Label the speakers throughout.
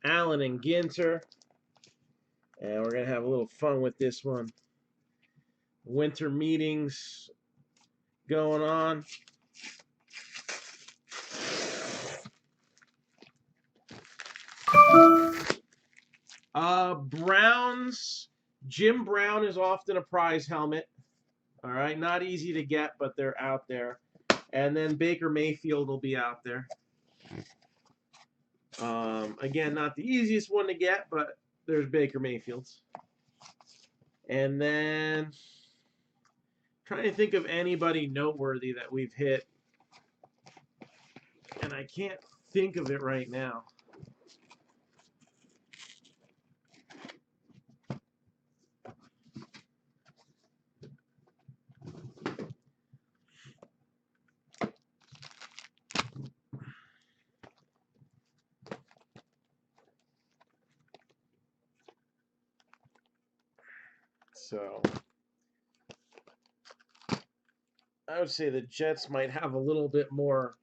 Speaker 1: Allen and Ginter. And we're going to have a little fun with this one. Winter meetings going on. Browns. Jim Brown is often a prize helmet. All right, not easy to get, but they're out there. And then Baker Mayfield will be out there. Again, not the easiest one to get, but there's Baker Mayfield's. And then trying to think of anybody noteworthy that we've hit. And I can't think of it right now. So I would say the Jets might have a little bit more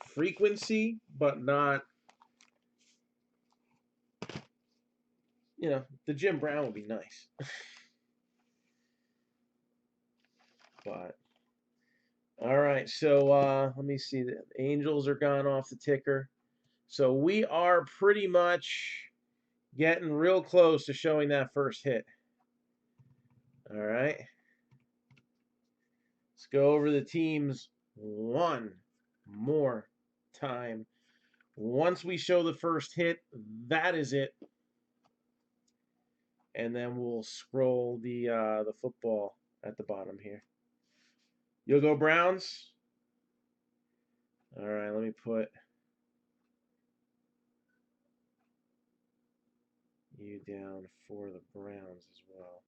Speaker 1: frequency, but not, the Jim Brown would be nice. But, all right, so let me see. The Angels are gone off the ticker. So we are pretty much getting real close to showing that first hit. All right. Let's go over the teams one more time. Once we show the first hit, that is it. And then we'll scroll the football at the bottom here. You'll go Browns? All right, let me put you down for the Browns as well.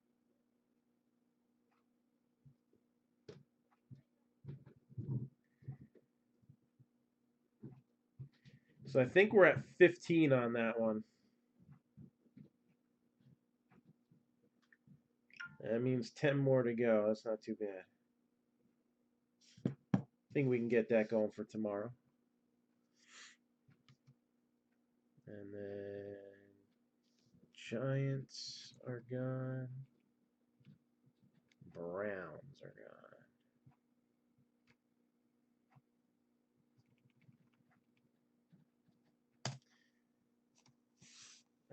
Speaker 1: So I think we're at 15 on that one. That means 10 more to go. That's not too bad. I think we can get that going for tomorrow. And then Giants are gone. Browns are gone.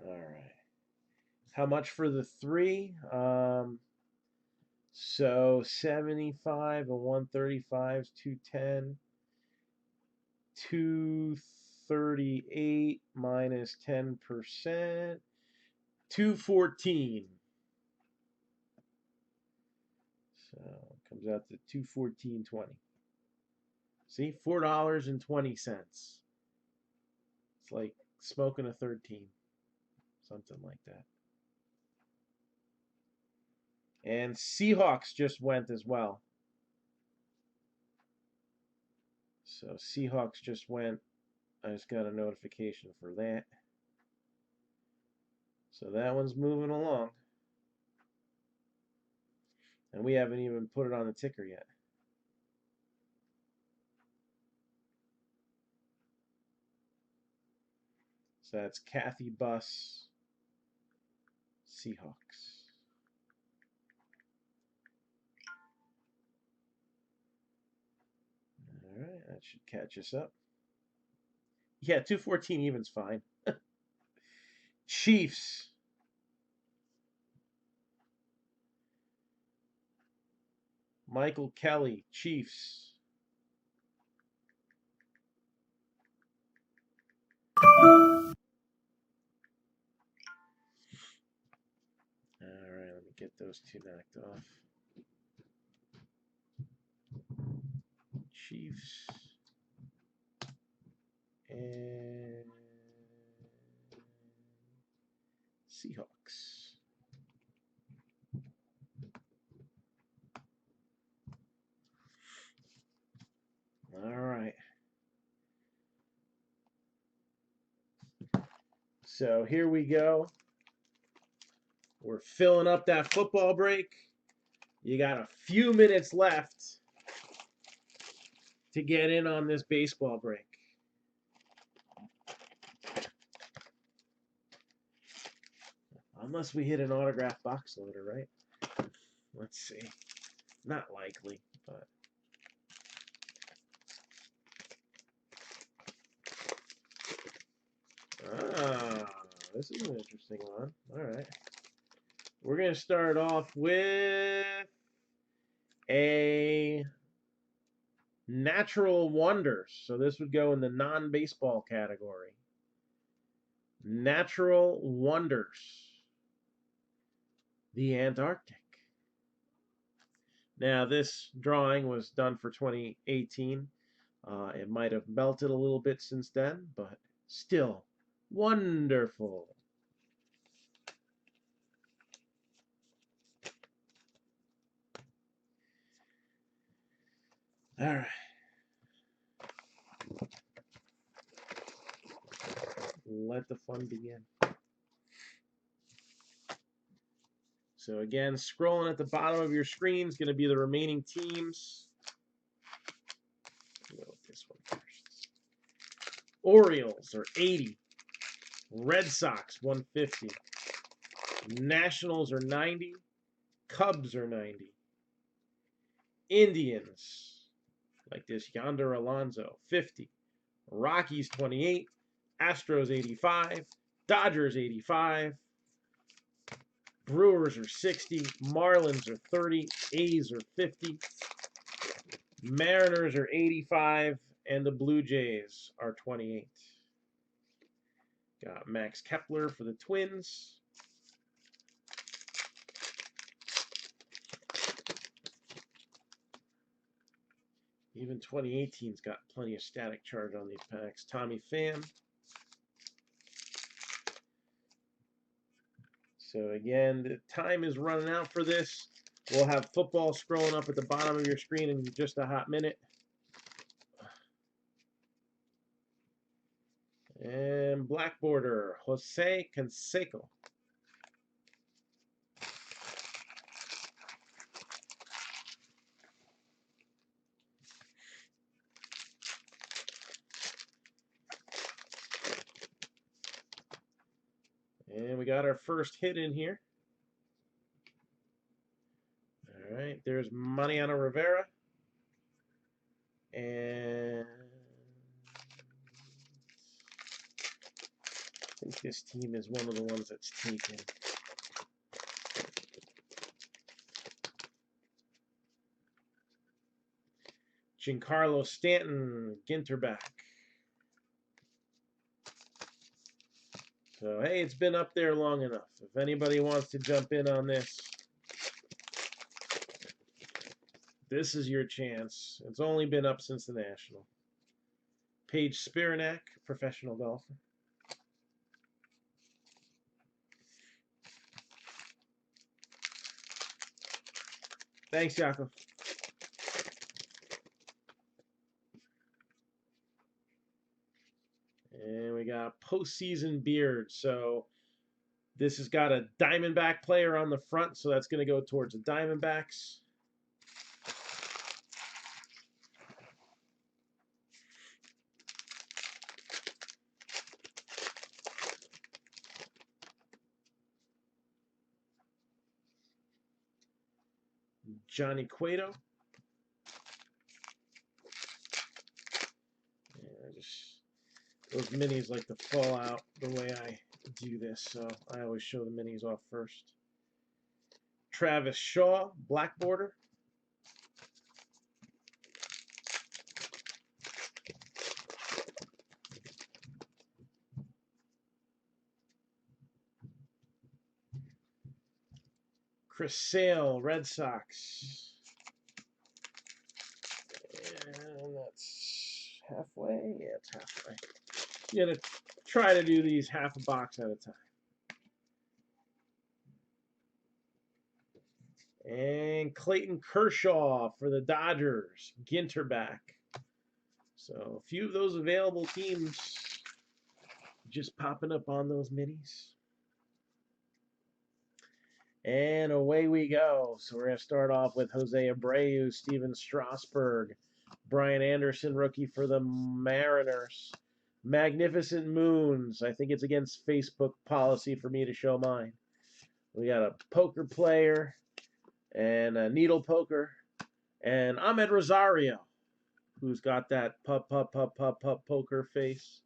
Speaker 1: All right. How much for the 3? So 75 and 135 is 210. 238 minus 10%. 214. So it comes out to 214.20. See, $4.20. It's like smoking a third team. Something like that. And Seahawks just went as well. So Seahawks just went. I just got a notification for that. So that one's moving along. And we haven't even put it on the ticker yet. So that's Kathy Buss, Seahawks. All right, that should catch us up. Yeah, 214 even's fine. Chiefs. Michael Kelly, Chiefs. All right, let me get those two knocked off. Chiefs and Seahawks. All right. So here we go. We're filling up that football break. You got a few minutes left to get in on this baseball break. Unless we hit an autograph box loader, right? Let's see. Not likely, but. Ah, this is an interesting one. All right. We're going to start off with a Natural Wonders. So this would go in the non-baseball category. Natural Wonders. The Antarctic. Now, this drawing was done for 2018. It might have melted a little bit since then, but still wonderful. All right. Let the fun begin. So again, scrolling at the bottom of your screen is going to be the remaining teams. Go with this one first. Orioles are 80. Red Sox 150. Nationals are 90. Cubs are 90. Indians, like this Yonder Alonso, 50. Rockies 28. Astros 85. Dodgers 85. Brewers are 60. Marlins are 30. A's are 50. Mariners are 85. And the Blue Jays are 28. Got Max Kepler for the Twins. Even 2018's got plenty of static charge on these packs. Tommy Pham. So again, the time is running out for this. We'll have football scrolling up at the bottom of your screen in just a hot minute. And black border, Jose Canseco. And we got our first hit in here. All right, there's Mariano Rivera. And I think this team is one of the ones that's taken. Giancarlo Stanton, Ginter back. So, hey, it's been up there long enough. If anybody wants to jump in on this, this is your chance. It's only been up since the National. Paige Spiranak, professional golfer. Thanks, Jakob. And we got postseason beard. So this has got a Diamondback player on the front, so that's going to go towards the Diamondbacks. Johnny Cueto. Those minis like to fall out the way I do this, so I always show the minis off first. Travis Shaw, black border. Chris Sale, Red Sox. And that's halfway. Yeah, it's halfway. You gotta try to do these half a box at a time. And Clayton Kershaw for the Dodgers, Ginter back. So a few of those available teams just popping up on those minis. And away we go. So we're going to start off with Jose Abreu, Steven Strasburg, Brian Anderson, rookie for the Mariners. Magnificent Moons. I think it's against Facebook policy for me to show mine. We got a poker player and a needle poker. And Ahmed Rosario, who's got that pup poker face.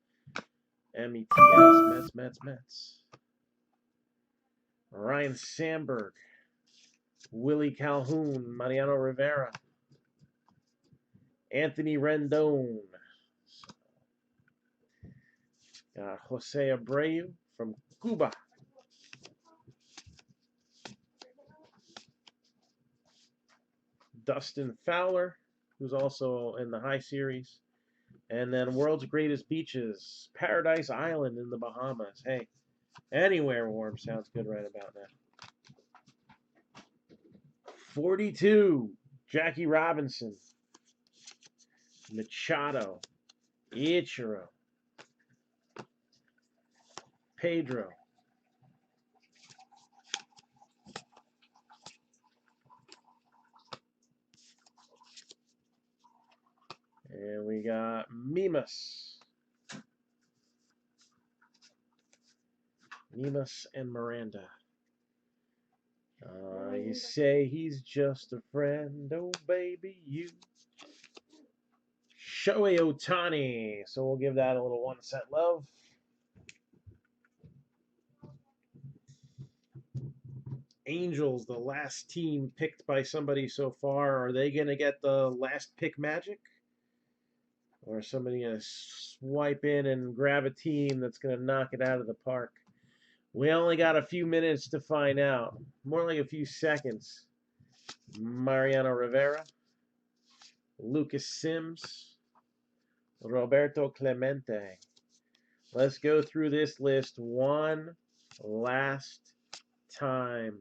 Speaker 1: METS, Mets. Ryan Sandberg, Willie Calhoun, Mariano Rivera, Anthony Rendon. Jose Abreu from Cuba. Dustin Fowler, who's also in the high series. And then World's Greatest Beaches, Paradise Island in the Bahamas. Hey, anywhere warm sounds good right about now. 42, Jackie Robinson, Machado, Ichiro, Pedro, and we got Mimas. Mimas and Miranda. You say he's just a friend, oh baby, you. Shohei Ohtani. So we'll give that a little 1 cent love. Angels, the last team picked by somebody so far. Are they going to get the last pick magic? Or is somebody going to swipe in and grab a team that's going to knock it out of the park? We only got a few minutes to find out. More like a few seconds. Mariano Rivera, Lucas Sims, Roberto Clemente. Let's go through this list one last time.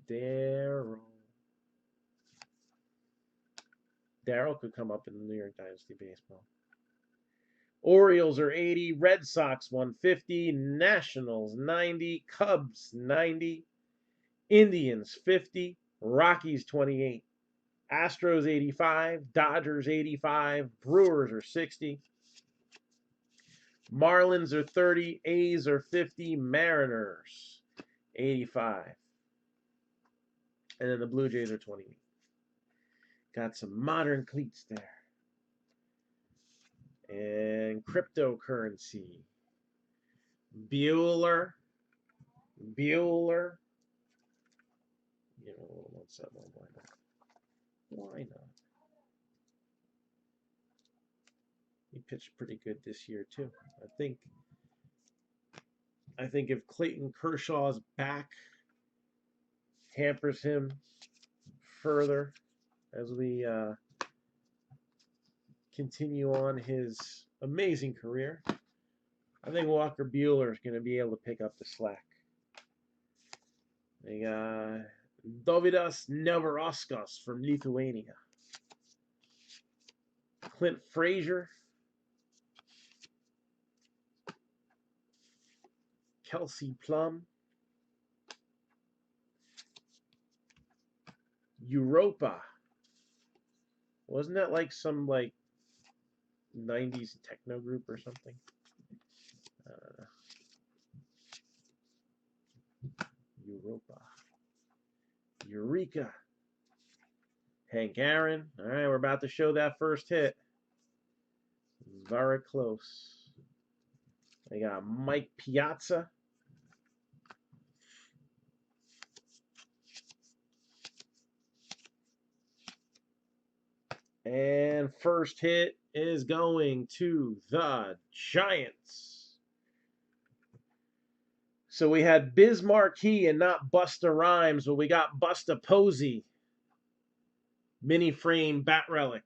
Speaker 1: Daryl could come up in the New York Dynasty Baseball. Orioles are 80, Red Sox 150, Nationals 90, Cubs 90, Indians 50, Rockies 28, Astros 85, Dodgers 85, Brewers are 60, Marlins are 30, A's are 50, Mariners 85. And then the Blue Jays are 28. Got some modern cleats there. And cryptocurrency. Bueller. You know, what's that one? Why not? Why not? He pitched pretty good this year too. I think if Clayton Kershaw's back hampers him further as we continue on his amazing career, I think Walker Buehler is going to be able to pick up the slack. They got Dovydas Neverauskas from Lithuania. Clint Frazier. Kelsey Plum. Europa. Wasn't that like some 90s techno group or something? Europa. Eureka. Hank Aaron. All right, we're about to show that first hit. Very close. They got Mike Piazza. And first hit is going to the Giants. So we had Biz Marquee and not Busta Rhymes, but we got Busta Posey. Mini frame bat relic.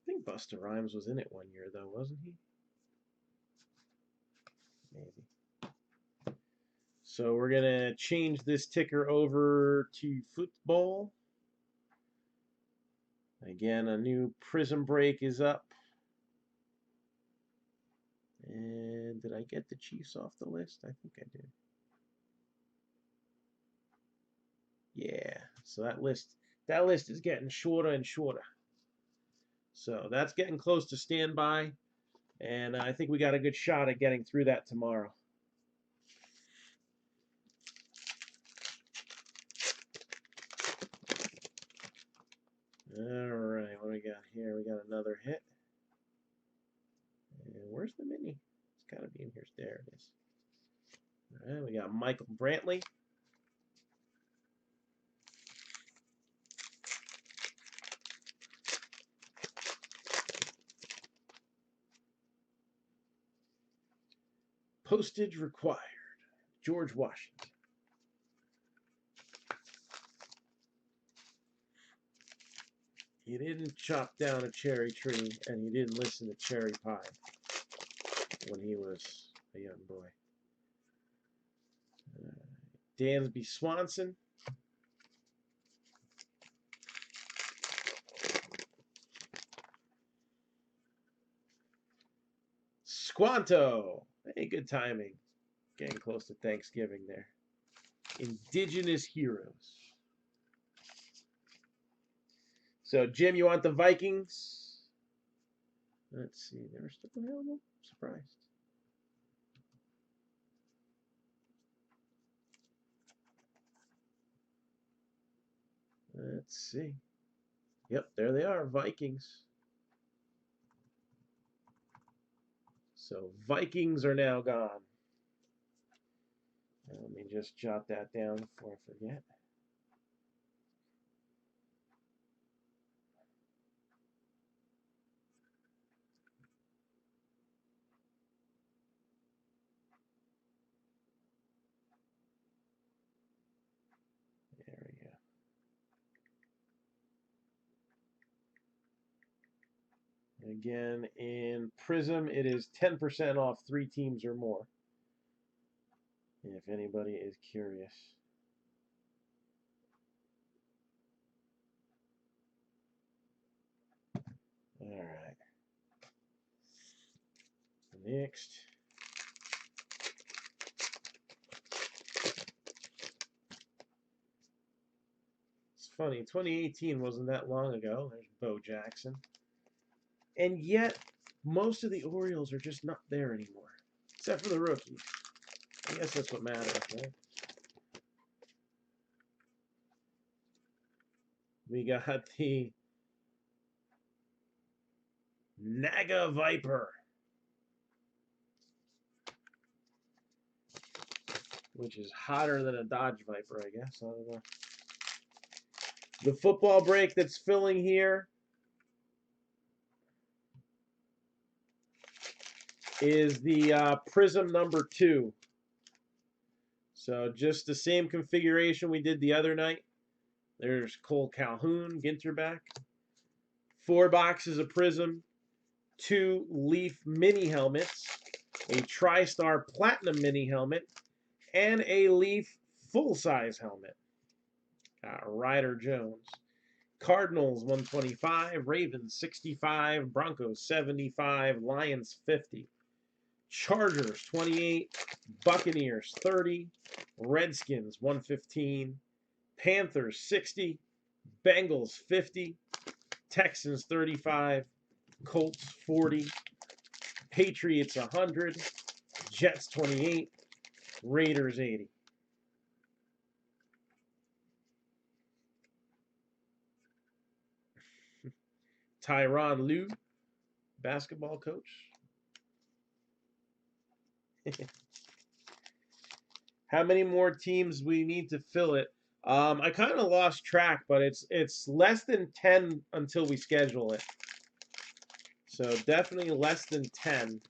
Speaker 1: I think Busta Rhymes was in it one year though, wasn't he? Maybe. So we're going to change this ticker over to football. Again, a new prism break is up. And did I get the Chiefs off the list? I think I did. Yeah, so that list is getting shorter and shorter. So that's getting close to standby. And I think we got a good shot at getting through that tomorrow. All right, what do we got here? We got another hit. And where's the mini? It's got to be in here. There it is. All right, we got Michael Brantley. Postage required. George Washington. He didn't chop down a cherry tree, and he didn't listen to Cherry Pie when he was a young boy. Dansby Swanson. Squanto. Hey, good timing. Getting close to Thanksgiving there. Indigenous Heroes. So, Jim, you want the Vikings? Let's see. They're still available? Surprised. Let's see. Yep, there they are, Vikings. So, Vikings are now gone. Let me just jot that down before I forget. There we go. Again, in Prism, it is 10% off 3 teams or more, if anybody is curious. All right. Next. It's funny, 2018 wasn't that long ago. There's Bo Jackson. And yet, most of the Orioles are just not there anymore, except for the rookies. I guess that's what matters, right? We got the Naga Viper, which is hotter than a Dodge Viper, I guess. I don't know. The football break that's filling here is the Prism number 2. So just the same configuration we did the other night. There's Cole Calhoun, Ginter back. 4 boxes of Prism, 2 Leaf mini helmets, a TriStar Platinum mini helmet, and a Leaf full-size helmet. Ryder Jones. Cardinals 125, Ravens 65, Broncos 75, Lions 50. Chargers 28, Buccaneers 30, Redskins 115, Panthers 60, Bengals 50, Texans 35, Colts 40, Patriots 100, Jets 28, Raiders 80. Tyronn Lue, basketball coach. How many more teams we need to fill it? I kind of lost track, but it's less than 10 until we schedule it. So definitely less than 10.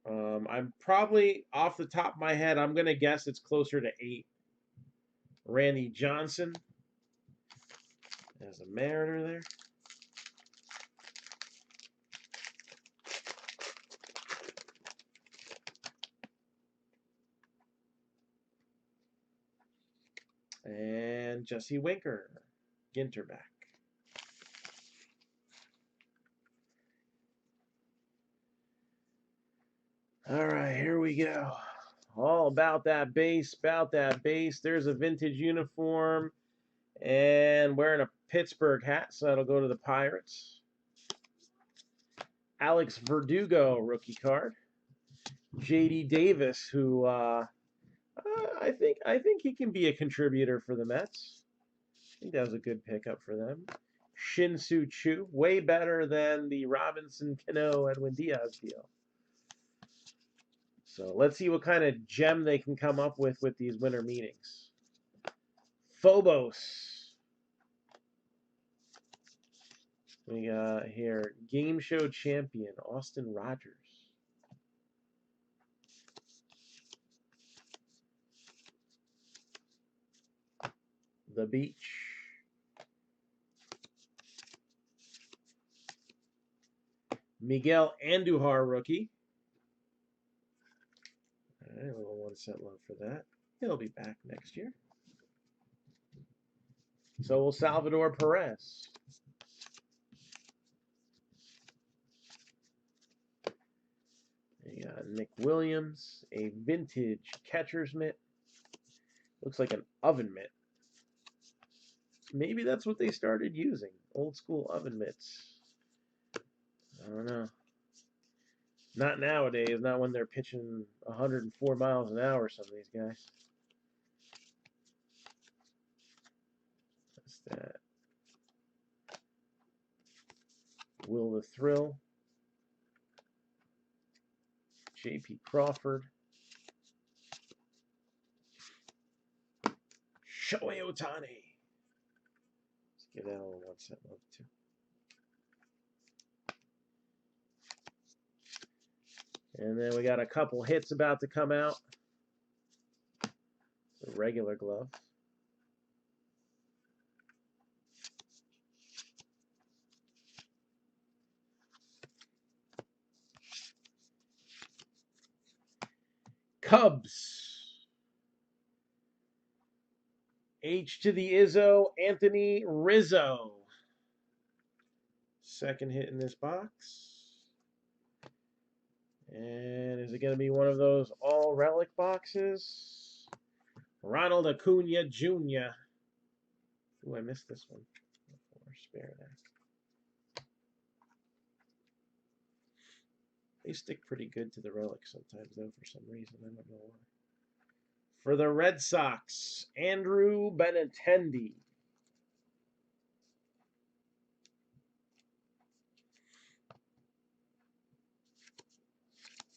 Speaker 1: I'm probably, off the top of my head, I'm going to guess it's closer to 8. Randy Johnson as a Mariner there. And Jesse Winker, Ginter back. All right, here we go. All about that base, about that base. There's a vintage uniform and wearing a Pittsburgh hat, so that'll go to the Pirates. Alex Verdugo rookie card. J.D. Davis, who I think he can be a contributor for the Mets. I think that was a good pickup for them. Shin-Soo Choo, way better than the Robinson Cano Edwin Diaz deal. So let's see what kind of gem they can come up with these winter meetings. Phobos. We got here game show champion Austin Rogers. The Beach. Miguel Andujar rookie. All right, a little 1 cent love for that. He'll be back next year. So will Salvador Perez. You got Nick Williams, a vintage catcher's mitt. Looks like an oven mitt. Maybe that's what they started using. Old school oven mitts. I don't know. Not nowadays, not when they're pitching 104 miles an hour, some of these guys. That's that. Will the Thrill. J.P. Crawford. Shohei Ohtani. Let's give that a little 1 cent love too. And then we got a couple hits about to come out. The regular glove. Cubs. H to the Izzo, Anthony Rizzo. Second hit in this box. And is it going to be one of those all relic boxes? Ronald Acuna Jr. Ooh, I missed this one. Spare that. They stick pretty good to the relics sometimes, though, for some reason. I don't know why. For the Red Sox, Andrew Benintendi.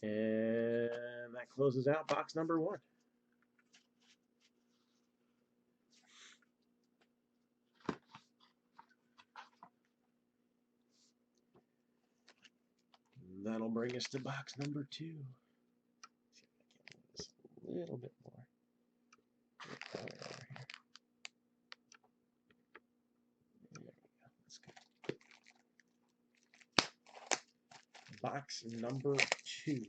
Speaker 1: And that closes out box number 1. And that'll bring us to box number 2. See if I can move this a little bit more. There we go. Let's go. Box number 2.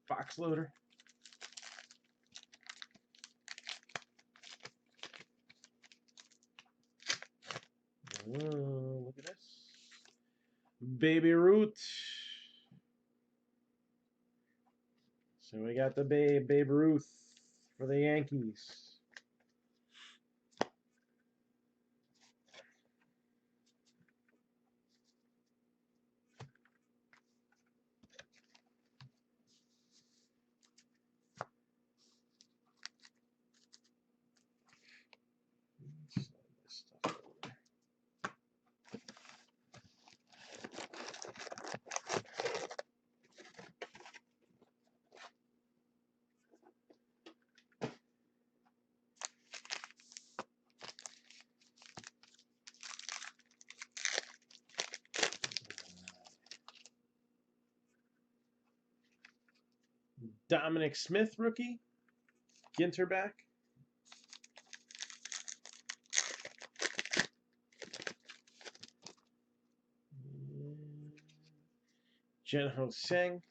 Speaker 1: Box loader. Oh, look at this. Baby Ruth. So we got the Babe Ruth for the Yankees. Dominic Smith, rookie. Ginter back. Jen-Ho Seng.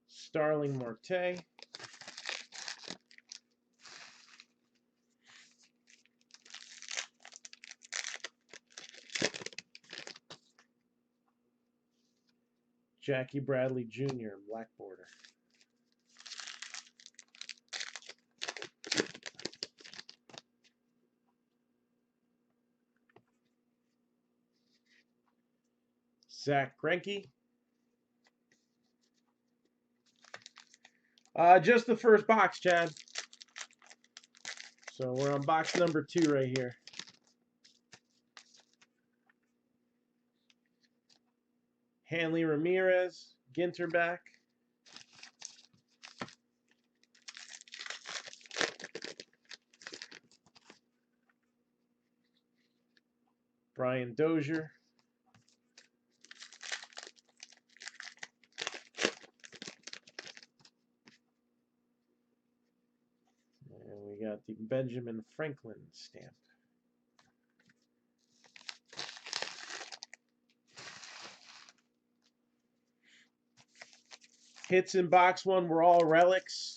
Speaker 1: Starling Marte. Jackie Bradley Jr., black border. Zach Greinke. Just the first box, Chad. So we're on box number 2 right here. Hanley Ramirez, Ginter back. Brian Dozier. And we got the Benjamin Franklin stamp. Hits in box 1 were all relics.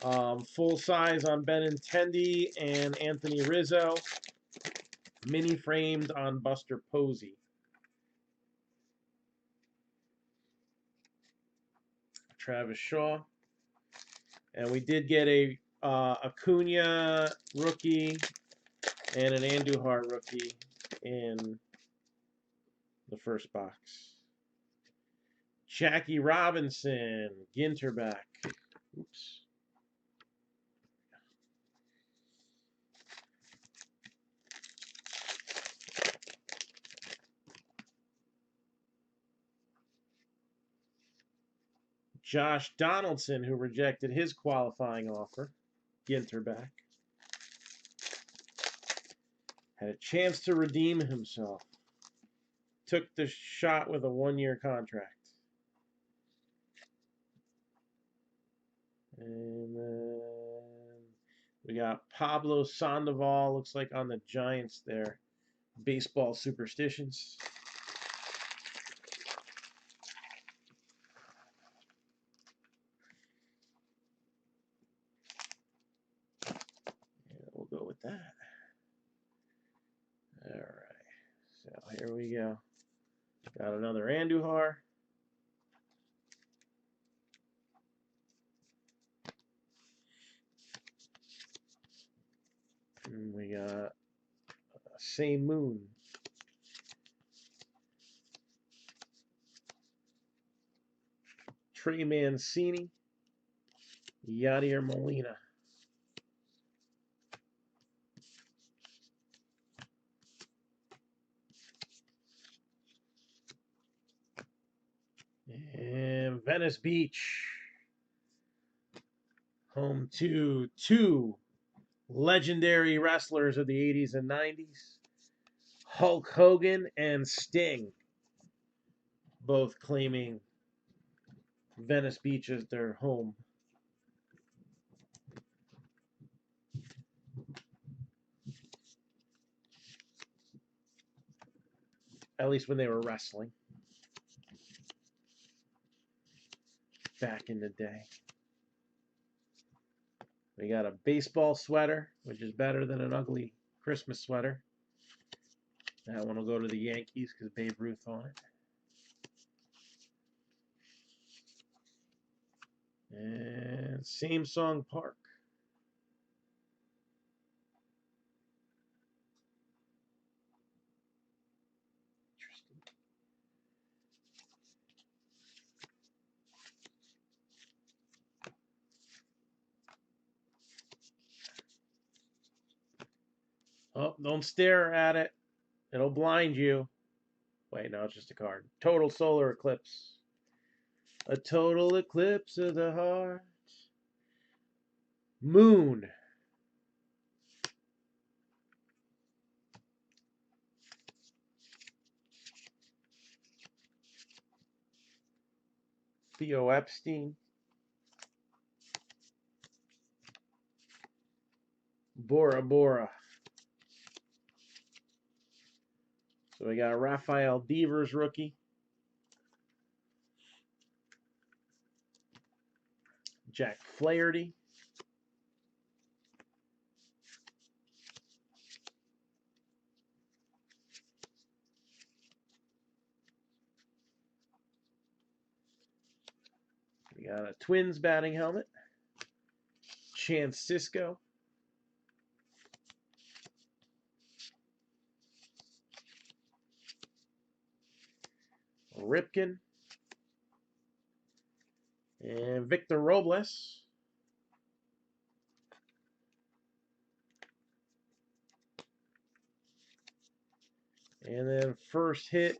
Speaker 1: Full size on Benintendi and Anthony Rizzo. Mini framed on Buster Posey. Travis Shaw. And we did get a Acuna rookie and an Andujar rookie in the first box. Jackie Robinson, Ginter back. Oops. Josh Donaldson, who rejected his qualifying offer. Ginter back. Had a chance to redeem himself. Took the shot with a 1-year contract. And then we got Pablo Sandoval, looks like on the Giants there. Baseball superstitions. Yeah, we'll go with that. All right. So here we go. Got another Andujar. And we got Same Moon. Trey Mancini. Yadier Molina. And Venice Beach. Home to 2 legendary wrestlers of the 80s and 90s. Hulk Hogan and Sting. Both claiming Venice Beach as their home. At least when they were wrestling. Back in the day. We got a baseball sweater, which is better than an ugly Christmas sweater. That one will go to the Yankees because Babe Ruth on it. And Same Song Park. Interesting. Oh, don't stare at it. It'll blind you. Wait, no, it's just a card. Total solar eclipse. A total eclipse of the heart. Moon. Theo Epstein. Bora Bora. So we got a Rafael Devers rookie. Jack Flaherty. got a Twins batting helmet. Chance Cisco. Ripken. And Victor Robles. And then first hit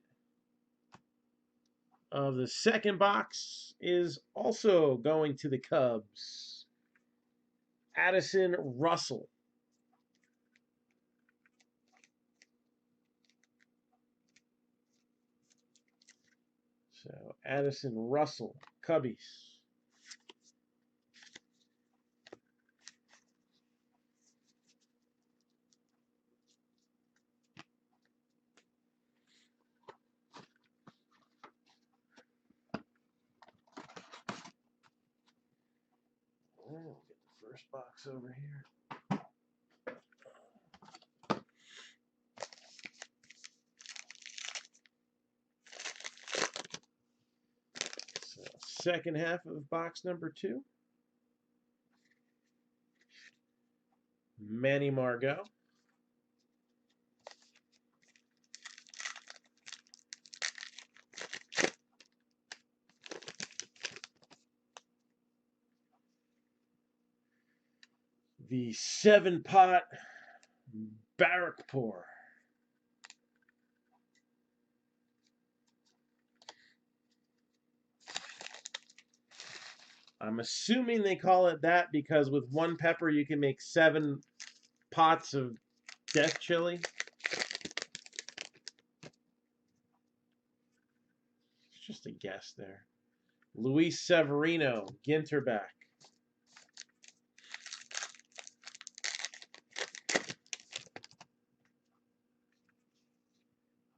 Speaker 1: of the second box is also going to the Cubs. Addison Russell. So Addison Russell, Cubbies. We'll get the first box over here. So second half of box number 2. Manny Margot. The 7-pot Barrackpore. I'm assuming they call it that because with 1 pepper you can make 7 pots of death chili. It's just a guess there. Luis Severino, Ginterback.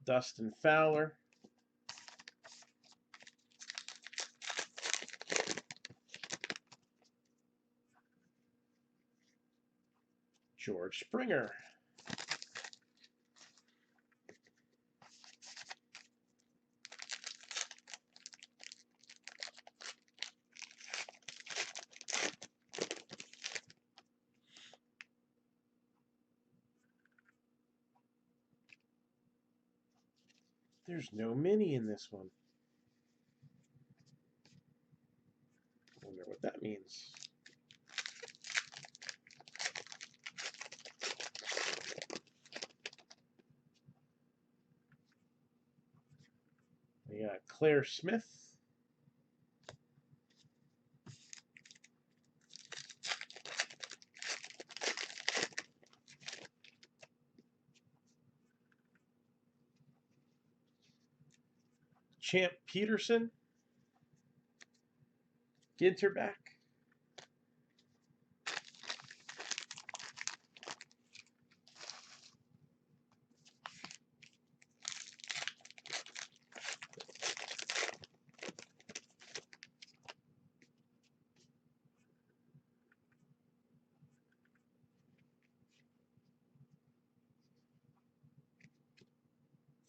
Speaker 1: Dustin Fowler. George Springer. There's no mini in this one. Wonder what that means. We got Claire Smith. Champ Peterson. Ginterback.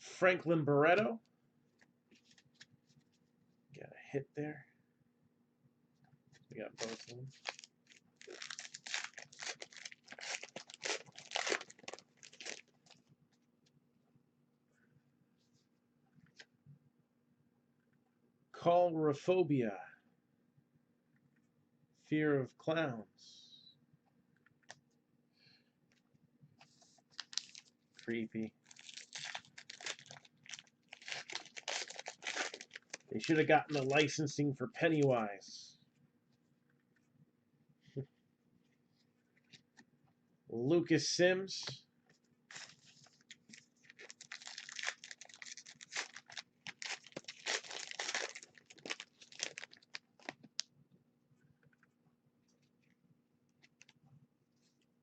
Speaker 1: Franklin Barreto. Got a hit there. We got both of them. Calrophobia. Fear of clowns. Creepy. They should have gotten the licensing for Pennywise. Lucas Sims.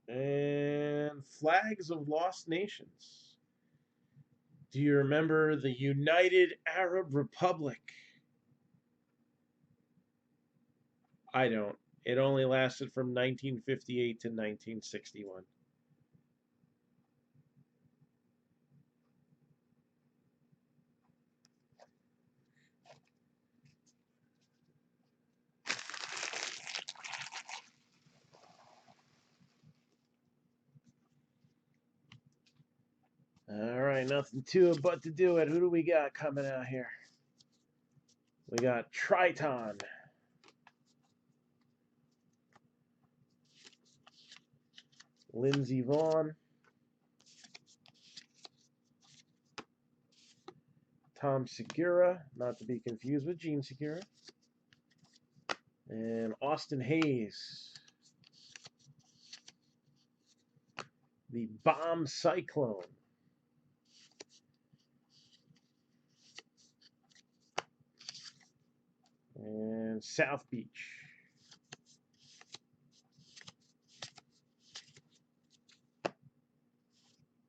Speaker 1: And Flags of Lost Nations. Do you remember the United Arab Republic? I don't. It only lasted from 1958 to 1961. right, nothing to it but to do it. Who do we got coming out here? We got Triton. Lindsey Vaughn. Tom Segura, not to be confused with Gene Segura. And Austin Hayes. The Bomb Cyclone. And South Beach.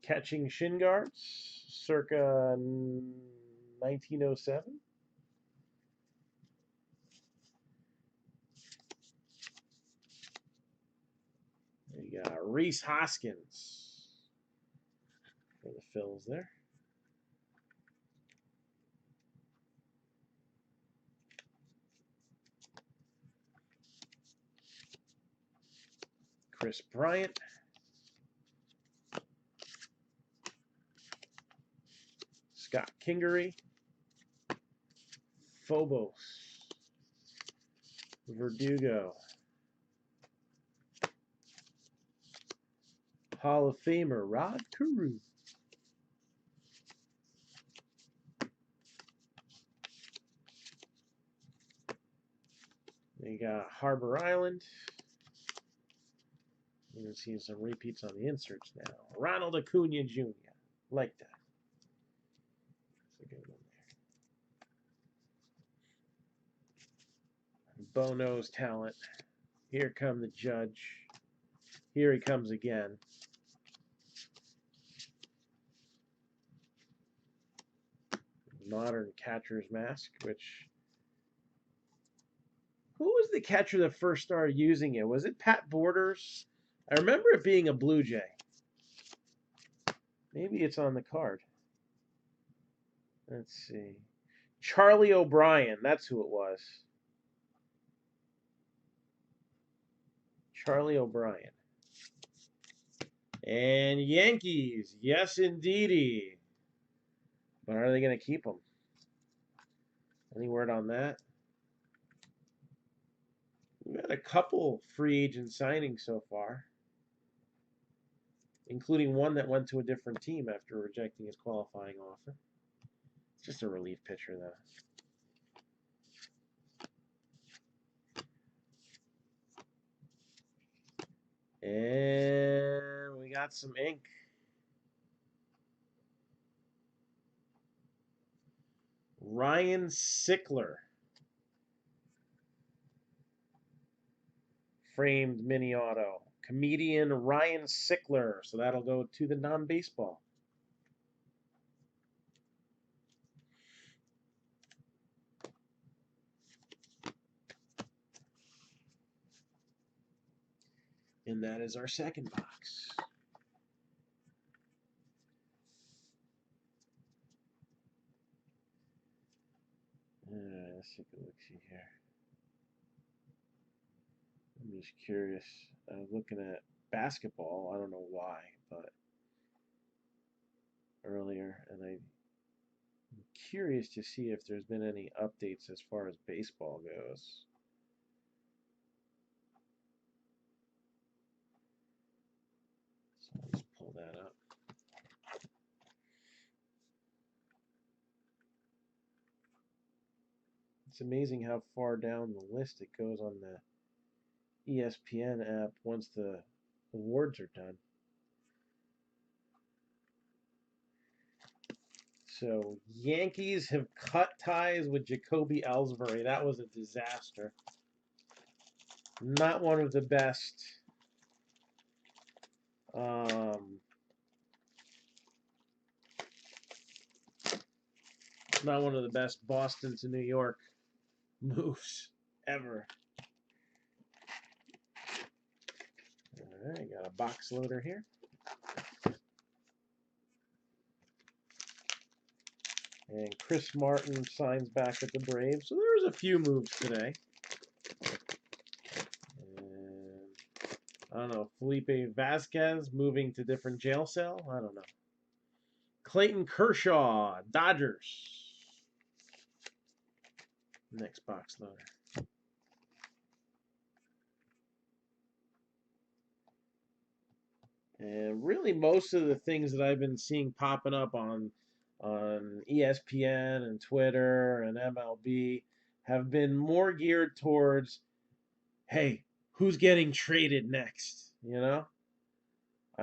Speaker 1: Catching shin guards, circa 1907. You got Reese Hoskins for the Phils there. Chris Bryant. Scott Kingery. Phobos. Verdugo. Hall of Famer Rod Carew. You got Harbor Island. You're going to see some repeats on the inserts now. Ronald Acuna Jr. Like that. That's a good one there. Bono's talent. Here come the judge. Here he comes again. Modern catcher's mask, which... Who was the catcher that first started using it? Was it Pat Borders? I remember it being a Blue Jay. Maybe it's on the card. Let's see. Charlie O'Brien. That's who it was. Charlie O'Brien. And Yankees. Yes, indeedy. But are they going to keep him? Any word on that? We've had a couple free agent signings so far, including one that went to a different team after rejecting his qualifying offer. It's just a relief pitcher, though. And we got some ink. Ryan Sickler. Framed mini auto. Comedian Ryan Sickler. So that'll go to the non-baseball. And that is our second box. Let's take a look-see here. I'm just curious. I was looking at basketball. I don't know why, but earlier, and I'm curious to see if there's been any updates as far as baseball goes. So I'll just pull that up. It's amazing how far down the list it goes on the ESPN app once the awards are done. So Yankees have cut ties with Jacoby Ellsbury. That was a disaster. Not one of the best. Not one of the best Boston to New York moves ever. All right, got a box loader here. And Chris Martin signs back with the Braves. So there was a few moves today. And I don't know, Felipe Vasquez moving to different jail cell? I don't know. Clayton Kershaw, Dodgers. Next box loader. And really most of the things that I've been seeing popping up on ESPN and Twitter and MLB have been more geared towards, hey, who's getting traded next? You know?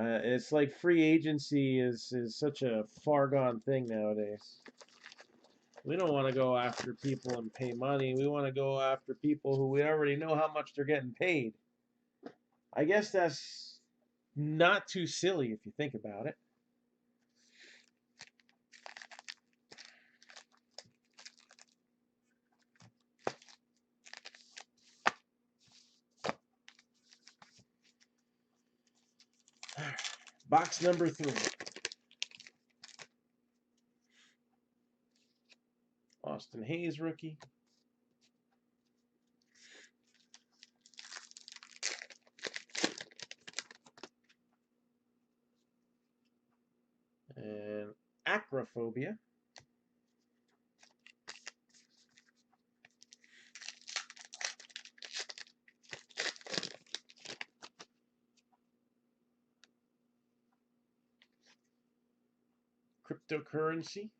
Speaker 1: It's like free agency is such a far gone thing nowadays. We don't want to go after people and pay money. We want to go after people who we already know how much they're getting paid. I guess that's not too silly if you think about it. Box number 3. Austin Hayes rookie. And Acrophobia. Cryptocurrency.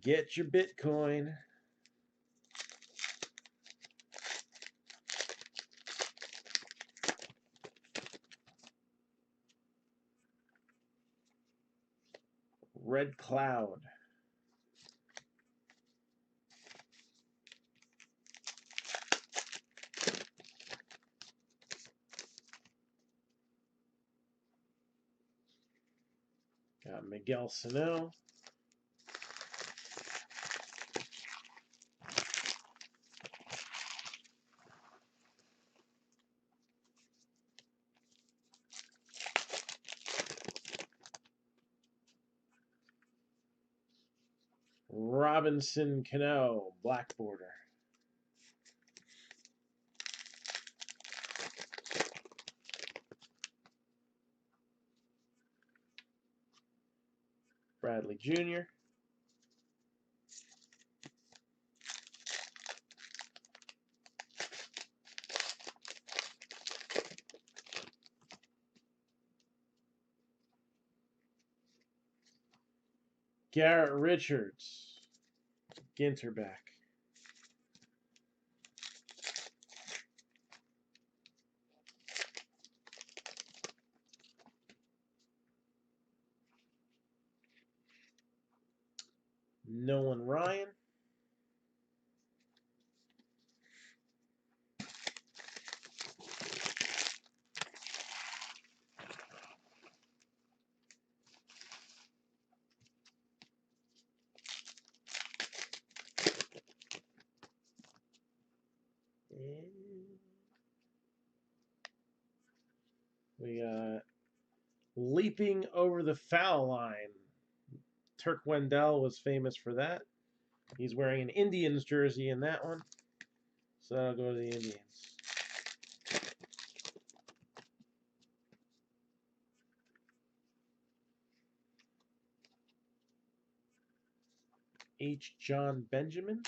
Speaker 1: Get your Bitcoin. Red Cloud. Got Miguel Sano. Robinson Cano, black border. Bradley Jr. Garrett Richards, Ginter back. Nolan Ryan. We got leaping over the foul line. Turk Wendell was famous for that. He's wearing an Indians jersey in that one. So that'll go to the Indians. H. John Benjamin.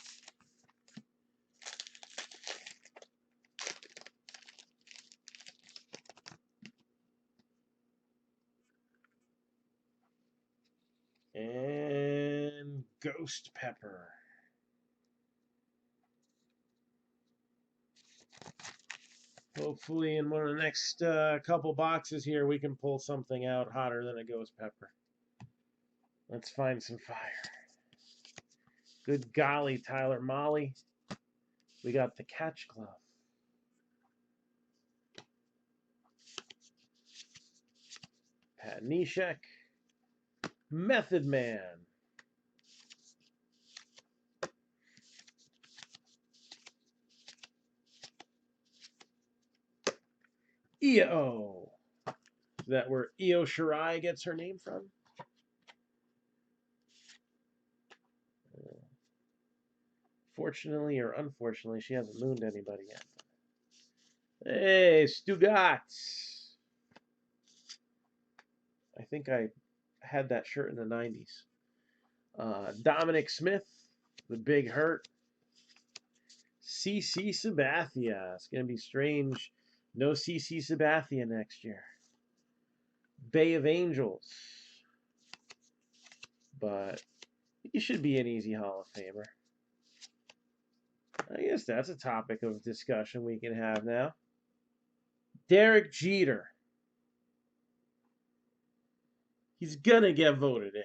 Speaker 1: And Ghost Pepper. Hopefully in one of the next couple boxes here we can pull something out hotter than a Ghost Pepper. Let's find some fire. Good golly, Tyler Molly. We got the Catch Glove. Pat Neshek. Method Man. EO. Is that where Io Shirai gets her name from? Fortunately or unfortunately, she hasn't mooned anybody yet. Hey, Stugatz. I think I had that shirt in the 90s. Dominic Smith, the Big Hurt. CC Sabathia. It's going to be strange. No CC Sabathia next year. Bay of Angels. But he should be an easy Hall of Famer. I guess that's a topic of discussion we can have now. Derek Jeter. He's going to get voted in,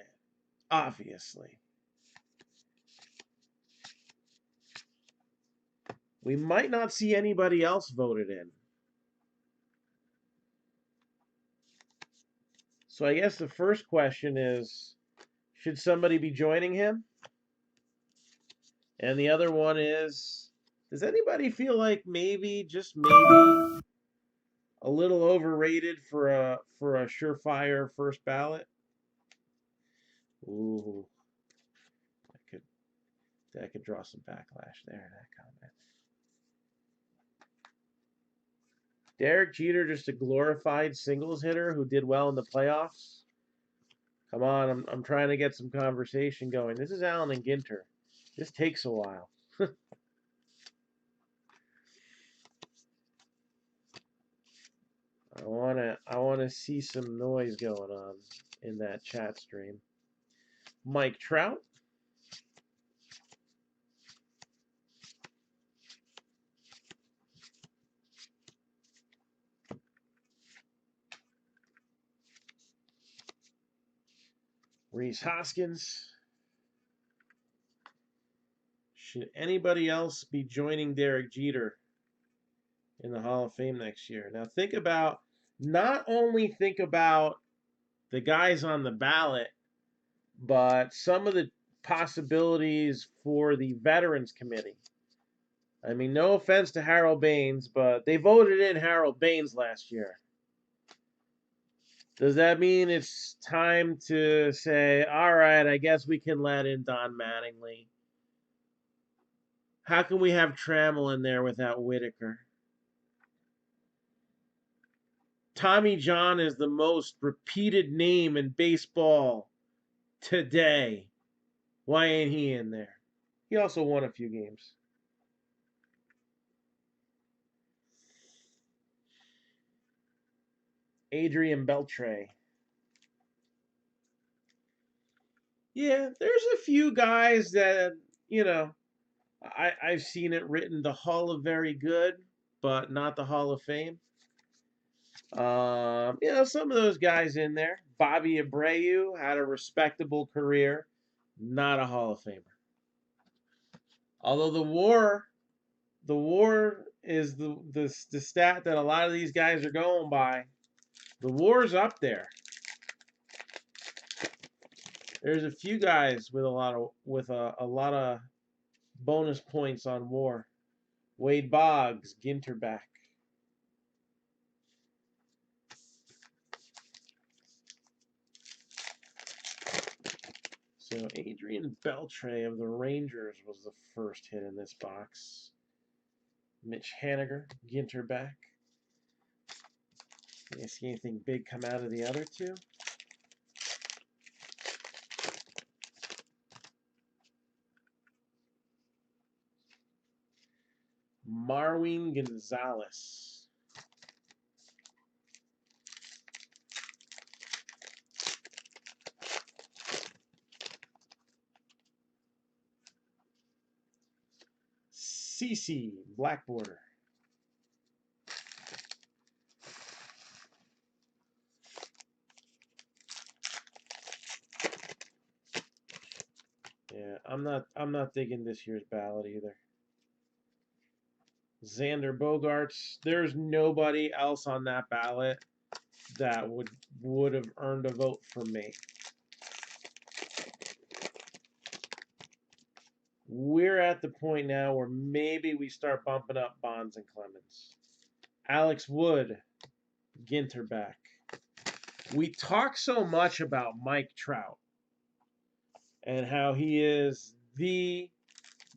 Speaker 1: obviously. We might not see anybody else voted in. So I guess the first question is, should somebody be joining him? And the other one is, does anybody feel like maybe, just maybe, a little overrated for a surefire first ballot? Ooh, that could draw some backlash there, that comment. Derek Jeter, just a glorified singles hitter who did well in the playoffs? Come on, I'm trying to get some conversation going. This is Allen and Ginter. This takes a while. I wanna see some noise going on in that chat stream. Mike Trout. Rhys Hoskins. Should anybody else be joining Derek Jeter in the Hall of Fame next year? Now not only think about the guys on the ballot, but some of the possibilities for the Veterans Committee. I mean, no offense to Harold Baines, but they voted in Harold Baines last year. Does that mean it's time to say, all right, I guess we can let in Don Mattingly? How can we have Trammell in there without Whitaker? Tommy John is the most repeated name in baseball today. Why ain't he in there? He also won a few games. Adrian Beltre. Yeah, there's a few guys that, I've seen it written the Hall of Very Good, but not the Hall of Fame. Some of those guys in there. Bobby Abreu had a respectable career, not a Hall of Famer. Although the WAR is the stat that a lot of these guys are going by. The WAR's up there. There's a few guys with a lot of bonus points on WAR. Wade Boggs, Ginter back. So Adrian Beltre of the Rangers was the first hit in this box. Mitch Haniger, Ginter back. You see anything big come out of the other two? Marwin Gonzalez. CC, black border. Yeah, I'm not digging this year's ballot either. Xander Bogaerts. There's nobody else on that ballot that would have earned a vote for me. We're at the point now where maybe we start bumping up Bonds and Clemens. Alex Wood, Ginter back. We talk so much about Mike Trout and how he is the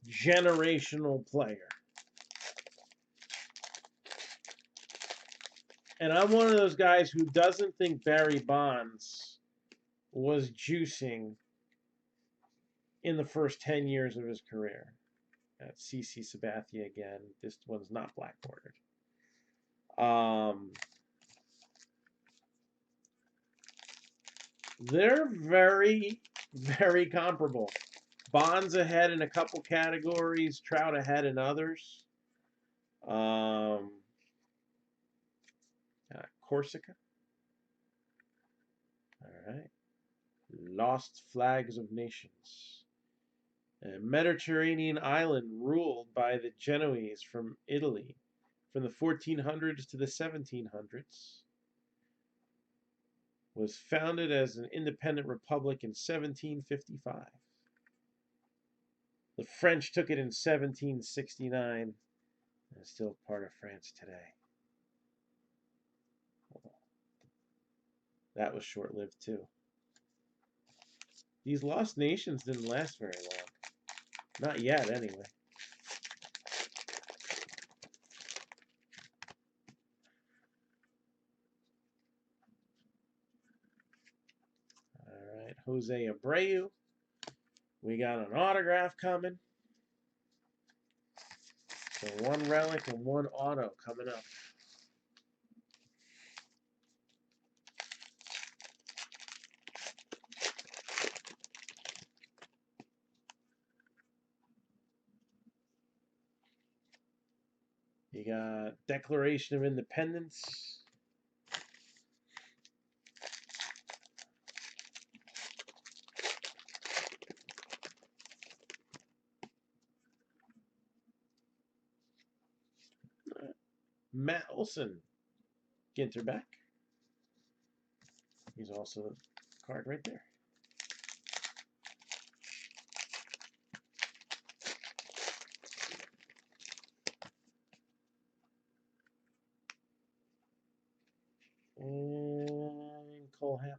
Speaker 1: generational player. And I'm one of those guys who doesn't think Barry Bonds was juicing in the first 10 years of his career. That's CC Sabathia again. This one's not black bordered. They're very, very comparable. Bonds ahead in a couple categories, Trout ahead in others. Corsica. All right. Lost Flags of Nations. A Mediterranean island ruled by the Genoese from Italy from the 1400s to the 1700s. Was founded as an independent republic in 1755. The French took it in 1769 and is still part of France today. That was short-lived too. These lost nations didn't last very long. Not yet, anyway. All right, Jose Abreu. We got an autograph coming. So one relic and one auto coming up. You got Declaration of Independence. Matt Olson, Ginter back. He's also the card right there. And Cole Hamels.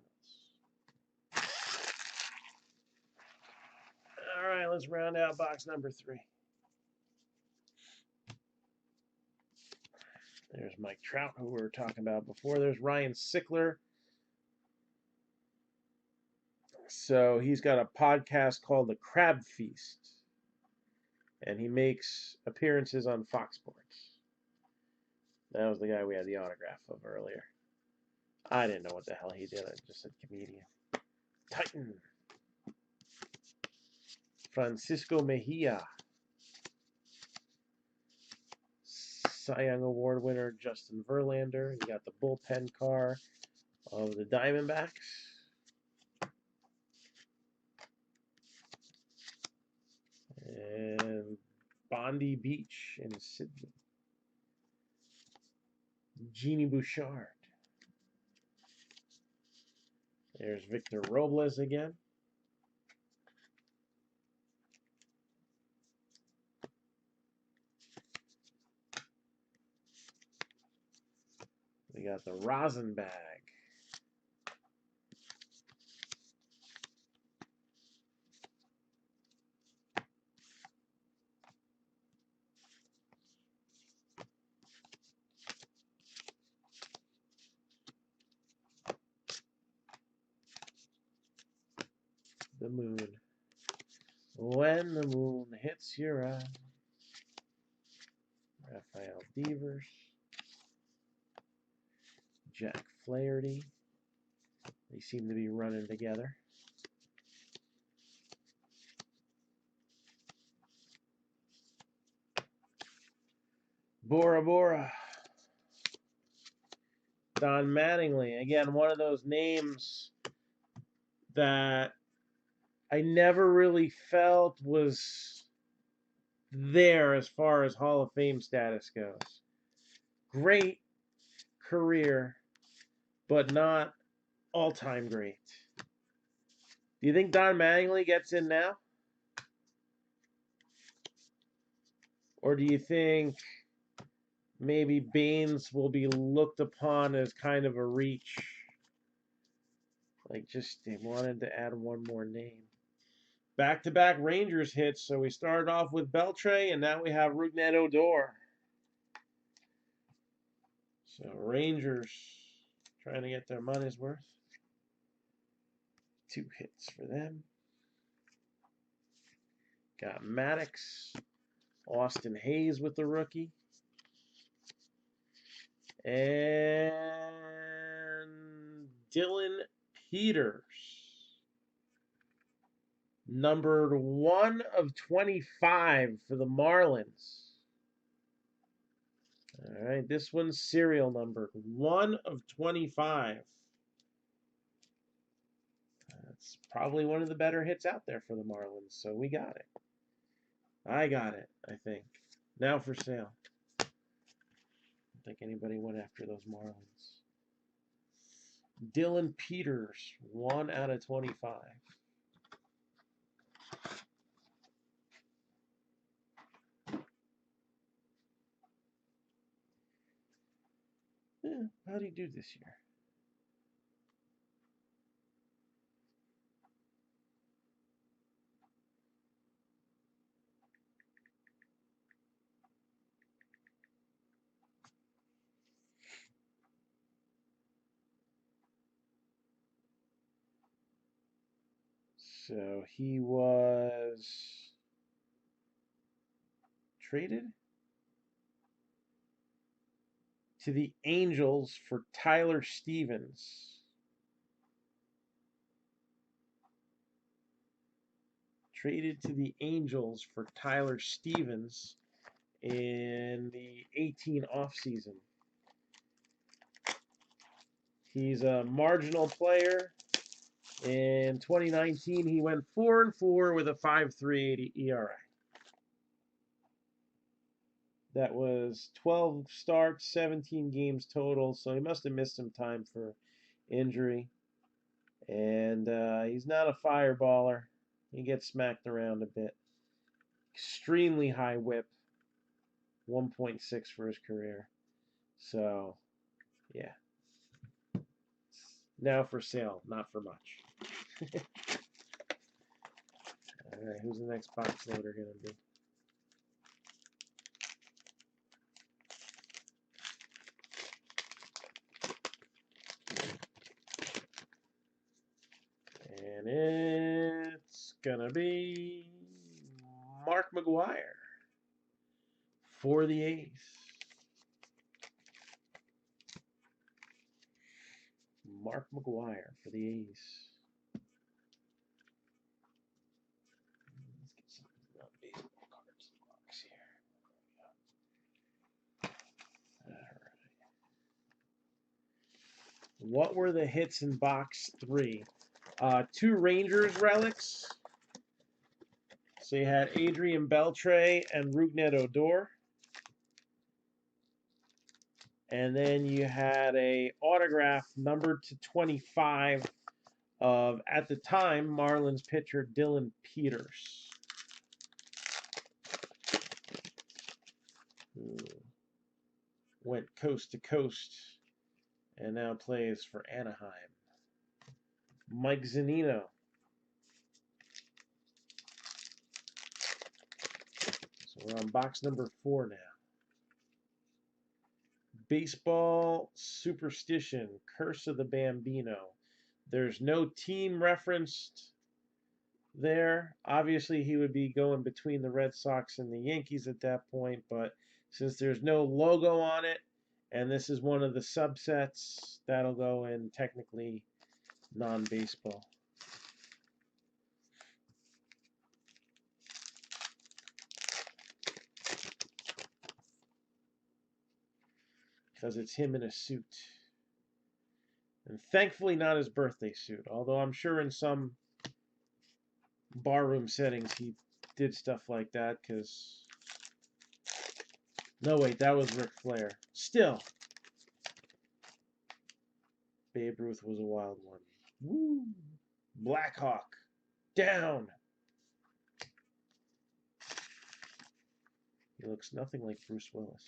Speaker 1: All right, let's round out box number 3. There's Mike Trout, who we were talking about before. There's Ryan Sickler. So he's got a podcast called The Crab Feast. And he makes appearances on Fox Sports. That was the guy we had the autograph of earlier. I didn't know what the hell he did. I just said comedian. Titan. Francisco Mejia. Cy Young Award winner Justin Verlander. You got the bullpen car of the Diamondbacks. And Bondi Beach in Sydney. Jeannie Bouchard. There's Victor Robles again. We got the rosin bag. The moon. When the moon hits your eye. Rafael Devers. Jack Flaherty. They seem to be running together. Bora Bora. Don Mattingly. Again, one of those names that I never really felt was there as far as Hall of Fame status goes. Great career, but not all-time great. Do you think Don Mattingly gets in now? Or do you think maybe Baines will be looked upon as kind of a reach? Like, just they wanted to add one more name. Back-to-back Rangers hits. So we started off with Beltre, and now we have Rougned Odor. So Rangers trying to get their money's worth. 2 hits for them. Got Maddox, Austin Hayes with the rookie, and Dylan Peters, numbered 1 of 25 for the Marlins. All right, this one's serial numbered 1 of 25. That's probably one of the better hits out there for the Marlins, so we got it. I got it, I think. Now for sale. I don't think anybody went after those Marlins. Dylan Peters, 1 out of 25. Yeah, how'd he do this year? So he was traded to the Angels for Tyler Stevens. Traded to the Angels for Tyler Stevens in the 18 offseason. He's a marginal player. In 2019, he went 4-4 with a 5.38 ERA. That was 12 starts, 17 games total, so he must have missed some time for injury. And he's not a fireballer. He gets smacked around a bit. Extremely high whip, 1.6 for his career. So, yeah. Now for sale, not for much. All right, who's the next box loader going to be? And it's going to be Mark McGwire for the A's. Mark McGwire for the A's. Let's get some baseball cards in the box here. All right. What were the hits in box 3? 2 Rangers relics. So you had Adrian Beltre and Rougned Odor. And then you had a autograph numbered to 25 of, at the time, Marlins pitcher Dylan Peters, who went coast to coast and now plays for Anaheim. Mike Zunino. So we're on box number 4 now. Baseball Superstition, Curse of the Bambino. There's no team referenced there. Obviously, he would be going between the Red Sox and the Yankees at that point, but since there's no logo on it, and this is one of the subsets, that'll go in technically non-baseball. Because it's him in a suit. And thankfully not his birthday suit, although I'm sure in some barroom settings he did stuff like that, because... No, wait, that was Ric Flair. Still. Babe Ruth was a wild one. Woo! Black Hawk. Down! He looks nothing like Bruce Willis.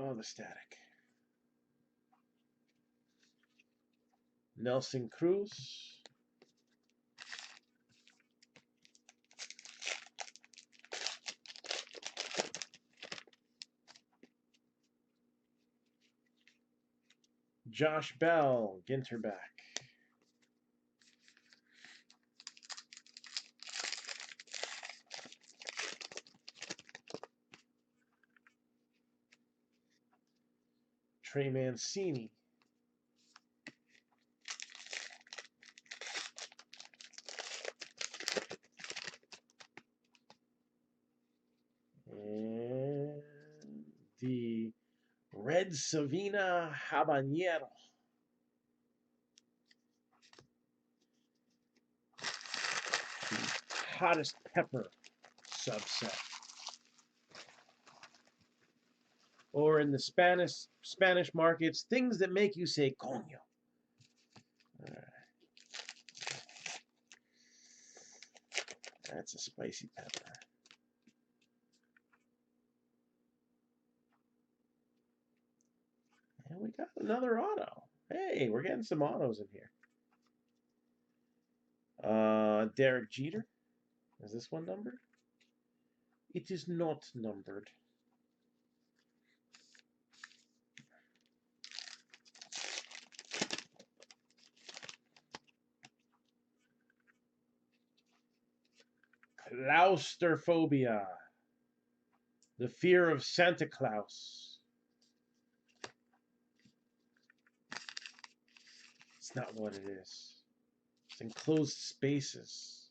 Speaker 1: Oh, the static. Nelson Cruz. Josh Bell, Ginter back. Trey Mancini. And the Red Savina Habanero. The hottest pepper subset. Or in the Spanish markets, things that make you say coño. All right. That's a spicy pepper. And we got another auto. Hey, we're getting some autos in here. Derek Jeter. Is this one numbered? It is not numbered. Claustrophobia. The fear of Santa Claus. It's not what it is. It's enclosed spaces.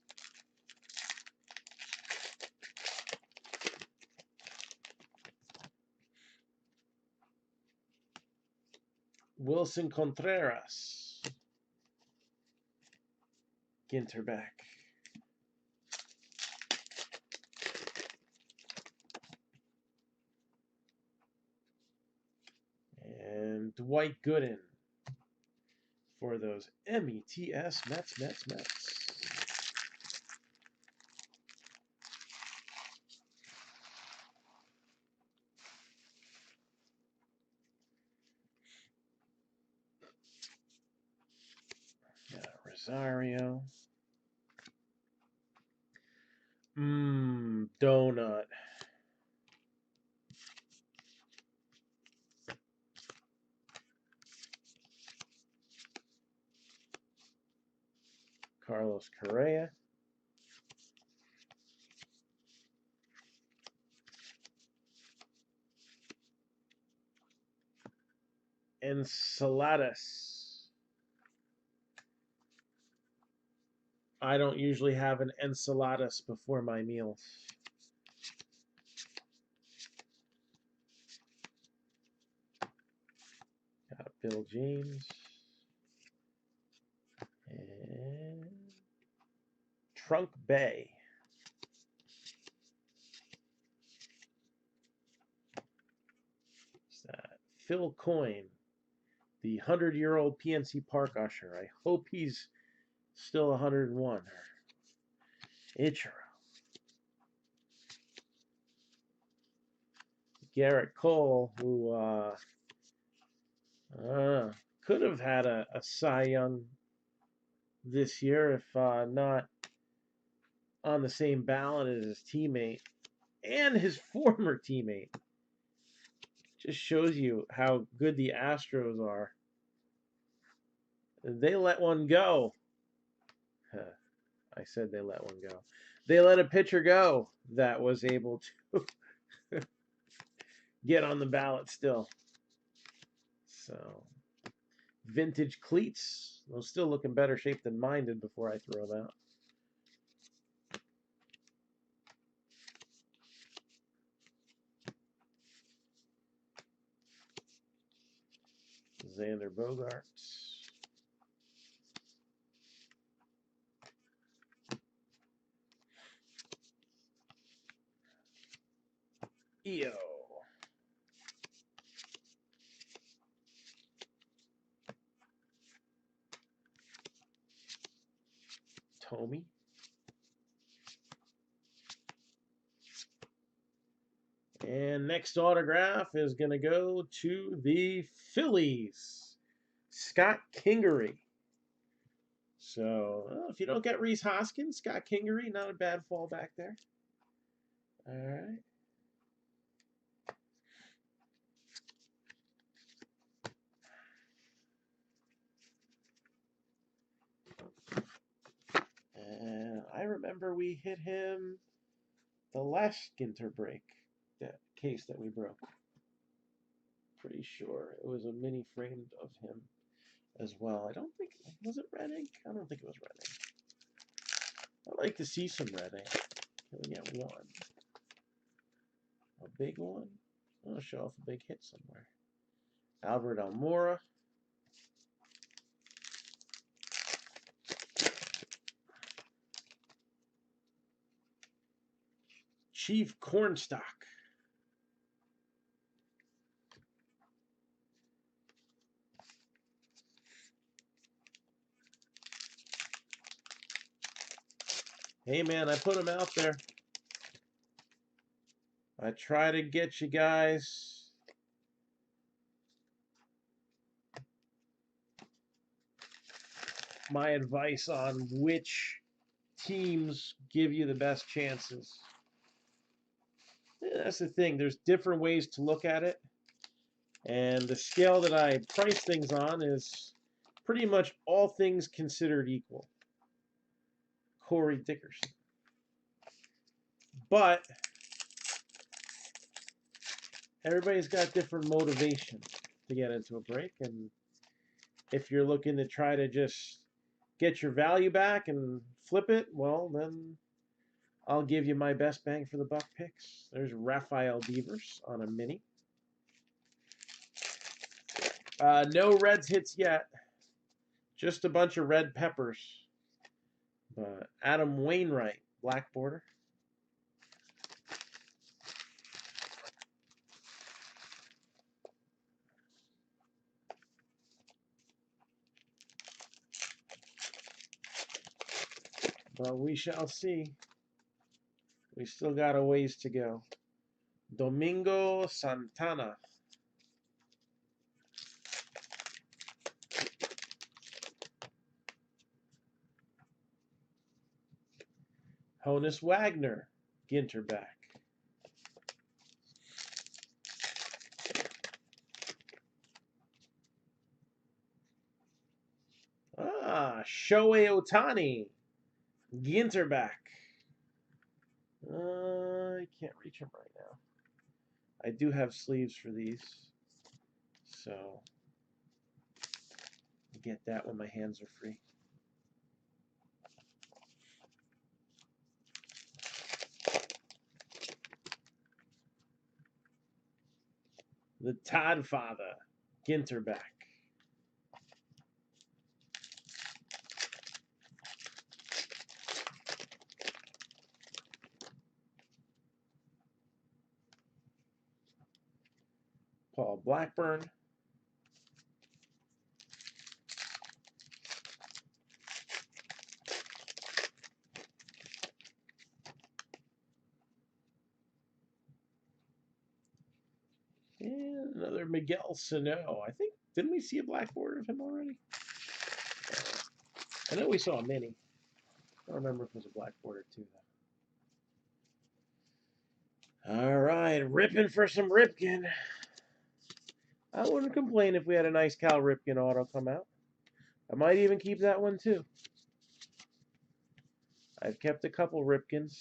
Speaker 1: Wilson Contreras. Ginter back. And Dwight Gooden for those METS Mets. Rosario. Donut. Carlos Correa. Ensaladas. I don't usually have an enchiladas before my meals. Got Bill James. And Trunk Bay. What's that? Phil Coyne, the 100-year-old PNC Park usher. I hope he's still 101. Ichiro. Garrett Cole, who could have had a Cy Young this year if not on the same ballot as his teammate and his former teammate. Just shows you how good the Astros are. They let one go. I said they let one go. They let a pitcher go that was able to get on the ballot still. So, vintage cleats. They'll still look in better shape than mine did before I throw them out. Xander Bogaerts. EO. Tommy. And next autograph is going to go to the Phillies. Scott Kingery. So, if you don't get Rhys Hoskins, Scott Kingery, not a bad fallback there. All right. remember we hit him the last Ginter break, that case that we broke. Pretty sure it was a mini framed of him as well. I don't think, was it red ink? I don't think it was red ink. I'd like to see some red ink. Can we get one? A big one? I'll show off a big hit somewhere. Albert Almora. Chief Cornstalk. Hey man, I put them out there. I try to get you guys my advice on which teams give you the best chances. Yeah, that's the thing. There's different ways to look at it. And the scale that I price things on is pretty much all things considered equal. Corey Dickerson. But everybody's got different motivation to get into a break. And if you're looking to try to just get your value back and flip it, well, then I'll give you my best bang for the buck picks. There's Rafael Devers on a mini. No Reds hits yet. Just a bunch of red peppers. Adam Wainwright, black border. But we shall see. We still got a ways to go. Domingo Santana. Honus Wagner, Ginter back. Shohei Ohtani, Ginter back. I can't reach him right now. I do have sleeves for these, so I get that when my hands are free. The Todd Father, Ginter back. Paul Blackburn. And another Miguel Sano. I think, didn't we see a black border of him already? I know we saw a mini. I don't remember if it was a black border too, though. All right, ripping for some Ripken. I wouldn't complain if we had a nice Cal Ripken auto come out. I might even keep that one too. I've kept a couple Ripkens.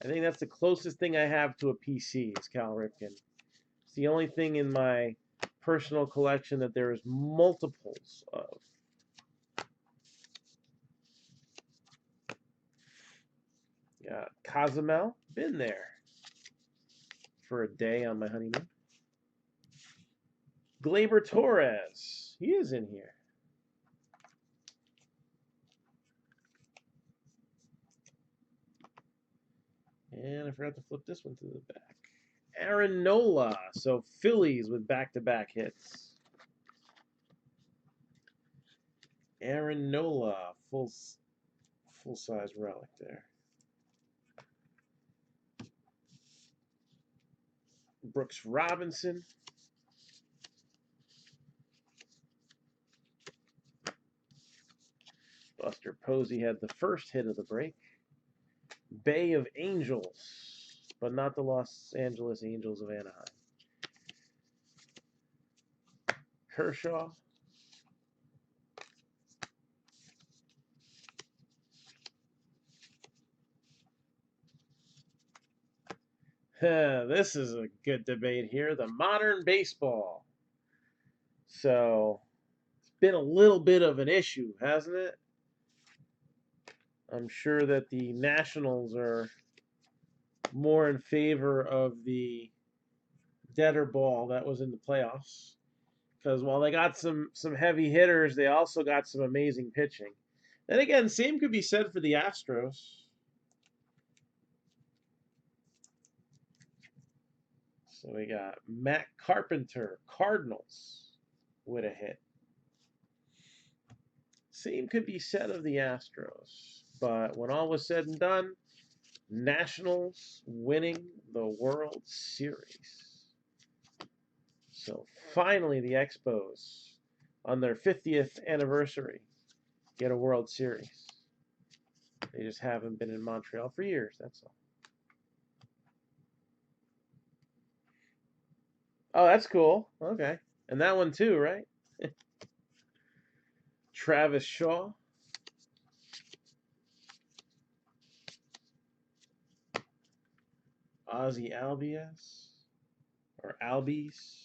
Speaker 1: I think that's the closest thing I have to a PC is Cal Ripken. It's the only thing in my personal collection that there is multiples of. Got Cozumel, been there for a day on my honeymoon. Gleyber Torres, he is in here. And I forgot to flip this one to the back. Aaron Nola, so Phillies with back-to-back hits. Aaron Nola, full-size relic there. Brooks Robinson. Buster Posey had the first hit of the break. Bay of Angels, but not the Los Angeles Angels of Anaheim. Kershaw. This is a good debate here. The modern baseball. So it's been a little bit of an issue, hasn't it? I'm sure that the Nationals are more in favor of the deader ball that was in the playoffs. Because while they got some heavy hitters, they also got some amazing pitching. Then again, same could be said for the Astros. So we got Matt Carpenter, Cardinals, with a hit. Same could be said of the Astros. But when all was said and done, Nationals winning the World Series. So finally, the Expos, on their 50th anniversary, get a World Series. They just haven't been in Montreal for years, that's all. Oh, that's cool. Okay. And that one too, right? Travis Shaw. Ozzy Albies. Or Albies.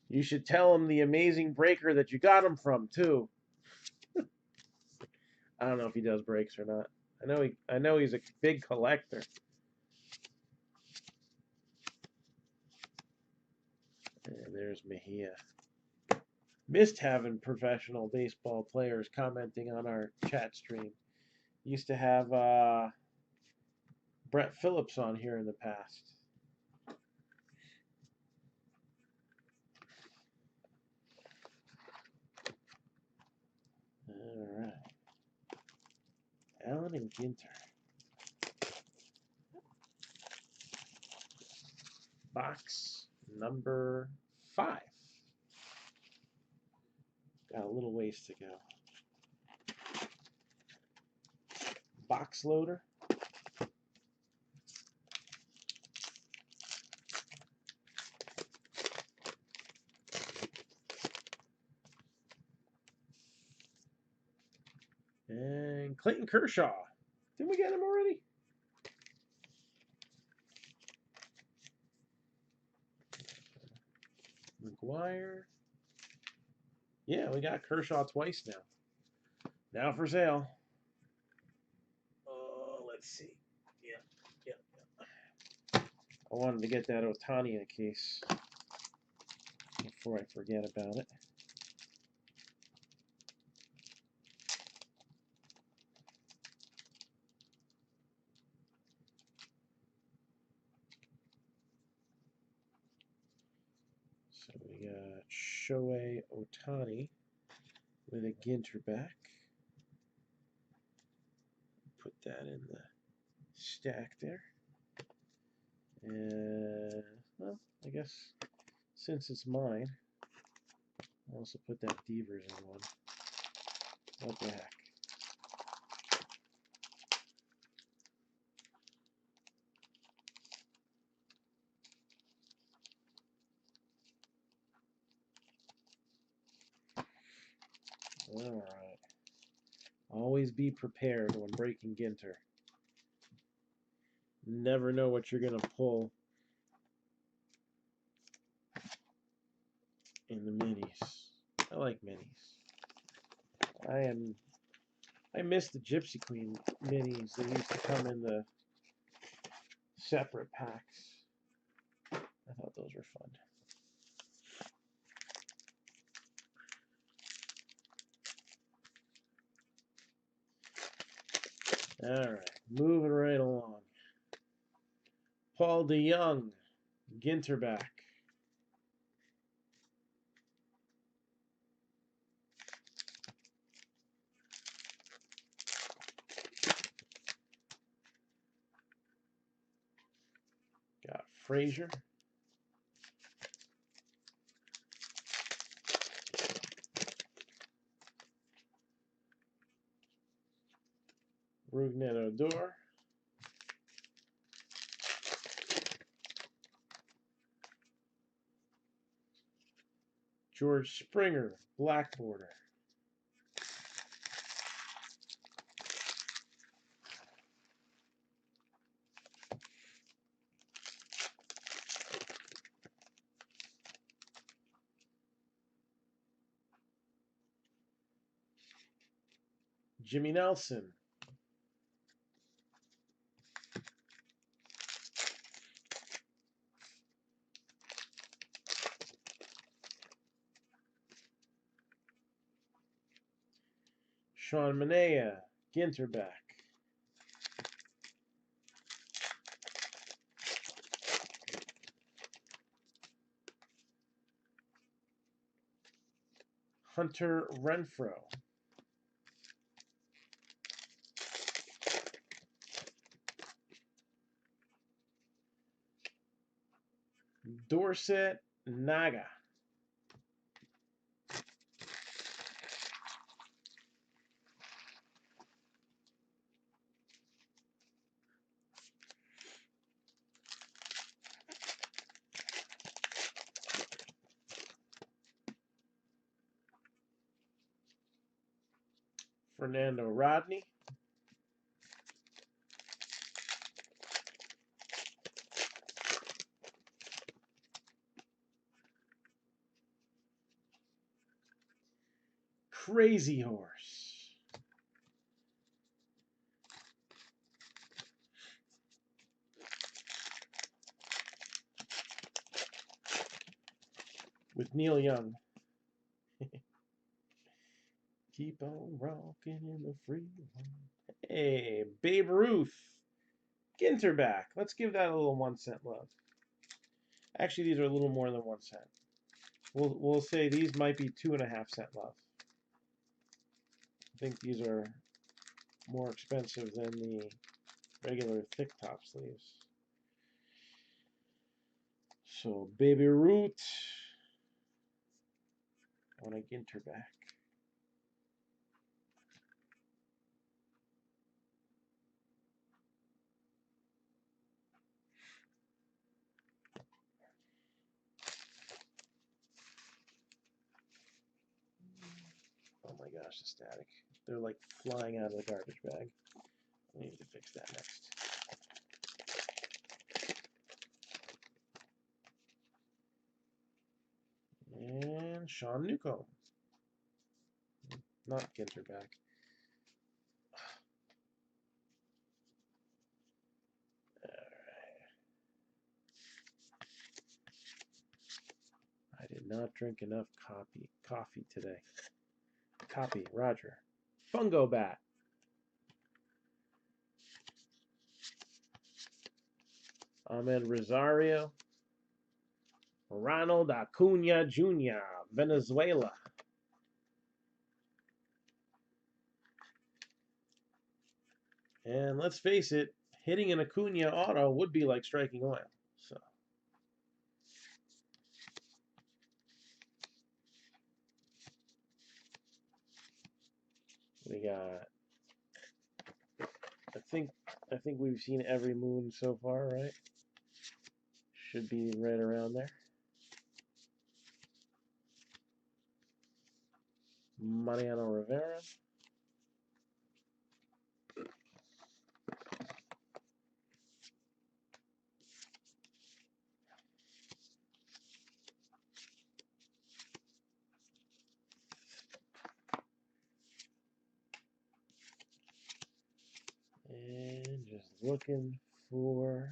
Speaker 1: You should tell him the amazing breaker that you got him from, too. I don't know if he does breaks or not. I know he's a big collector. And there's Mejia. Missed having professional baseball players commenting on our chat stream. Used to have Brett Phillips on here in the past. All right. Allen and Ginter. Box number 5. Got a little ways to go. Box loader. And Clayton Kershaw. Didn't we get him already? McGuire. Yeah, we got Kershaw twice now. Now for sale. Let's see. Yeah. I wanted to get that Ohtani in case before I forget about it. So we got Shohei Ohtani with a Ginter back. Put that in the stack there. And, well, I guess since it's mine, I'll also put that Devers in one. What the heck? All right. Always be prepared when breaking Ginter. Never know what you're going to pull in the minis. I like minis. I miss the Gypsy Queen minis. They used to come in the separate packs. I thought those were fun. All right, moving right along. Paul DeYoung, Ginter back. Got Frazier. Rougned Odor. George Springer, black border. Jimmy Nelson. Sean Manaea, Ginter back. Hunter Renfroe. Dorset Naga. Fernando Rodney. Crazy Horse. With Neil Young. Keep on rocking in the free world. Hey, Babe Ruth. Ginter back. Let's give that a little 1 cent love. Actually, these are a little more than 1 cent. We'll say these might be 2.5 cent love. I think these are more expensive than the regular thick top sleeves. So Baby Ruth on a Ginter back. Oh my gosh, the static. They're like flying out of the garbage bag. I need to fix that next. And Sean Newcomb. Not Ginter back. I did not drink enough coffee today. Copy, Roger. Fungo bat. Ahmed Rosario. Ronald Acuna Jr., Venezuela. And let's face it, hitting an Acuna auto would be like striking oil. So we got, I think we've seen every moon so far, right? Should be right around there. Mariano Rivera. And just looking for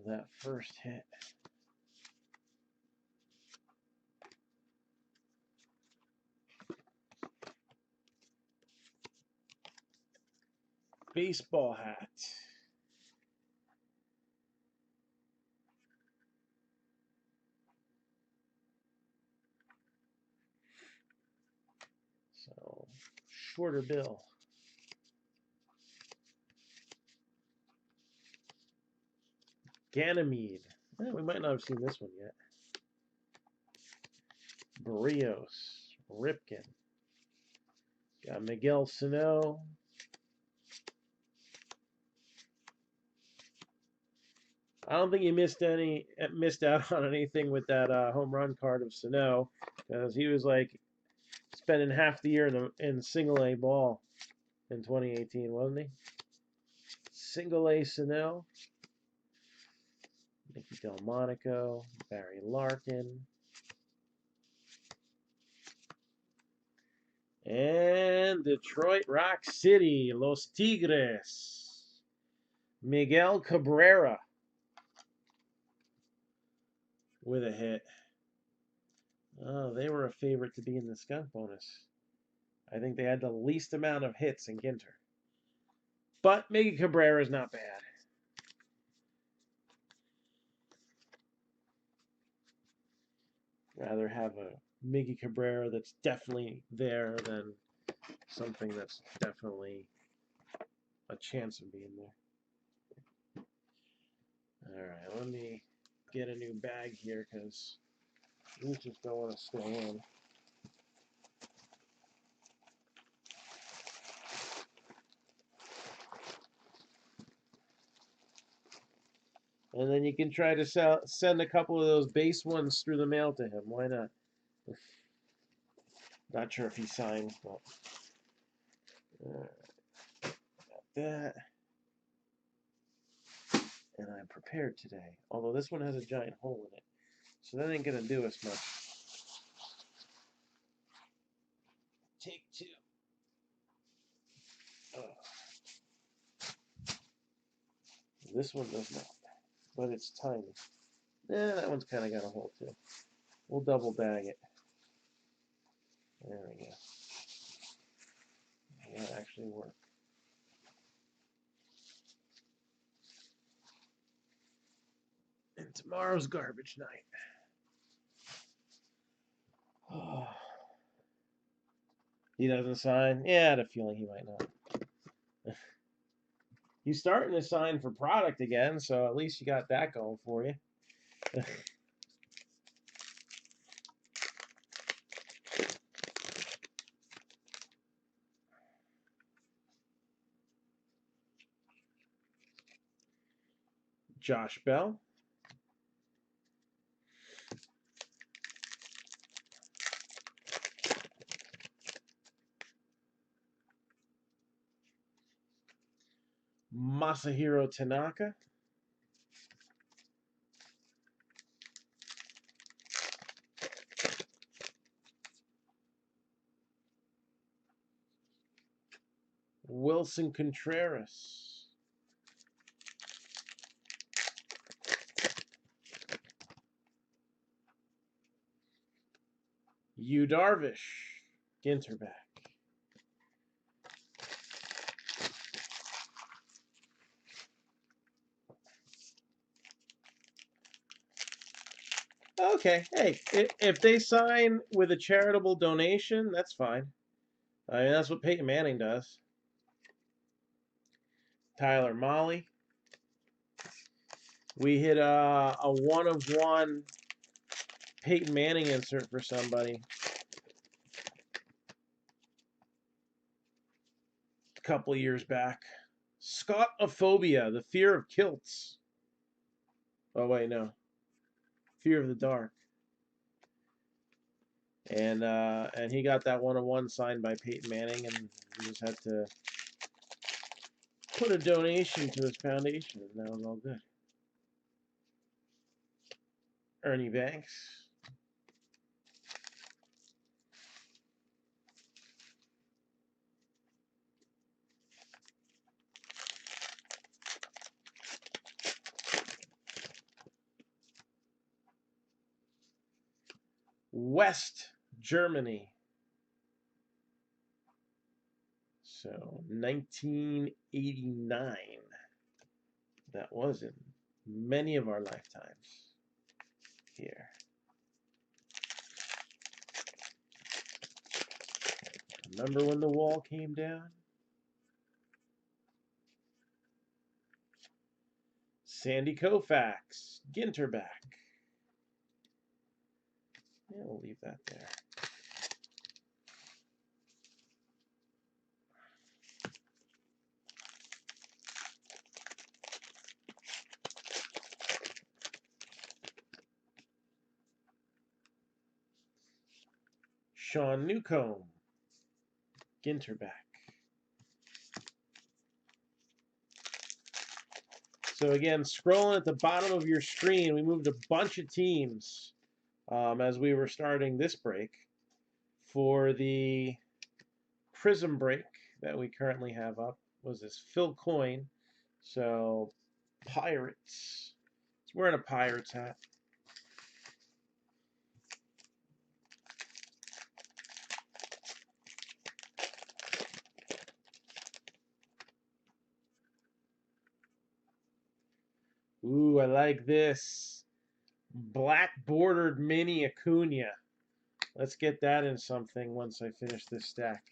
Speaker 1: that first hit. Baseball hat. So, shorter bill. Ganymede. We might not have seen this one yet. Barrios. Ripken. Got Miguel Sano. I don't think he missed out on anything with that home run card of Sano, because he was like spending half the year in single A ball in 2018, wasn't he? Single A Sano. Nicky Delmonico, Barry Larkin. And Detroit Rock City, Los Tigres, Miguel Cabrera with a hit. Oh, they were a favorite to be in the skunk bonus. I think they had the least amount of hits in Ginter. But Miggy Cabrera is not bad. Rather have a Miggy Cabrera that's definitely there than something that's definitely a chance of being there. All right, let me get a new bag here because these just don't want to stay in. And then you can try to send a couple of those base ones through the mail to him. Why not? Not sure if he signs, but got that. And I'm prepared today. Although this one has a giant hole in it. So that ain't going to do us much. Take two. This one does not. But it's tiny. That one's kind of got a hole too. We'll double bag it. There we go. That actually worked. And tomorrow's garbage night. Oh. He doesn't sign? Yeah, I had a feeling he might not. He's starting to sign for product again, so at least you got that going for you. Josh Bell. Masahiro Tanaka. Wilson Contreras. Yu Darvish. Ginter back. Okay, hey, if they sign with a charitable donation, that's fine. I mean, that's what Peyton Manning does. Tyler Mahle. We hit a one-of-one Peyton Manning insert for somebody a couple of years back. Scott-ophobia, the fear of kilts. Oh, wait, no. Fear of the dark. And he got that one-of-one signed by Peyton Manning, and he just had to put a donation to his foundation, and that was all good. Ernie Banks. West Germany. So 1989. That was in many of our lifetimes here. Remember when the wall came down? Sandy Koufax, Ginter back. Yeah, we'll leave that there. Sean Newcomb, Ginter back. So again, scrolling at the bottom of your screen, we moved a bunch of teams as we were starting this break for the Prism Break that we currently have up was this Phil Coin. So, Pirates. He's wearing a Pirates hat. Ooh, I like this. Black bordered mini Acuna. Let's get that in something once I finish this stack.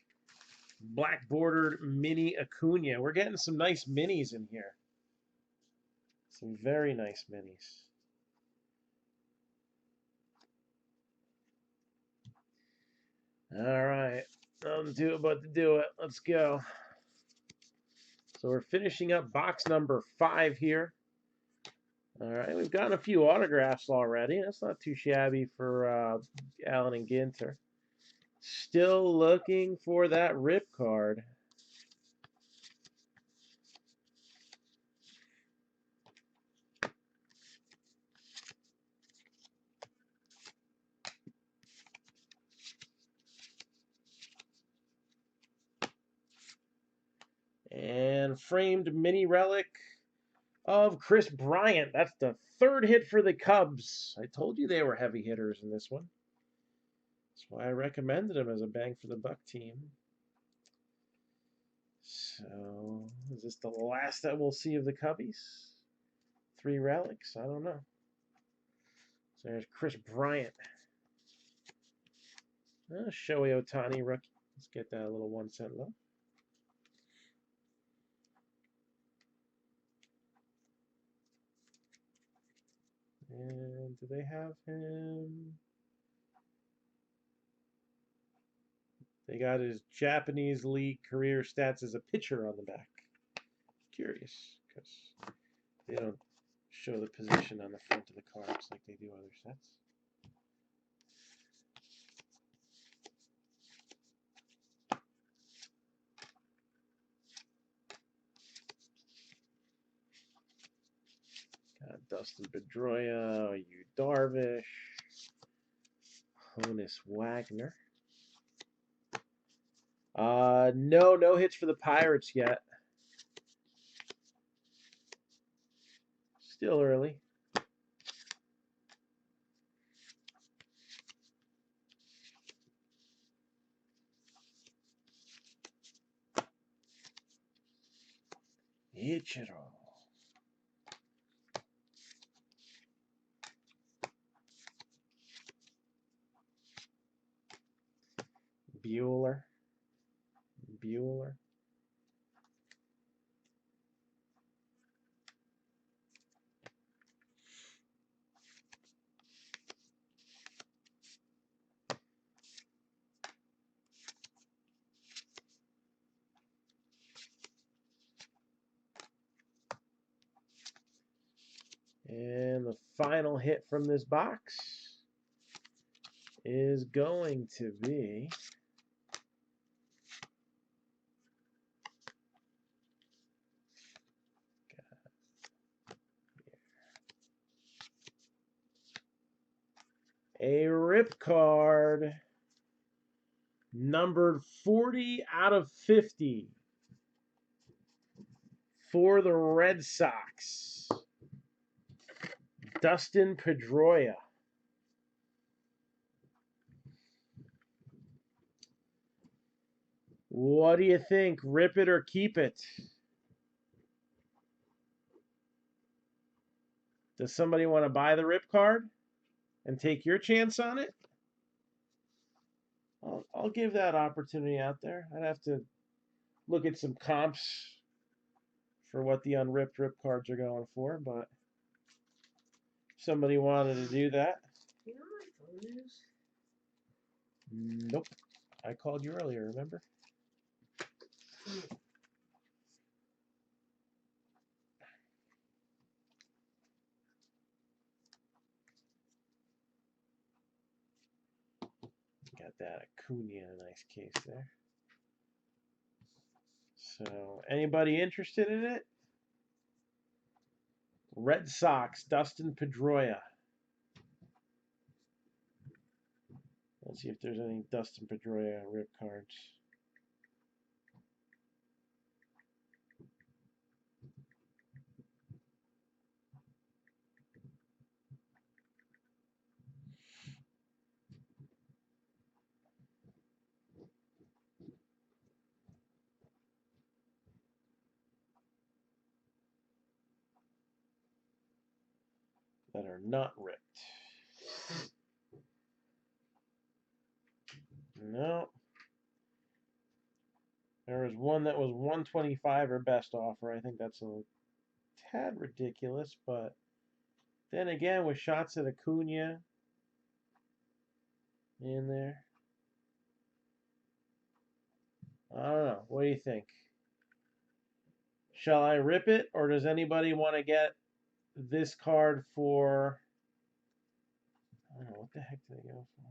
Speaker 1: Black bordered mini Acuna. We're getting some nice minis in here. Some very nice minis. All right. Nothing to it but to do it. Let's go. So we're finishing up box number 5 here. All right, we've gotten a few autographs already. That's not too shabby for Allen and Ginter. Still looking for that rip card. And framed mini relic of Chris Bryant. That's the 3rd hit for the Cubs. I told you they were heavy hitters in this one. That's why I recommended him as a bang for the buck team. So, is this the last that we'll see of the Cubbies? 3 relics? I don't know. So there's Chris Bryant. Shohei Ohtani rookie. Let's get that a little 1 cent low. And do they have him? They got his Japanese League career stats as a pitcher on the back. Curious, because they don't show the position on the front of the cards like they do other sets. Got Dustin Pedroia, Yu Darvish, Honus Wagner. No hits for the Pirates yet. Still early. Ichiro. Bueller. And the final hit from this box is going to be a rip card numbered 40 out of 50 for the Red Sox. Dustin Pedroia. What do you think? Rip it or keep it? Does somebody want to buy the rip card and take your chance on it? I'll give that opportunity out there. I'd have to look at some comps for what the unripped rip cards are going for, but if somebody wanted to do that.
Speaker 2: You know what my phone is?
Speaker 1: Nope. I called you earlier, remember? Got that Acuna in a nice case there. So, anybody interested in it? Red Sox, Dustin Pedroia. Let's see if there's any Dustin Pedroia rip cards. that are not ripped. No. There was one that was 125 or best offer. I think that's a tad ridiculous, but then again, with shots at Acuna in there, I don't know. What do you think? Shall I rip it, or does anybody want to get this card for? I don't know, what the heck did they go for?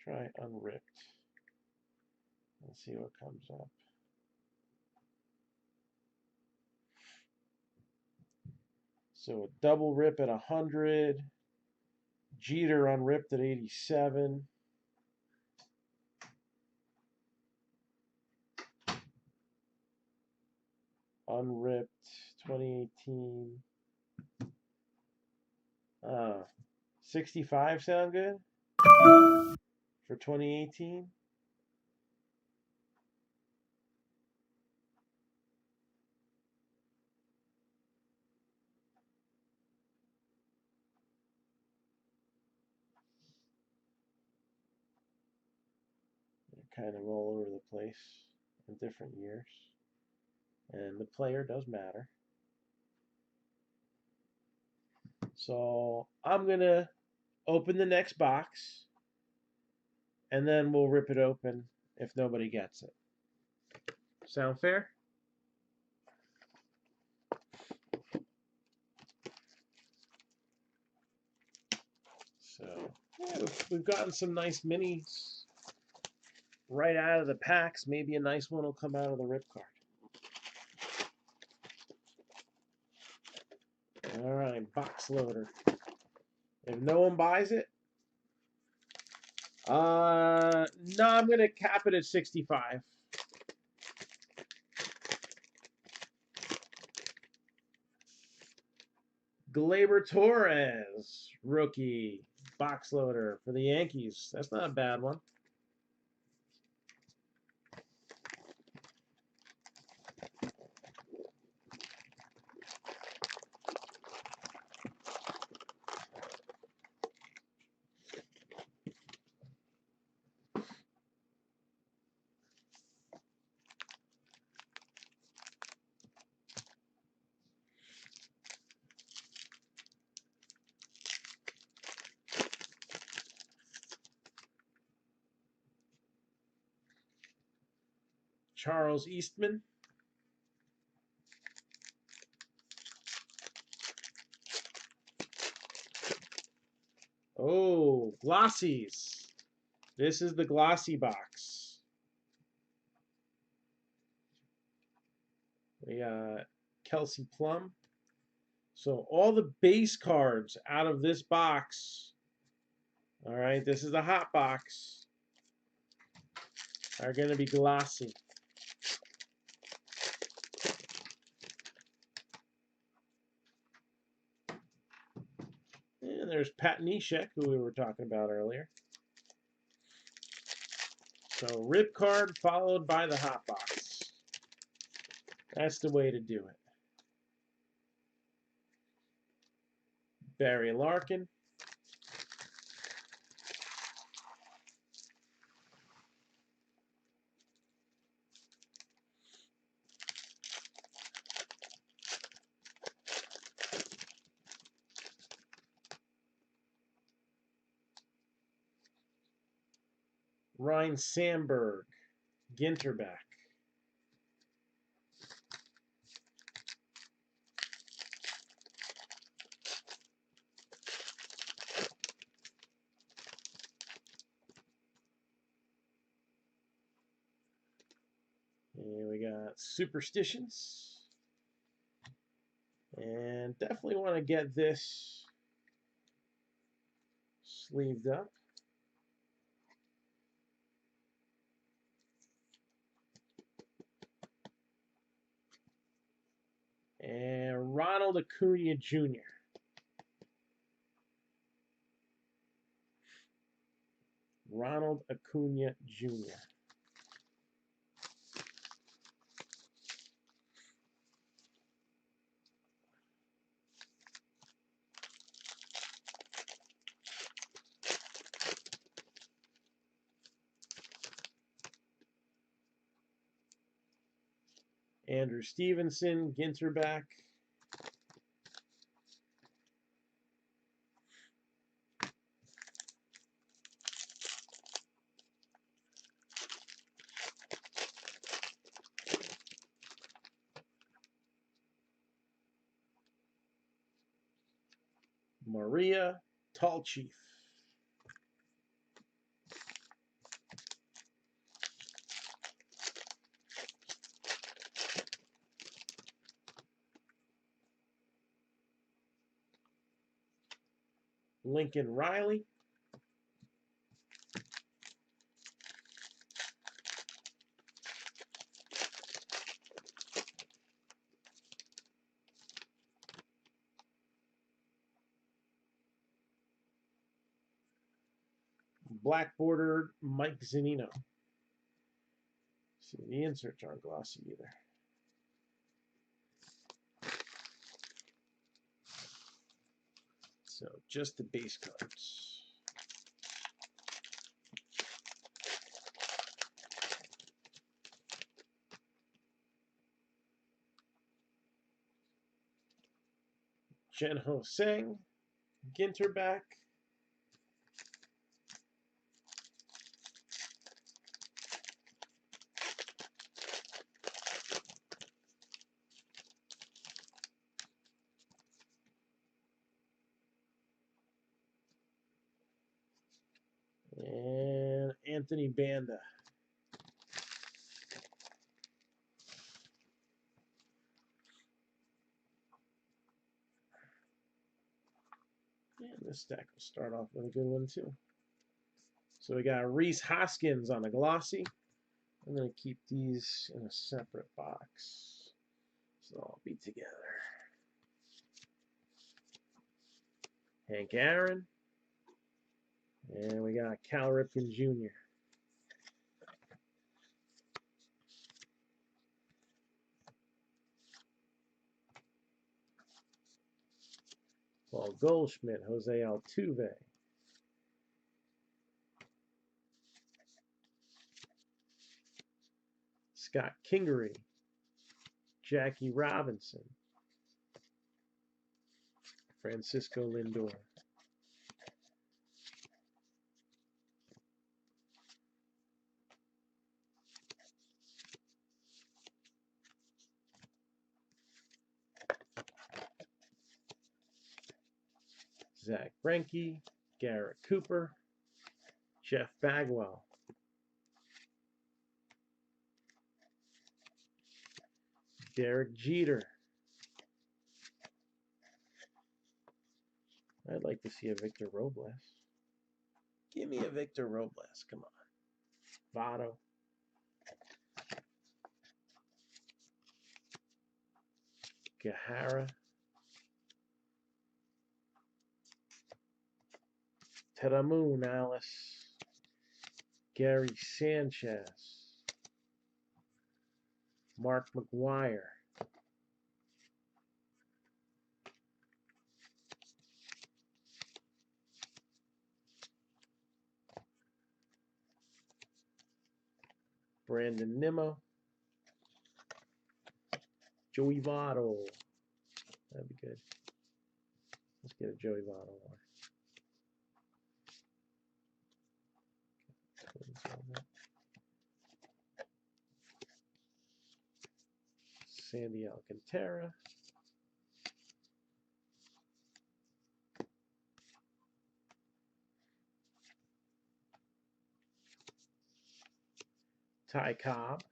Speaker 1: Let's try unripped. Let's see what comes up. So a double rip at 100. Jeter unripped at 87. Unripped 2018. 65 sound good for 2018? They're kind of all over the place in different years. And the player does matter. So I'm going to open the next box, and then we'll rip it open if nobody gets it. Sound fair? So yeah, we've gotten some nice minis right out of the packs. Maybe a nice one will come out of the rip card. All right, box loader. If no one buys it, no, I'm going to cap it at 65. Gleyber Torres, rookie, box loader for the Yankees. That's not a bad one. Charles Eastman. Oh, glossies. This is the glossy box. We got Kelsey Plum. So all the base cards out of this box, all right, this is the hot box, are going to be glossy. And there's Pat Neshek, who we were talking about earlier. So rip card followed by the hot box. That's the way to do it. Barry Larkin. Ryan Sandberg, Ginterback. And we got Superstitions. And definitely want to get this sleeved up. And Ronald Acuna Jr. Ronald Acuna Jr. Andrew Stevenson, Ginter back. Maria Tall Chief. Lincoln Riley. Black bordered Mike Zunino. See, the inserts aren't glossy either. So just the base cards. Jen-Ho Seng, Ginter back. And Anthony Banda. And this stack will start off with a good one too. So we got Reese Hoskins on a glossy. I'm going to keep these in a separate box, so they'll all be together. Hank Aaron. And we got Cal Ripken Jr. Paul Goldschmidt, Jose Altuve. Scott Kingery, Jackie Robinson, Francisco Lindor. Zach Greinke, Garrett Cooper, Jeff Bagwell. Derek Jeter. I'd like to see a Victor Robles. Give me a Victor Robles. Come on. Votto. Gahara. Teramoon Alice. Gary Sanchez. Mark McGwire. Brandon Nimmo. Joey Votto. That'd be good. Let's get a Joey Votto one. Sandy Alcantara. Ty Cobb.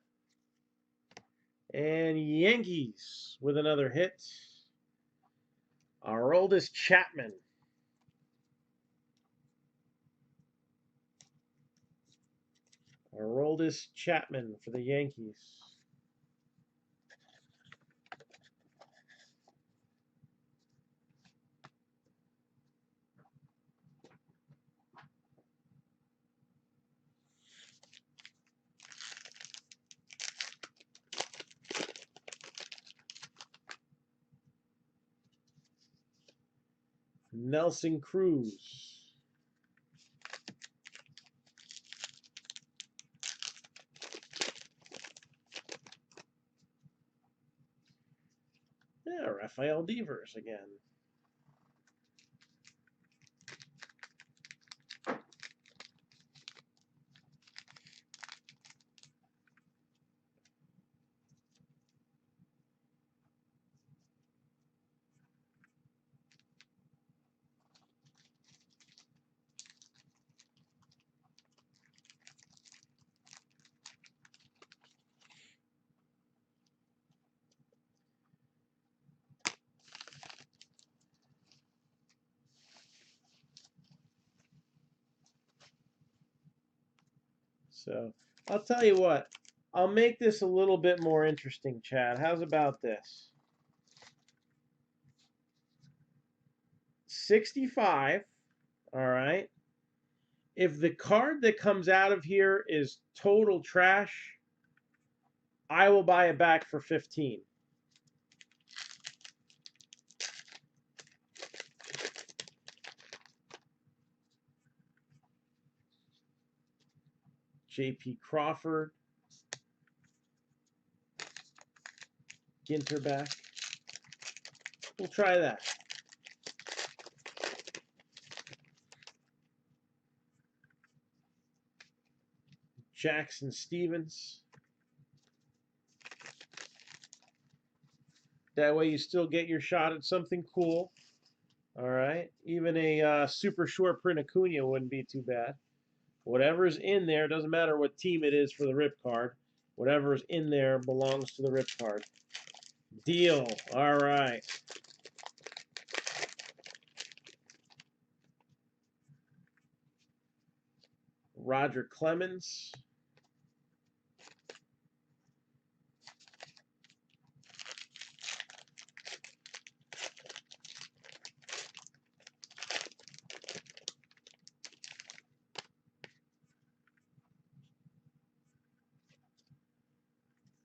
Speaker 1: And Yankees with another hit. Our oldest Chapman. Our oldest Chapman for the Yankees. Nelson Cruz. Rafael Devers again. So I'll tell you what, I'll make this a little bit more interesting, Chad. How's about this? 65, all right. If the card that comes out of here is total trash, I will buy it back for 15. J.P. Crawford, Ginter back. We'll try that. Jackson Stevens. That way you still get your shot at something cool. All right. Even a super short print Acuna wouldn't be too bad. Whatever's in there, doesn't matter what team it is for the rip card. Whatever's in there belongs to the rip card. Deal. All right. Roger Clemens.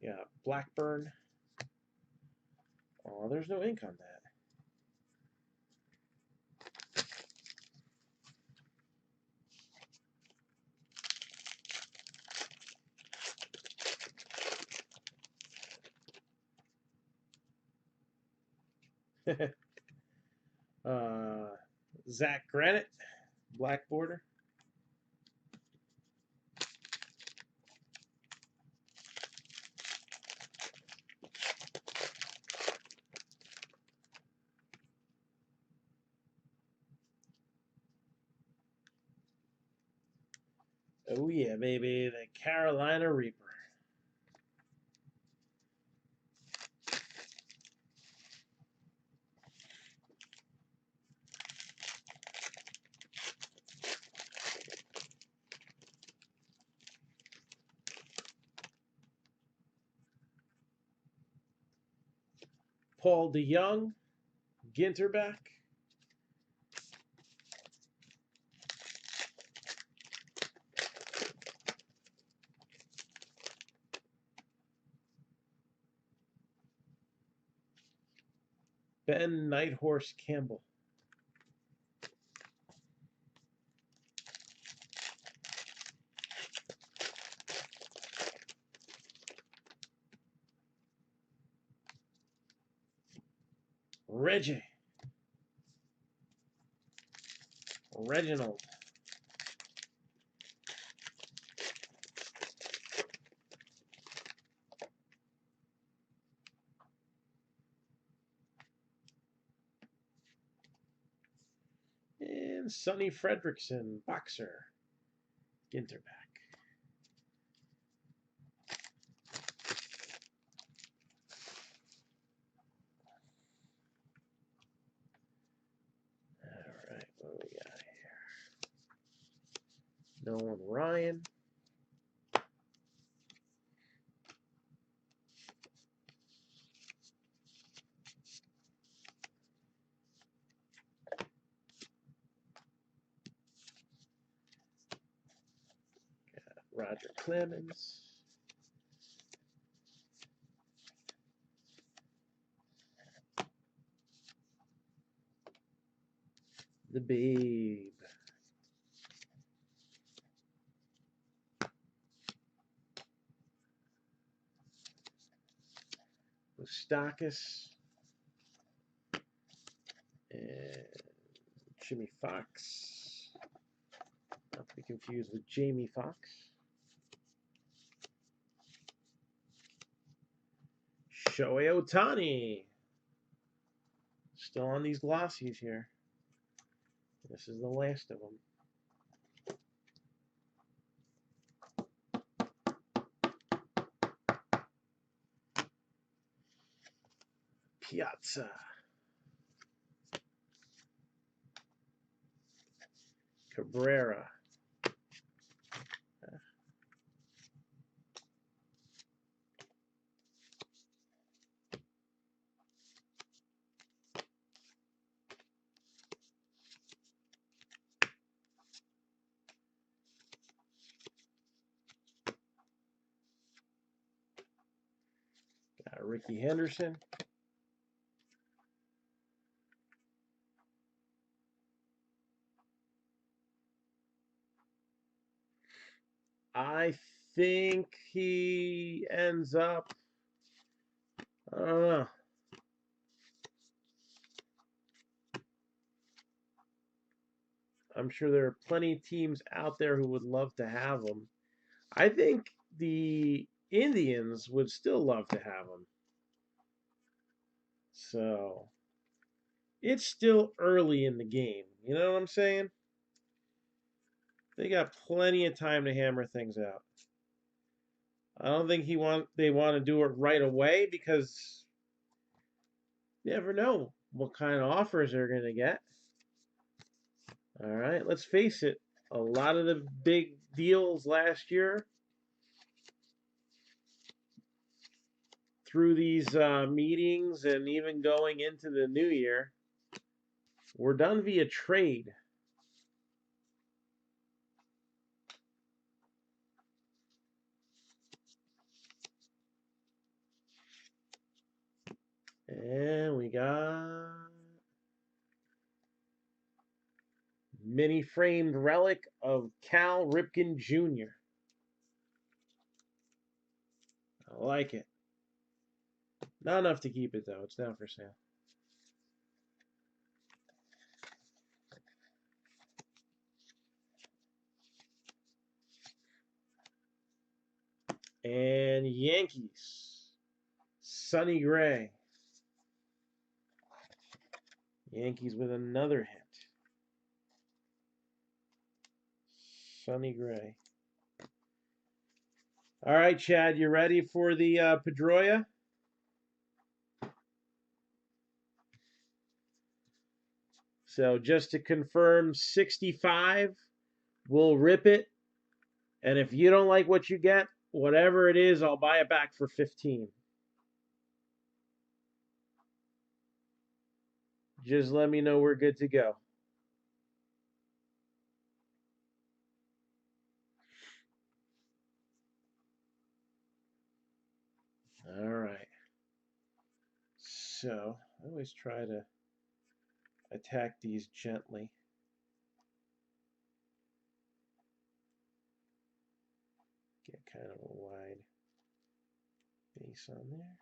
Speaker 1: Yeah, Blackburn. Oh, there's no ink on that. Zach Granite, black border. Oh yeah, baby, the Carolina Reaper. Paul DeYoung, Ginter back. Ben Nighthorse Campbell. Reggie. Reginald. And Sonny Fredrickson, boxer. Ginter back. All right, what do we got here? Nolan Ryan. Roger Clemens. The Babe. Moustakas. And Jimmy Fox. Not to be confused with Jamie Fox. Shohei Ohtani. Still on these glossies here. This is the last of them. Piazza. Cabrera. Got Ricky Henderson. I think he ends up, I don't know. I'm sure there are plenty of teams out there who would love to have him. I think the Indians would still love to have him. So it's still early in the game. You know what I'm saying? They got plenty of time to hammer things out. I don't think they want to do it right away because you never know what kind of offers they're going to get. All right, let's face it. A lot of the big deals last year through these meetings and even going into the new year were done via trade. And we got mini framed relic of Cal Ripken Jr. I like it. Not enough to keep it though. It's now for sale. And Yankees. Sonny Gray. Yankees with another hit. Sonny Gray. All right, Chad, you ready for the Pedroia? So just to confirm, 65, we'll rip it. And if you don't like what you get, whatever it is, I'll buy it back for 15. Just let me know we're good to go. All right. So I always try to attack these gently. Get kind of a wide base on there.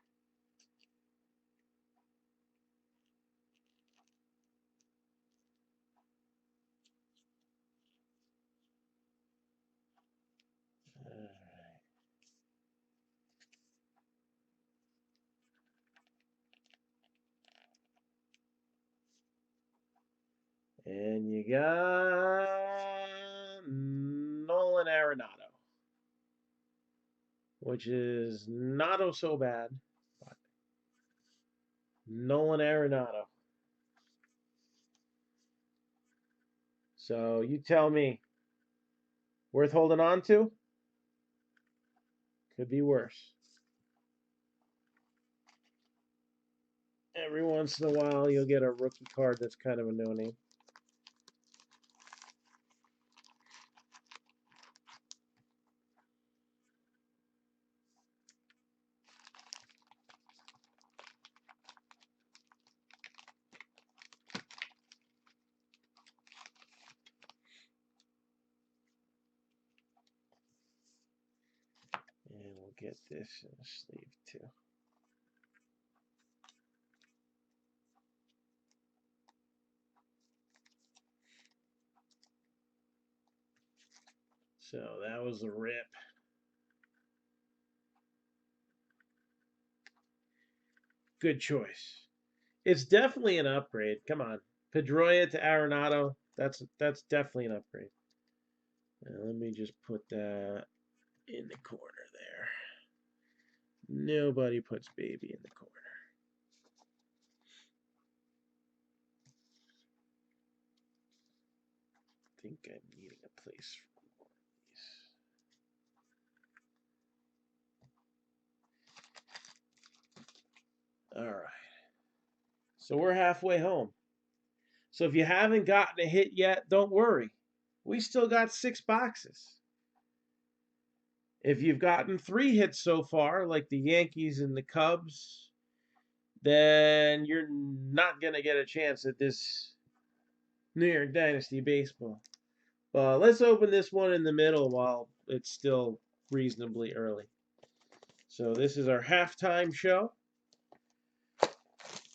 Speaker 1: All right. And you got Nolan Arenado, which is not so bad. But Nolan Arenado. So you tell me, worth holding on to? Could be worse. Every once in a while, you'll get a rookie card that's kind of a no-name. And we'll get this in a sleeve too. So that was a rip. Good choice. It's definitely an upgrade. Come on. Pedroia to Arenado. That's definitely an upgrade. Let me just put that in the corner there. Nobody puts baby in the corner. I think I'm needing a place for more of these. All right. So we're halfway home. So if you haven't gotten a hit yet, don't worry. We still got 6 boxes. If you've gotten 3 hits so far, like the Yankees and the Cubs, then you're not going to get a chance at this New York Dynasty baseball. Let's open this one in the middle while it's still reasonably early. So this is our halftime show.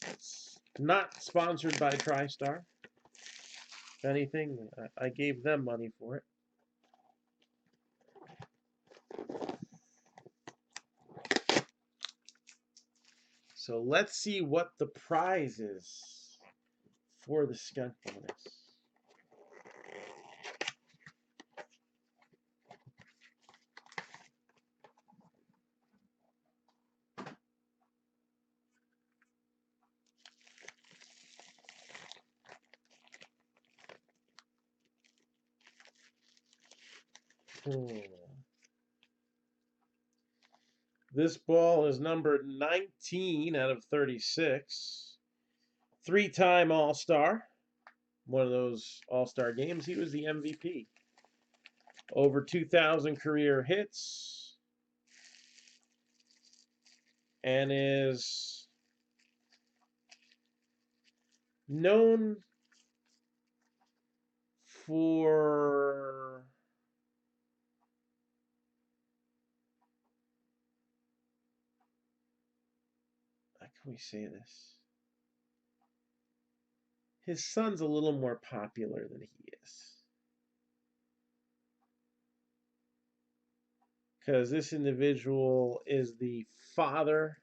Speaker 1: It's not sponsored by TriStar. If anything, I gave them money for it. So let's see what the prize is for the skunk bonus. This ball is numbered 19 out of 36. 3-time All-Star. One of those All-Star games. He was the MVP. Over 2,000 career hits. And is known for how can we say this? His son's a little more popular than he is. Because this individual is the father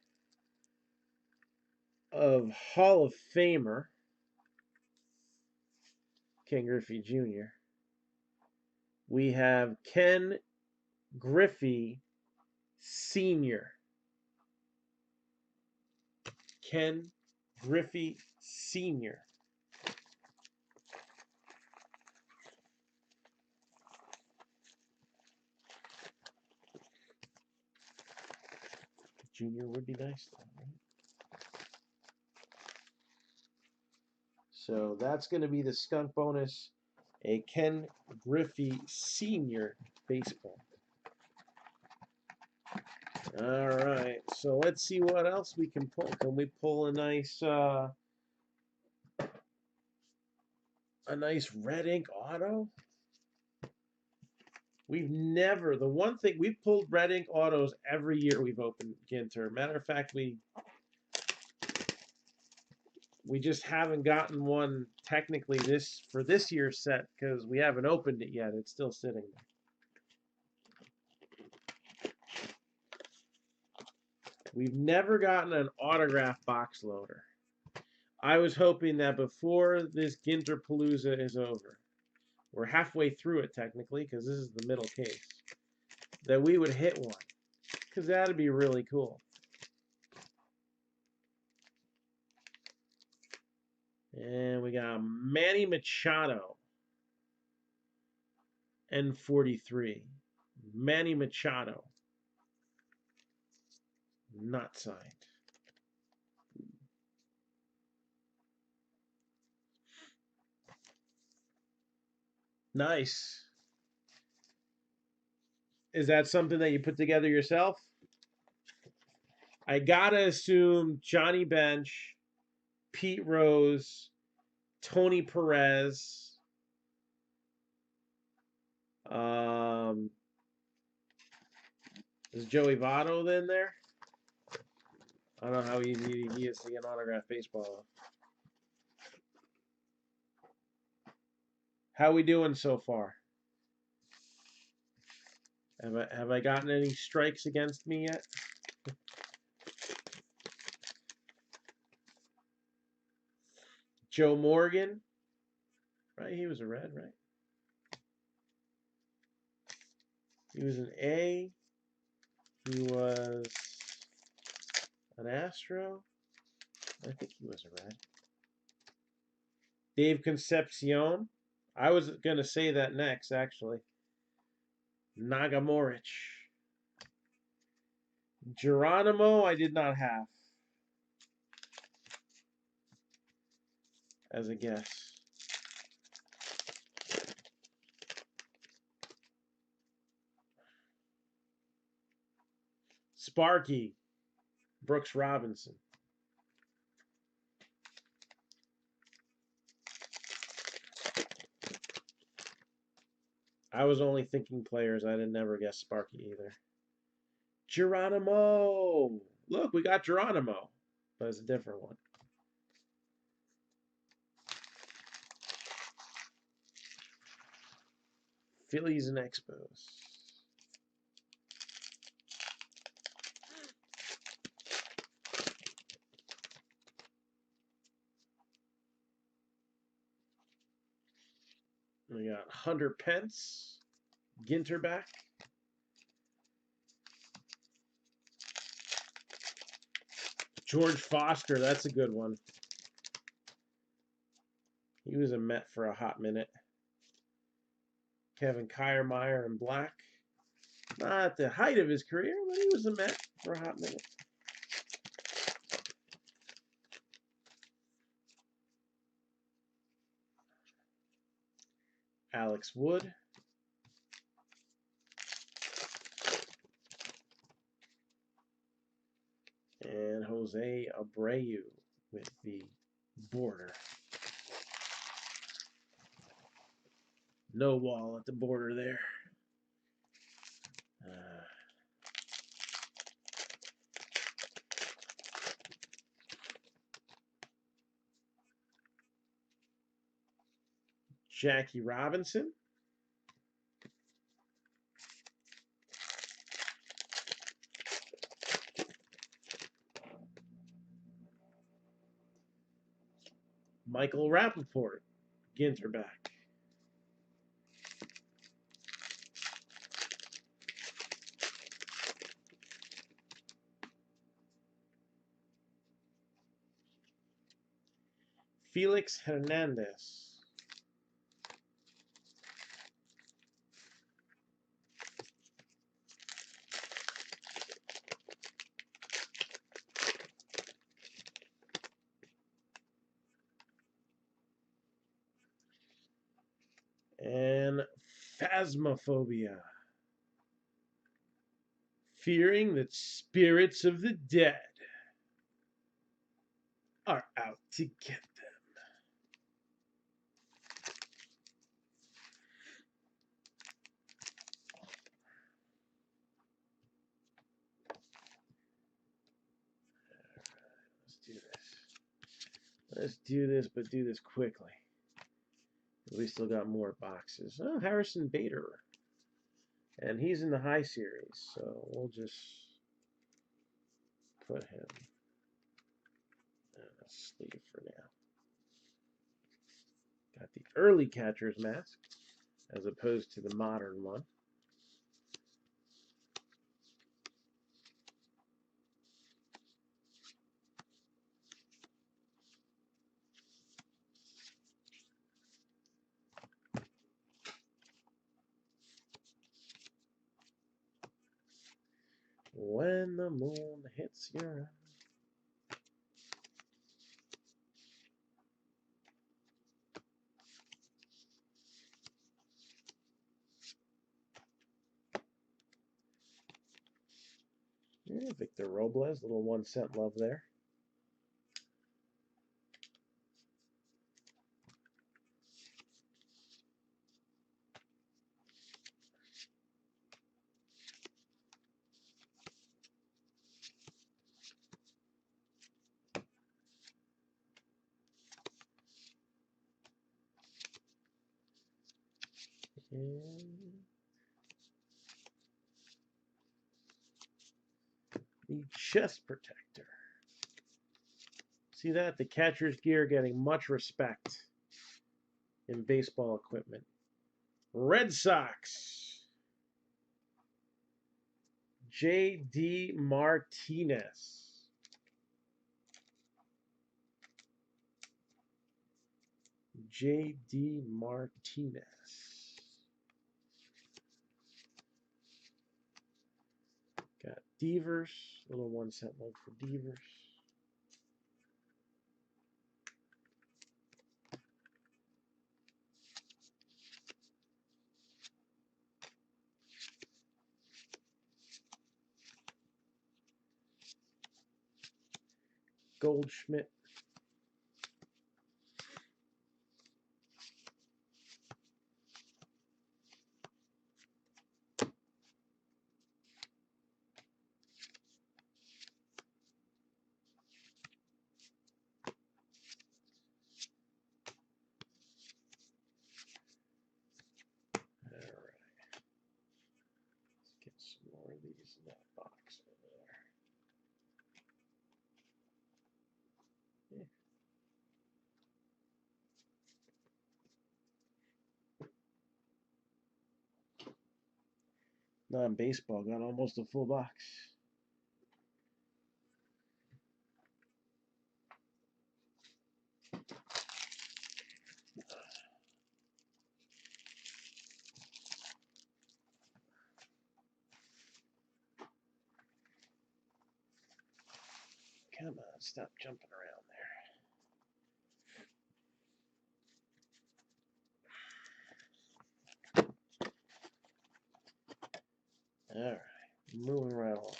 Speaker 1: of Hall of Famer Ken Griffey Jr. We have Ken Griffey Sr. Ken Griffey Sr. Junior would be nice though, right? So that's going to be the skunk bonus, a Ken Griffey Sr. baseball. All right, so let's see what else we can pull. Can we pull a nice red ink auto? We've never, the one thing, we've pulled red ink autos every year we've opened Ginter. Matter of fact, we just haven't gotten one technically for this year's set because we haven't opened it yet. It's still sitting there. We've never gotten an autograph box loader. I was hoping that before this Ginter Palooza is over, we're halfway through it technically because this is the middle case, that we would hit one because that'd be really cool. And we got Manny Machado, N43. Manny Machado, not signed. Nice. Is that something that you put together yourself? I gotta assume Johnny Bench, Pete Rose, Tony Perez, is Joey Votto then there? I don't know how easy he is to get an autographed baseball. How we doing so far? Have I gotten any strikes against me yet? Joe Morgan, right? He was a red, right? He was an A. He was an Astro. I think he was a red. Dave Concepcion. I was going to say that next, actually. Nagamorich. Geronimo, I did not have as a guess. Sparky. Brooks Robinson. I was only thinking players. I didn't ever guess Sparky either. Geronimo. Look, we got Geronimo. But it's a different one. Phillies and Expos. We got Hunter Pence. Ginter back. George Foster, that's a good one. He was a Met for a hot minute. Kevin Kiermaier in black. Not at the height of his career, but he was a Met for a hot minute. Alex Wood. And Jose Abreu with the border. No wall at the border there. Jackie Robinson. Michael Rappaport. Ginter back. Felix Hernandez. And Phasmophobia. Fearing that spirits of the dead are out to get them. Let's do this. Let's do this, but do this quickly. We still got more boxes. Oh, Harrison Bader. And he's in the high series, so we'll just put him in a sleeve for now. Got the early catcher's mask as opposed to the modern one. When the moon hits your eye. Yeah, Victor Robles, little 1 cent love there. And a chest protector. See that? The catcher's gear getting much respect in baseball equipment. Red Sox. J.D. Martinez. J.D. Martinez. Got Devers. Little 1-cent note for Devers. Goldschmidt. Get some more of these in that box over there. Yeah. Non-baseball got almost a full box. Come on, stop jumping around there. All right, moving right along.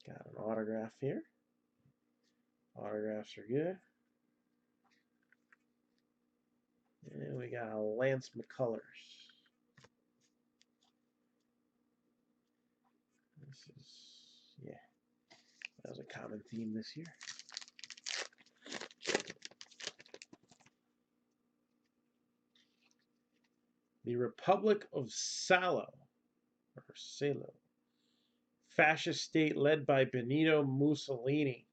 Speaker 1: Got an autograph here. Autographs are good. And we got a Lance McCullers. This is, yeah, that was a common theme this year. The Republic of Salo, or Salo, fascist state led by Benito Mussolini.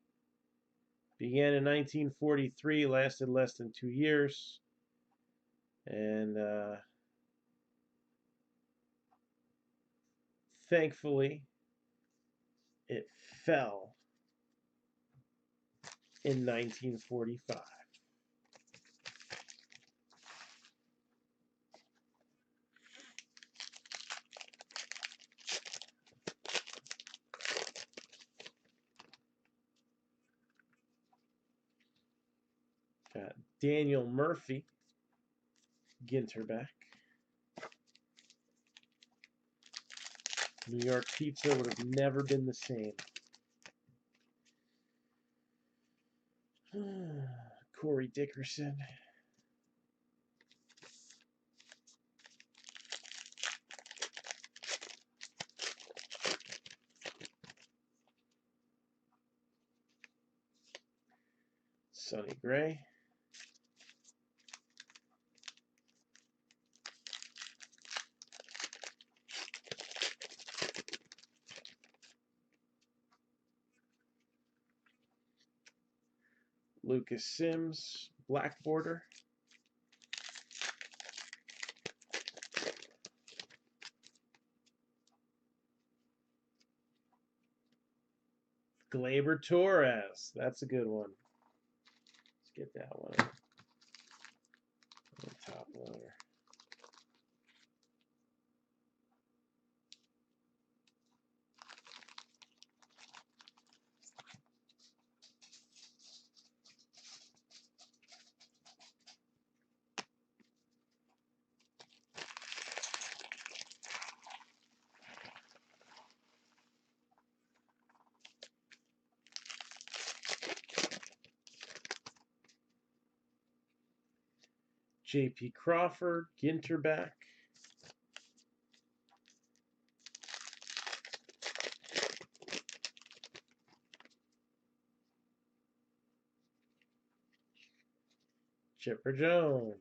Speaker 1: Began in 1943, lasted less than 2 years, and thankfully it fell in 1945. Got Daniel Murphy, Ginter back. New York pizza would have never been the same. Corey Dickerson. Sonny Gray. Lucas Sims, black border. Gleyber Torres, that's a good one. Let's get that one on the top loader. J.P. Crawford, Ginter back. Chipper Jones.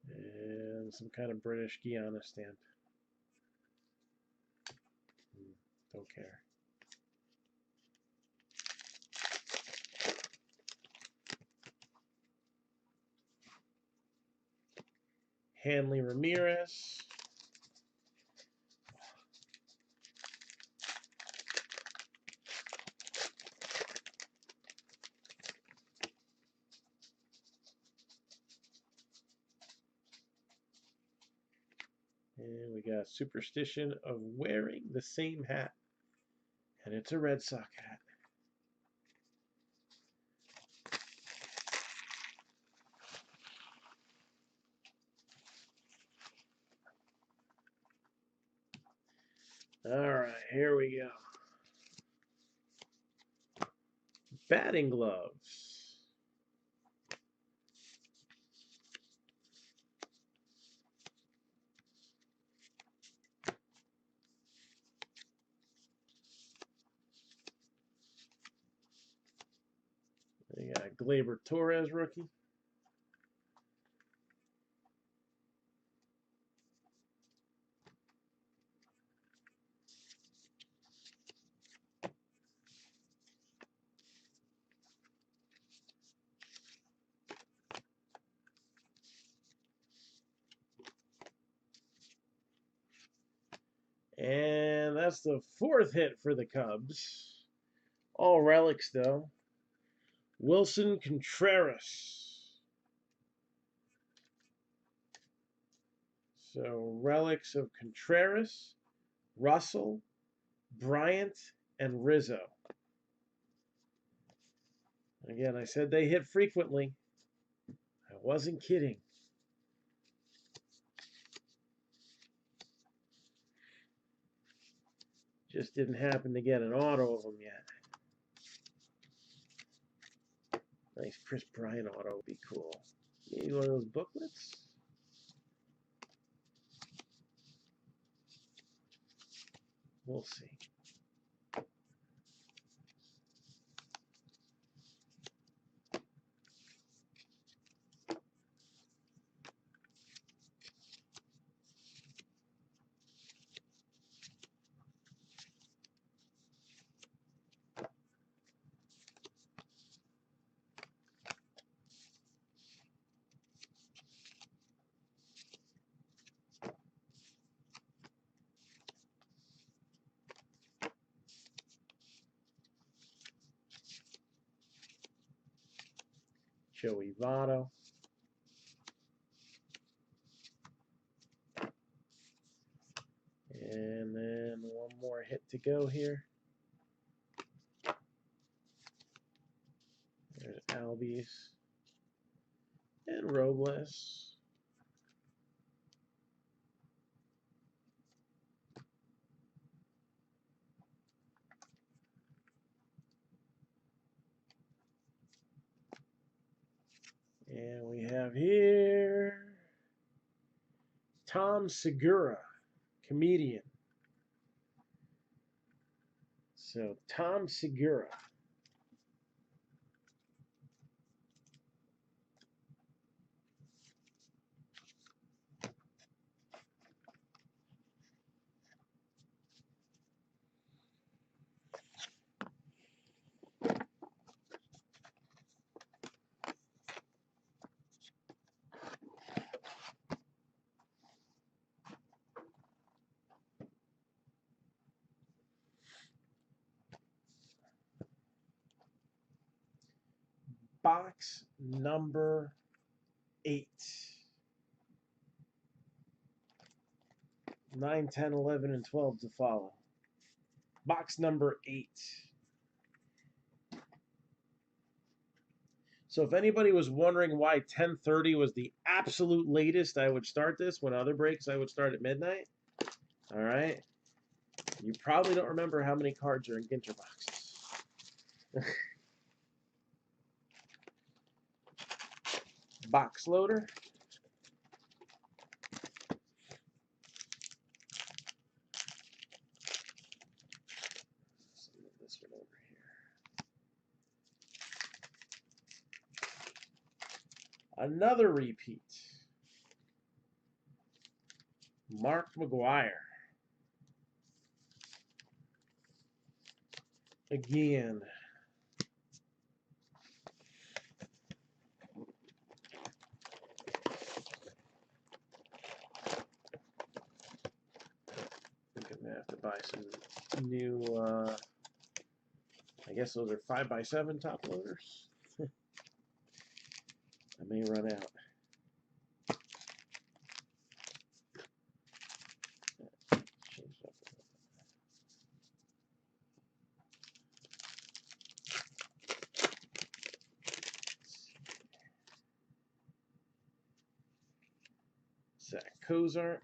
Speaker 1: And some kind of British Guiana stamp. Don't care. Hanley Ramirez. And we got superstition of wearing the same hat. And it's a Red Sox hat. All right, here we go. Batting gloves. We got Gleyber Torres rookie. And that's the fourth hit for the Cubs. All relics, though. Wilson Contreras. So relics of Contreras, Russell, Bryant, and Rizzo. Again, I said they hit frequently. I wasn't kidding. Just didn't happen to get an auto of them yet. Nice Chris Bryant auto would be cool. You need one of those booklets? We'll see. Joey Votto. And then one more hit to go here. There's Albies and Robles. And we have here Tom Segura, comedian. So Tom Segura. Box number 8. 9, 10, 11, and 12 to follow. Box number 8. So if anybody was wondering why 10:30 was the absolute latest I would start this, when other breaks I would start at midnight, all right, you probably don't remember how many cards are in Ginter boxes. box loader. Let's move this one over here. Another repeat. Mark McGuire. Again. I think I'm going to have to buy some new, I guess those are 5x7 top loaders. I may run out. Change it up a little. Zach Cozart.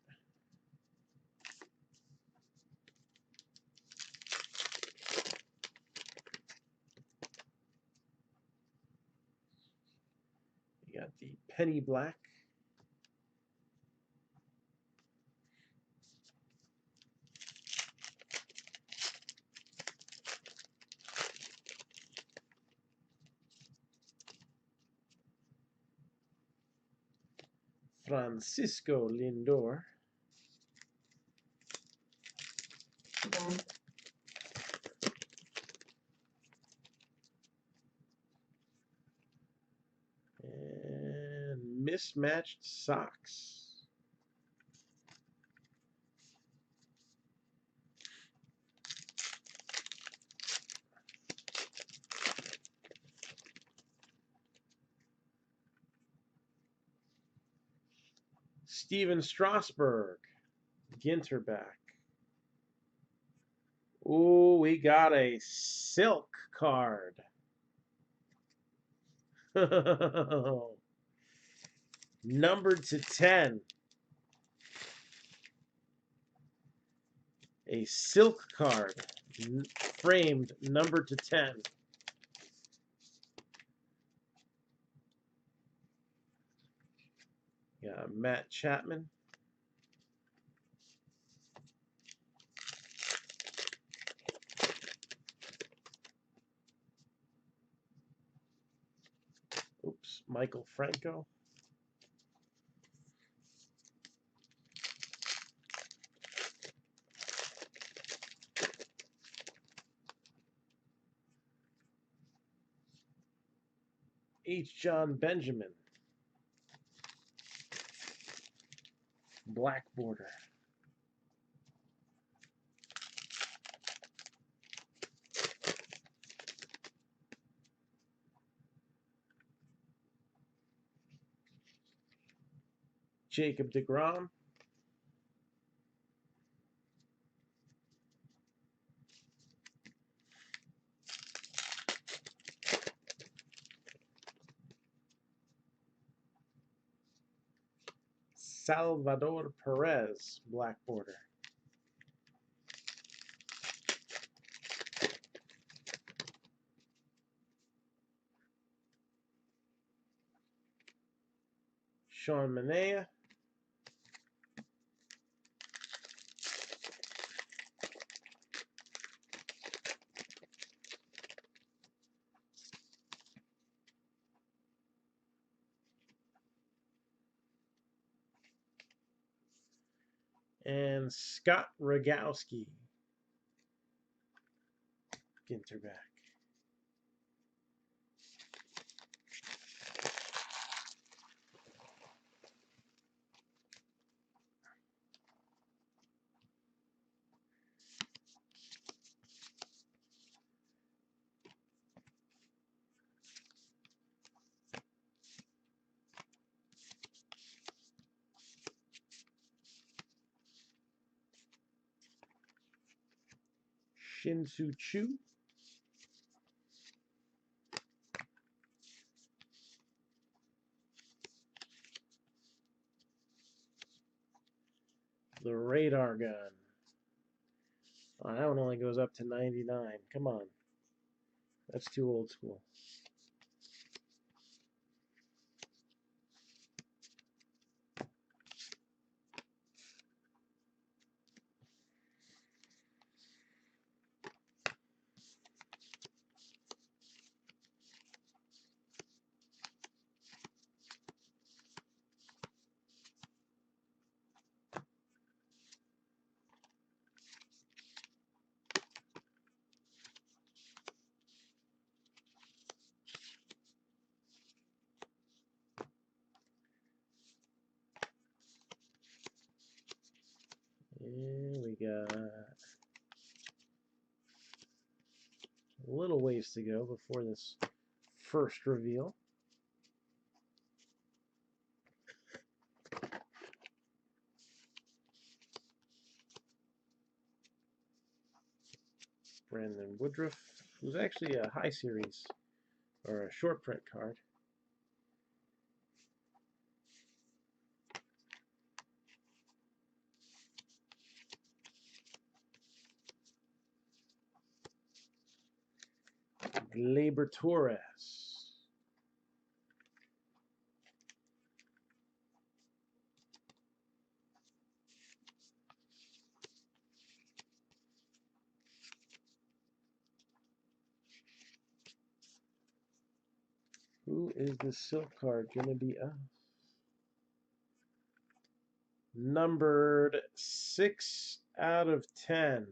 Speaker 1: You got the Penny Black. Francisco Lindor. And mismatched socks. Steven Strasburg. Ginter back. Ooh, we got a silk card. Numbered to 10. A silk card. Framed, numbered to 10. Yeah, Matt Chapman. Oops, Michael Franco. H. John Benjamin. Black border. Jacob deGrom. Salvador Perez, black border. Sean Manaea. And Scott Rogowski. Ginter back. Shin-Soo Choo. The radar gun. Oh, that one only goes up to 99. Come on. That's too old school. And we got a little ways to go before this first reveal. Brandon Woodruff, who's actually a high series or a short print card. Gleyber Torres. Who is the silk card going to be? Numbered 6 out of 10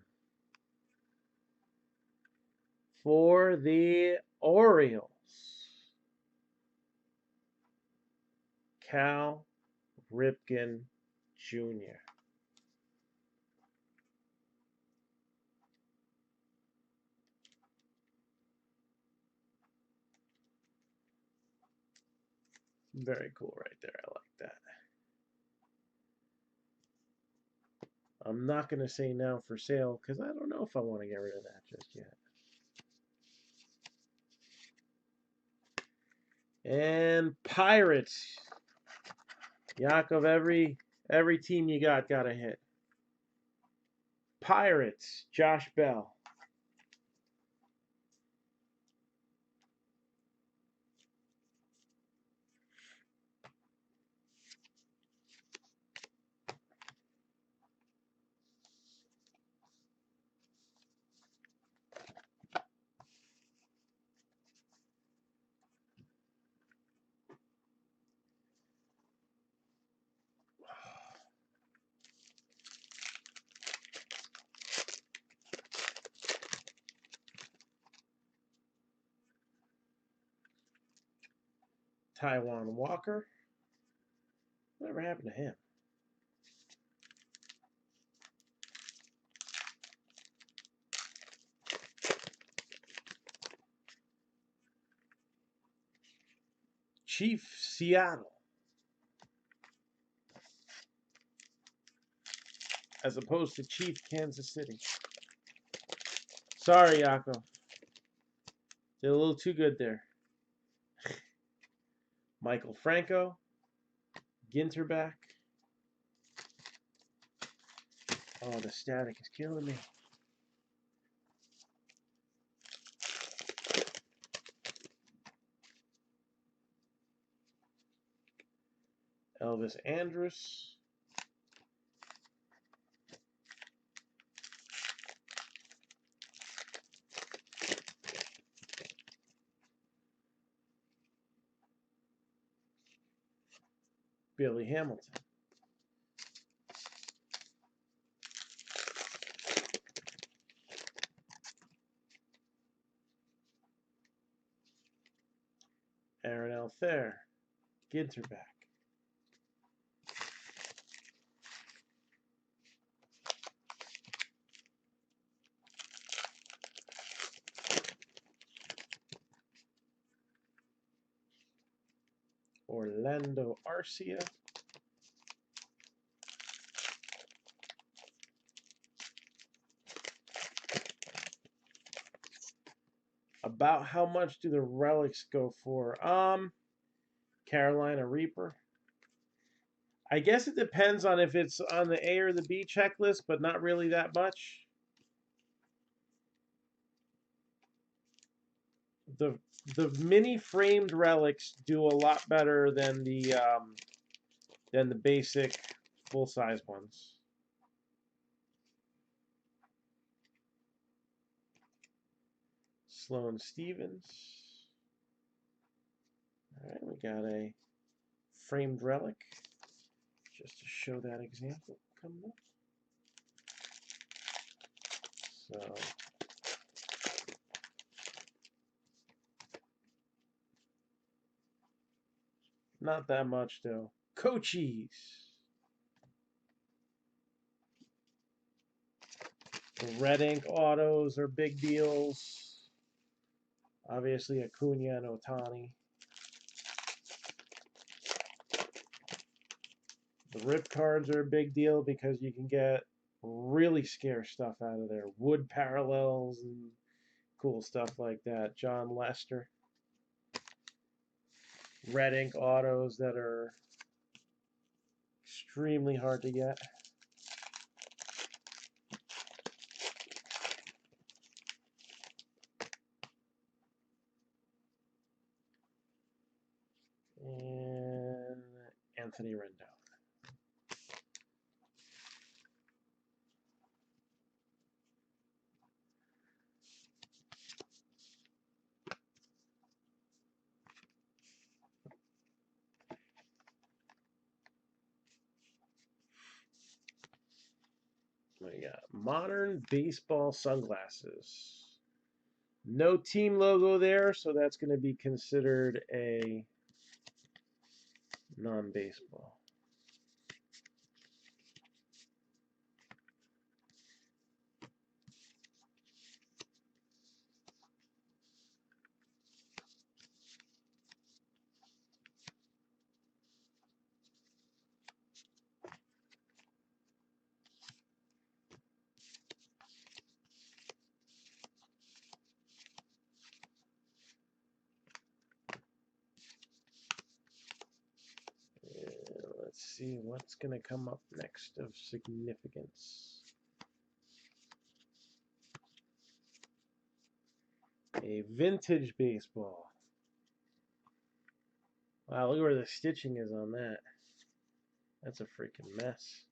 Speaker 1: for the Orioles. Cal Ripken Jr. Very cool right there. I like that. I'm not going to say now for sale because I don't know if I want to get rid of that just yet. And Pirates. Yakov, every team you got a hit. Pirates, Josh Bell. Taiwan Walker. Whatever happened to him? Chief Seattle. As opposed to Chief Kansas City. Sorry, Yakov. Did a little too good there. Michael Franco. Ginter back. Oh, the static is killing me. Elvis Andrus. Billy Hamilton. Aaron Altherr. Ginter back. Orlando Arcia. About how much do the relics go for? Carolina Reaper. I guess it depends on if it's on the A or the B checklist, but not really that much. The mini framed relics do a lot better than the basic full size ones. Sloane Stevens. All right, we got a framed relic just to show that example coming up. So not that much though. Cochise. The red ink autos are big deals. Obviously, Acuna and Ohtani. The rip cards are a big deal because you can get really scarce stuff out of there. Wood parallels and cool stuff like that. John Lester. Red ink autos that are extremely hard to get. And Anthony Rendon. We got modern baseball sunglasses. No team logo there, so that's going to be considered a non-baseball. Let's see what's going to come up next of significance. A vintage baseball. Wow, look where the stitching is on that. That's a freaking mess.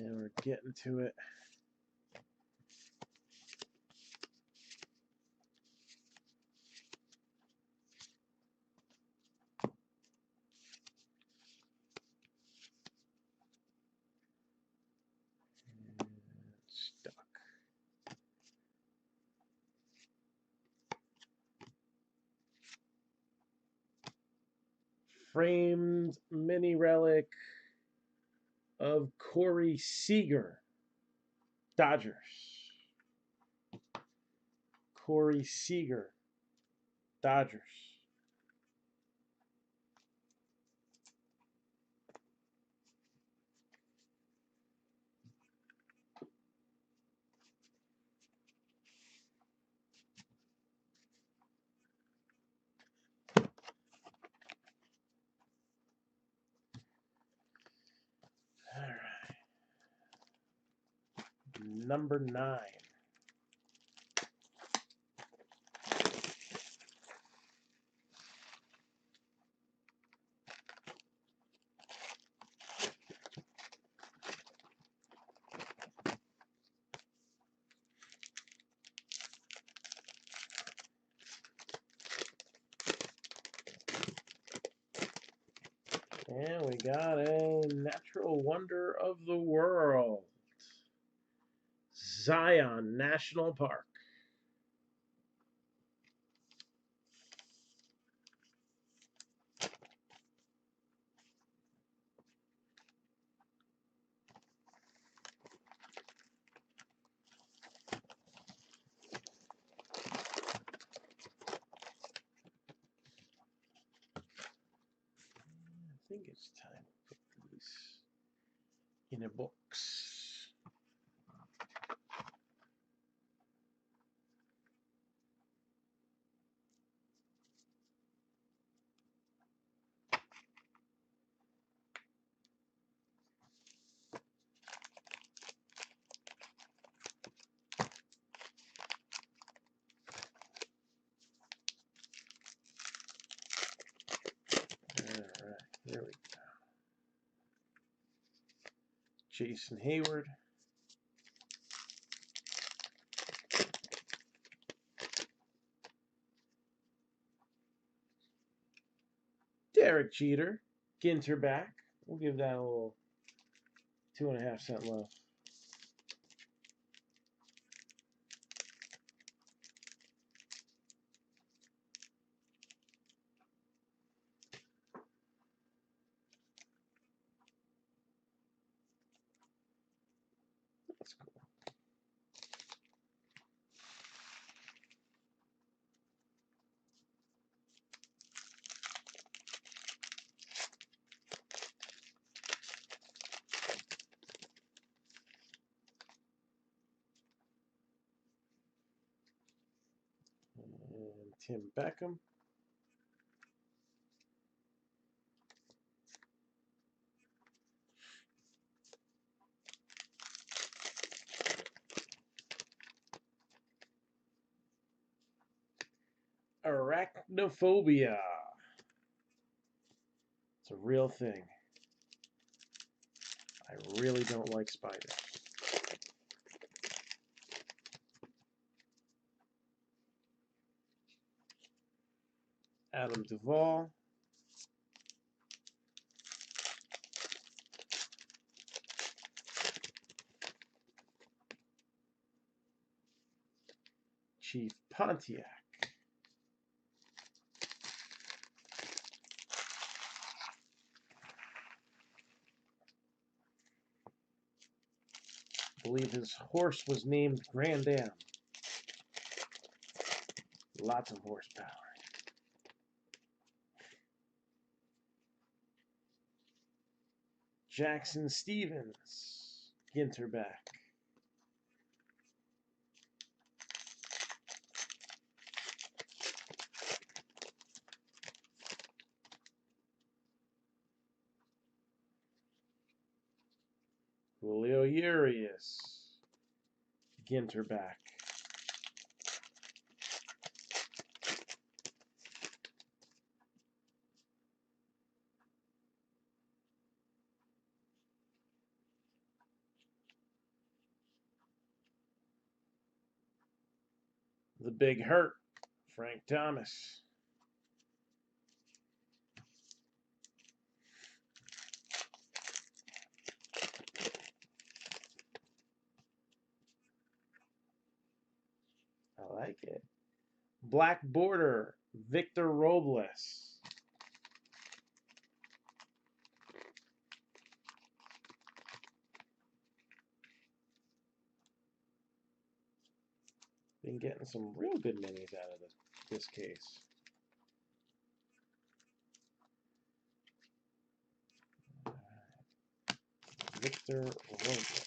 Speaker 1: And we're getting to it. Stuck. Framed mini relic of Corey Seager, Dodgers. Corey Seager, Dodgers. All right. Number 9. And we got a natural wonder of the world. Zion National Park. I think it's time to put these in a box. All right, here we go. Jason Hayward. Derek Jeter. Ginter back. We'll give that a little 2.5 cent low. That's cool. And Tim Beckham. Arachnophobia. It's a real thing. I really don't like spiders. Adam Duvall. Chief Pontiac. I believe his horse was named Grand Am. Lots of horsepower. Jackson Stevens. Ginter back. Julio Urias. Ginter back. The Big Hurt. Frank Thomas. I like it. Black Border. Victor Robles. Been getting some real good minis out of this case. Victor Robles.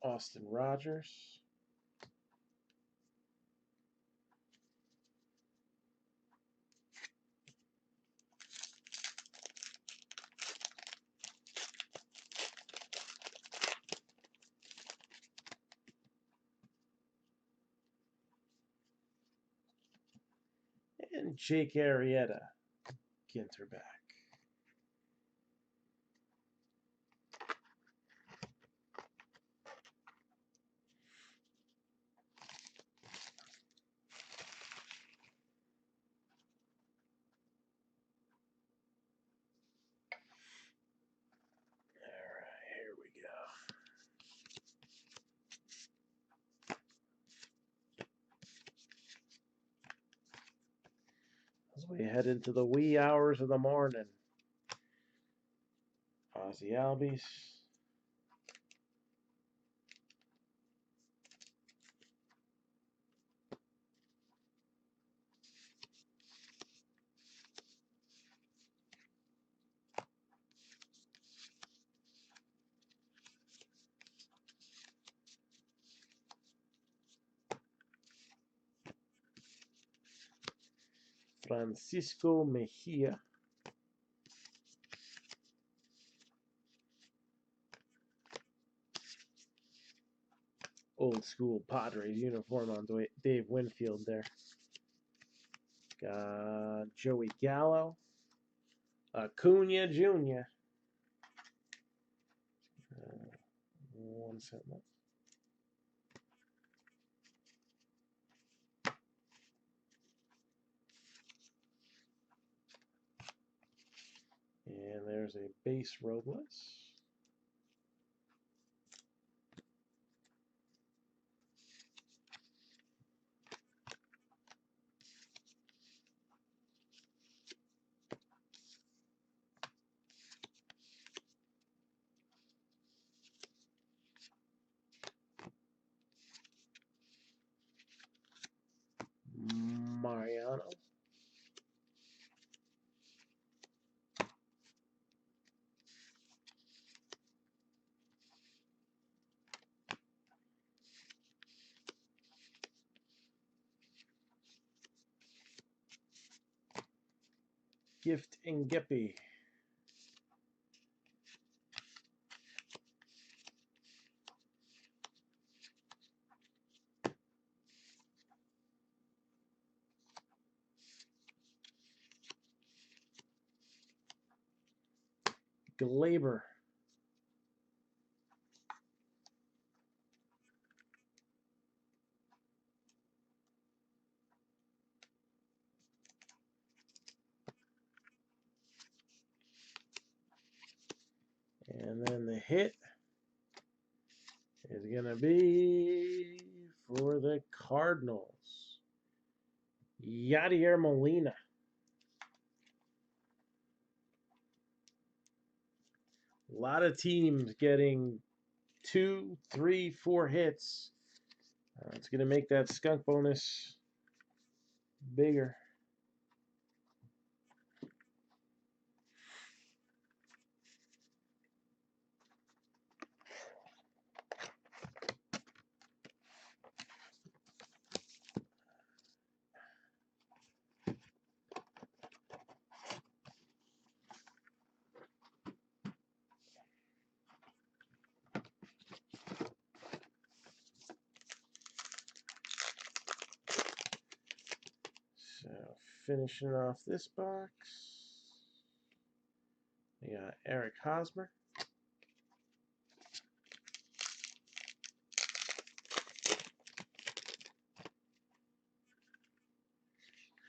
Speaker 1: Austin Rogers. And Jake Arrieta. Ginter back. Alright, here we go. As we head into the wee hours of the morning. Ozzy Albies. Francisco Mejia. old school Padres uniform on Dave Winfield there. Got Joey Gallo, Acuna Jr. 1 cent left. And there's a base Robles. Mariano. Gift and Gippy. Glaber. And then the hit is going to be for the Cardinals. Yadier Molina. A lot of teams getting 2, 3, 4 hits. It's going to make that skunk bonus bigger. So finishing off this box, we got Eric Hosmer.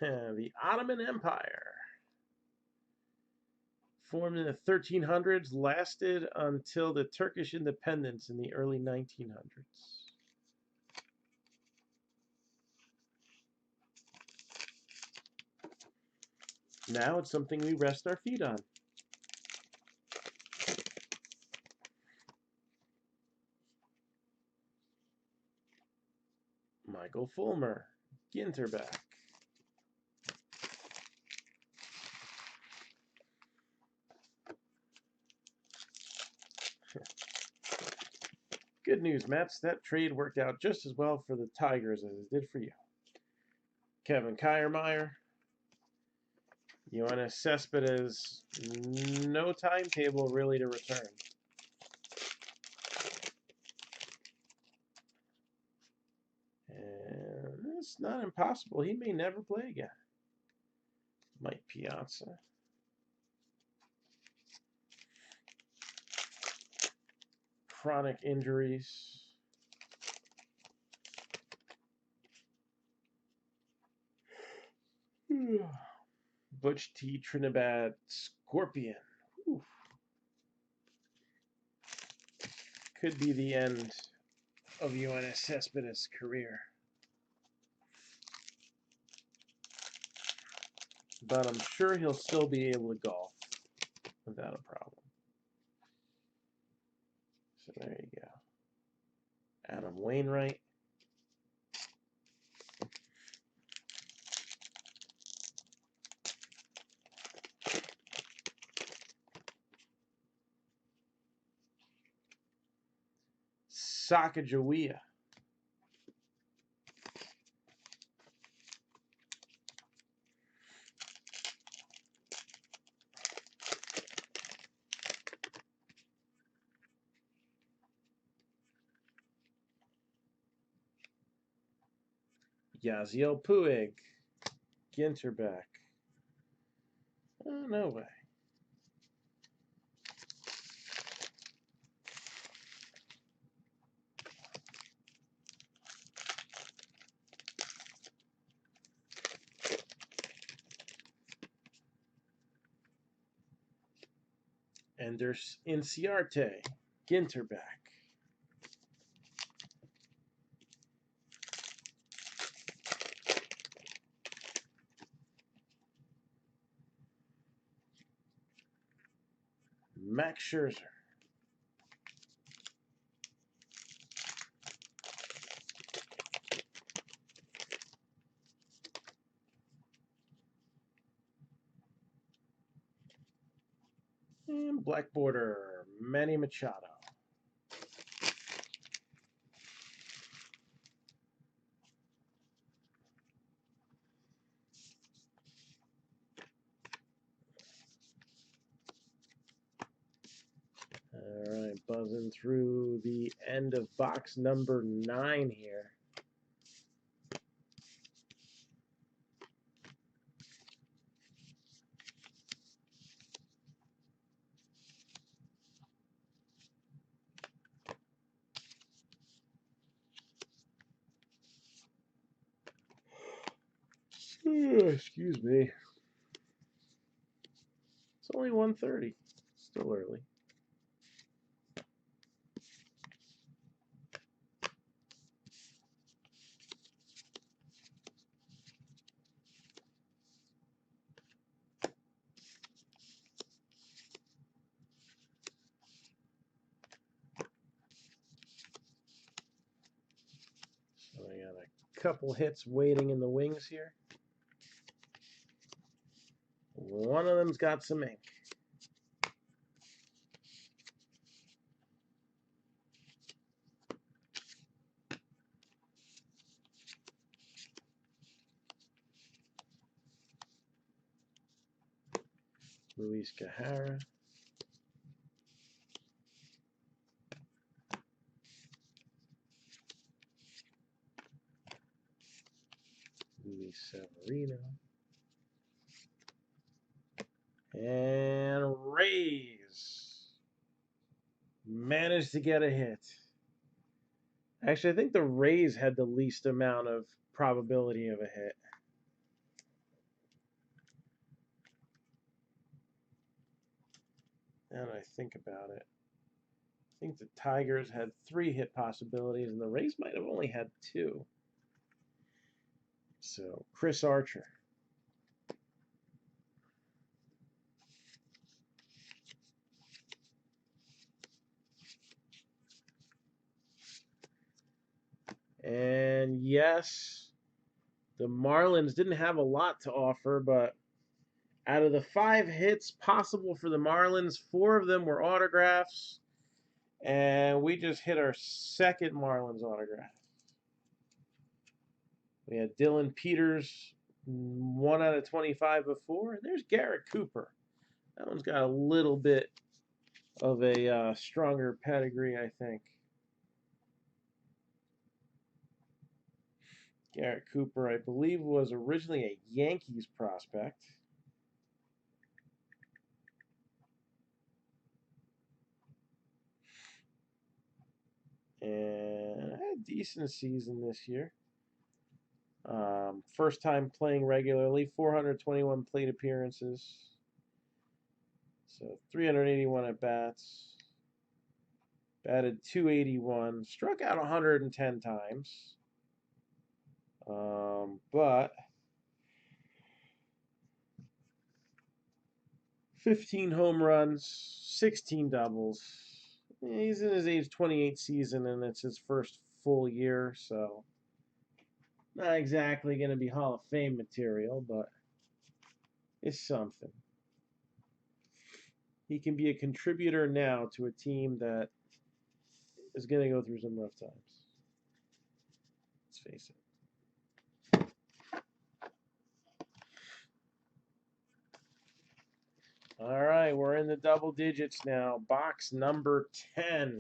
Speaker 1: The Ottoman Empire. Formed in the 1300s, lasted until the Turkish independence in the early 1900s. Now it's something we rest our feet on. Michael Fulmer, Ginter back. Good news, Mets. That trade worked out just as well for the Tigers as it did for you. Kevin Kiermaier. Yoenis Cespedes, no timetable really to return. And it's not impossible. He may never play again. Mike Piazza. Chronic injuries. Butch T. Trinidad Scorpion. Oof. Could be the end of Yoenis Cespedes' career. But I'm sure he'll still be able to golf without a problem. So there you go. Adam Wainwright. Sacagawea. Yasiel Puig. Ginter back. Oh, no way. Enders Inciarte. Ginter back. Max Scherzer. And black border, Manny Machado. All right, buzzing through the end of box number 9 here. Excuse me. It's only 1:30. Still early. So I got a couple hits waiting in the wings here. One of them's got some ink. Luis Cajara. Luis Severino. And Rays. Managed to get a hit. Actually, I think the Rays had the least amount of probability of a hit. Now that I think about it, I think the Tigers had 3 hit possibilities, and the Rays might have only had 2. So, Chris Archer. And yes, the Marlins didn't have a lot to offer, but out of the 5 hits possible for the Marlins, 4 of them were autographs, and we just hit our second Marlins autograph. We had Dylan Peters, 1 out of 25 before. And there's Garrett Cooper. That one's got a little bit of a stronger pedigree, I think. Garrett Cooper, I believe, was originally a Yankees prospect. And had a decent season this year. First time playing regularly, 421 plate appearances. So 381 at bats. Batted 281. Struck out 110 times. But 15 home runs, 16 doubles. He's in his age 28 season, and it's his first full year, so not exactly going to be Hall of Fame material, but it's something. He can be a contributor now to a team that is going to go through some rough times. Let's face it. All right, we're in the double digits now. Box number 10.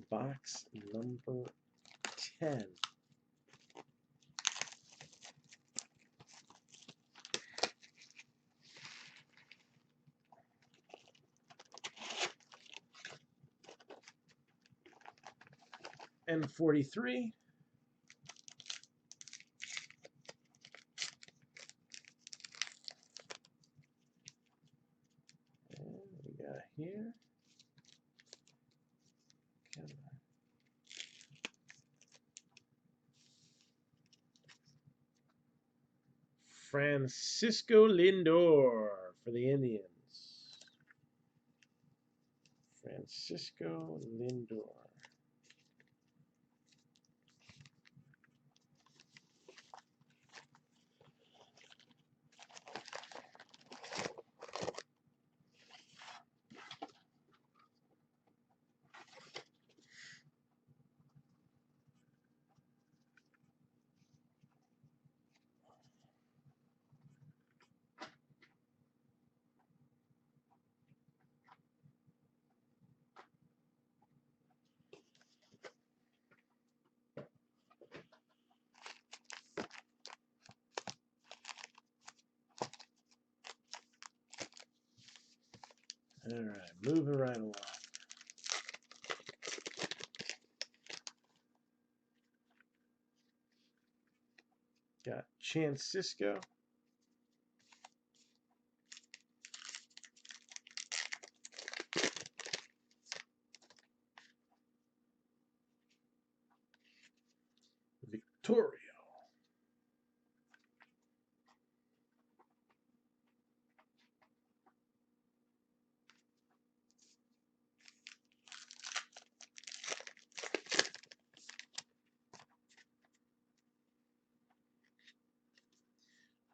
Speaker 1: box number 10. And 43. And we got here. Francisco Lindor for the Indians. Francisco Lindor. All right, moving right along. Got Francisco. Victoria.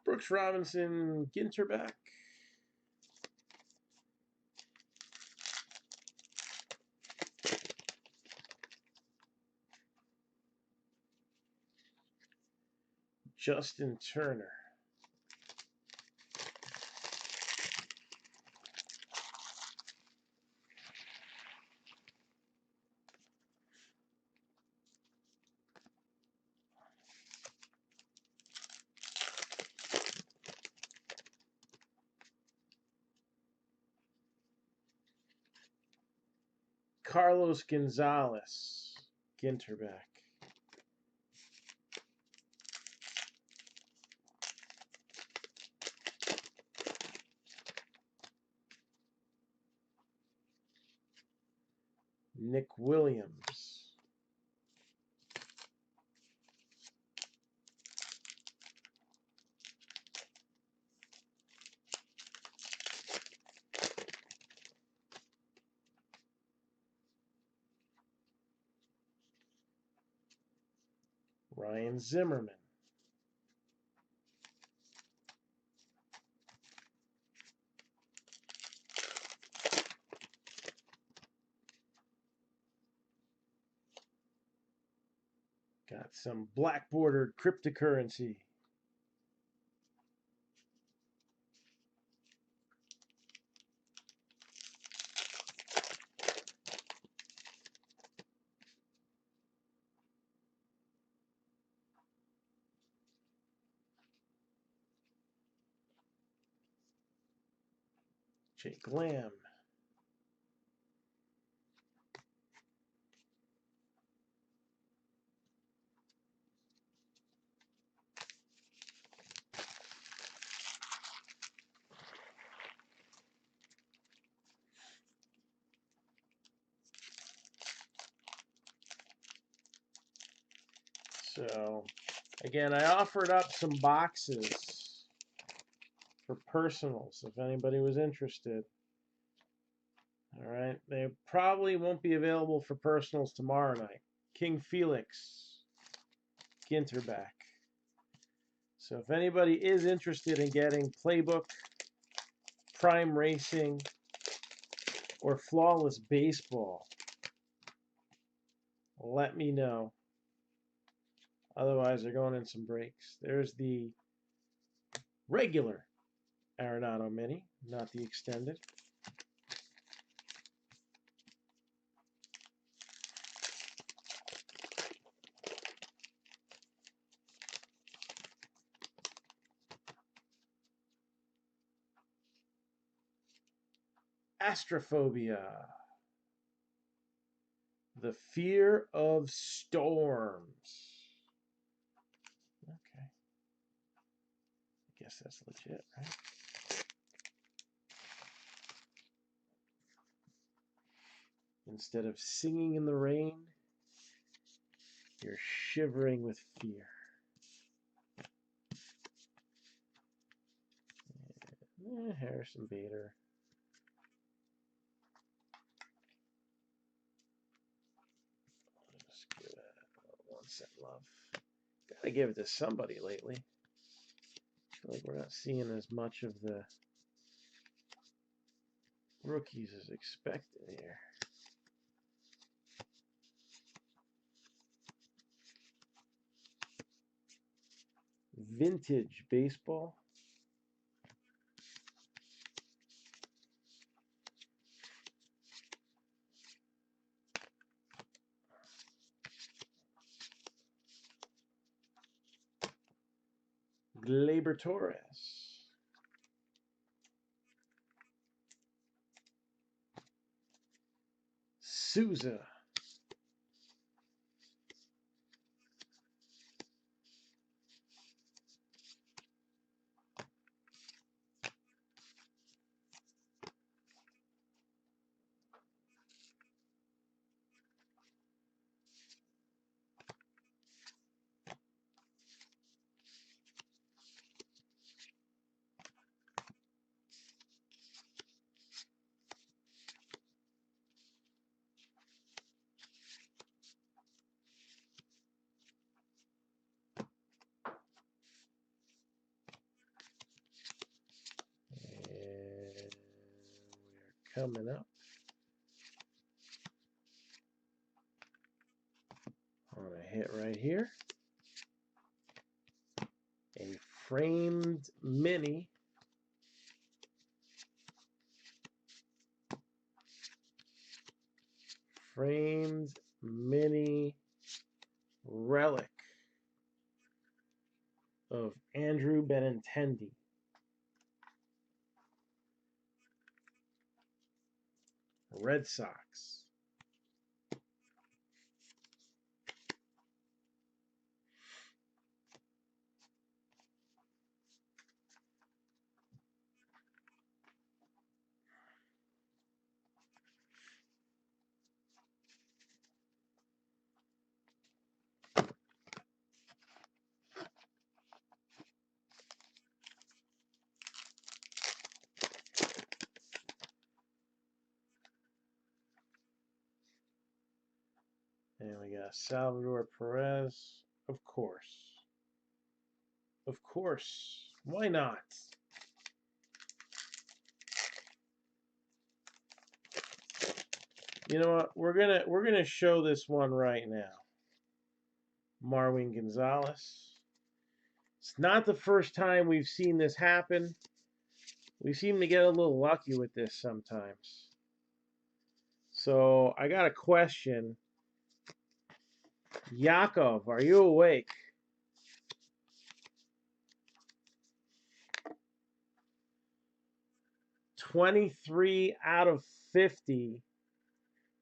Speaker 1: Brooks Robinson, Ginterback. Justin Turner. Carlos Gonzalez, Ginterback. Nick Williams. Ryan Zimmerman. Got some black bordered cryptocurrency. Jake Lamb. So, again, I offered up some boxes for personals if anybody was interested. All right, they probably won't be available for personals tomorrow night. King Felix, Ginterback. So if anybody is interested in getting Playbook, Prime Racing, or Flawless Baseball, let me know. Otherwise, they're going in some breaks. There's the regular Arenado Mini, not the extended. Astrophobia. The fear of storms. Okay. I guess that's legit, right? Instead of singing in the rain, you're shivering with fear. Harrison Bader. Just give it a 1 cent love. Gotta give it to somebody lately. I feel like we're not seeing as much of the rookies as expected here. Vintage baseball. Gleyber Torres. Souza. And we're coming up on a hit right here. A framed mini. Framed mini relic of Andrew Benintendi. Red Sox. And we got Salvador Perez, of course. Of course. Why not? You know what? We're gonna show this one right now. Marwin Gonzalez. It's not the first time we've seen this happen. We seem to get a little lucky with this sometimes. So I got a question. Yakov, are you awake? $23 out of 50.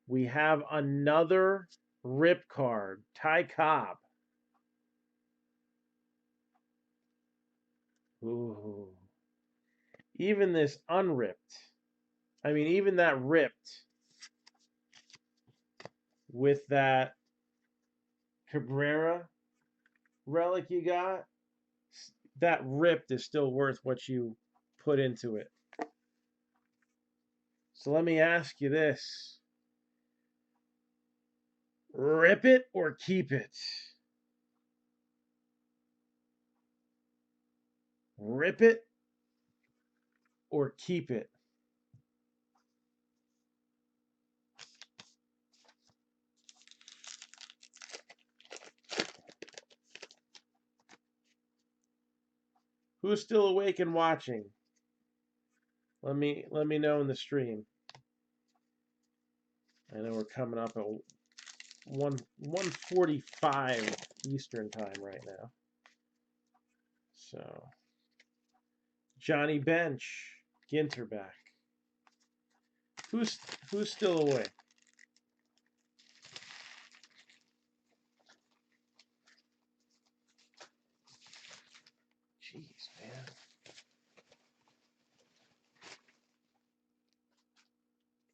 Speaker 1: We have another rip card. Ty Cobb. Ooh. Even this unripped. I mean, even that ripped with that Cabrera relic you got, that ripped is still worth what you put into it. So let me ask you this. Rip it or keep it? Rip it or keep it? Who's still awake and watching? Let me know in the stream. I know we're coming up at 1:45 Eastern time right now. So Johnny Bench, Ginter back. Who's still away? Jeez, man.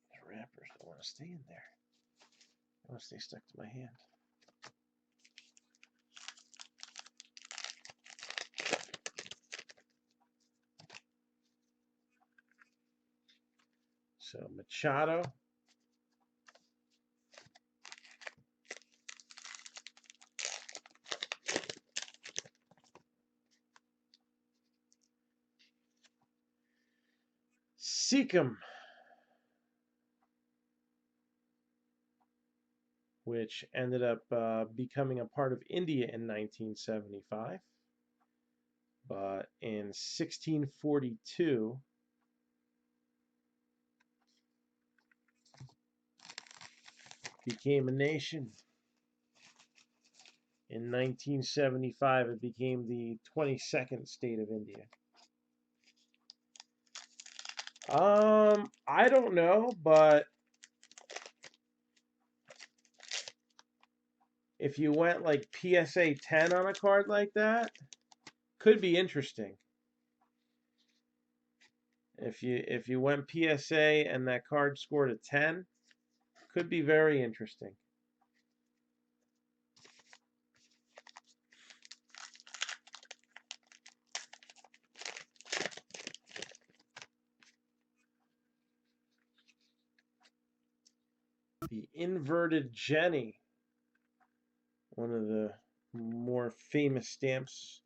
Speaker 1: These wrappers don't want to stay in there. They want to stay stuck to my hand. So Machado. Seacom, which ended up becoming a part of India in 1975. But in 1642, became a nation. In 1975, it became the 22nd state of India. I don't know, but if you went like PSA 10 on a card like that, could be interesting. If you went PSA and that card scored a 10, could be very interesting. The inverted Jenny, one of the more famous stamps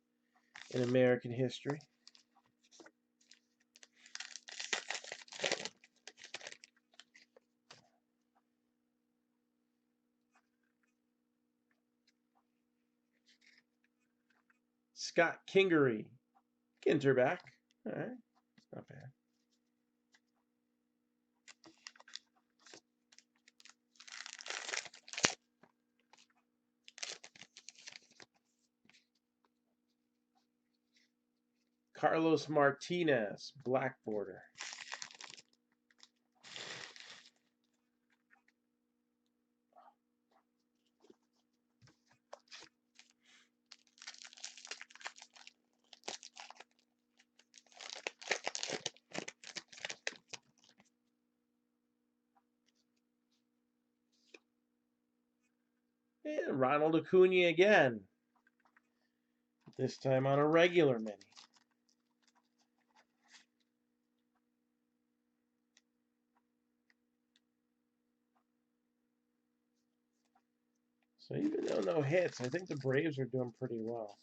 Speaker 1: in American history. Scott Kingery, Ginter back. All right, not bad. Carlos Martinez, black border. And Ronald Acuna again. This time on a regular mini. So even though no hits, I think the Braves are doing pretty well.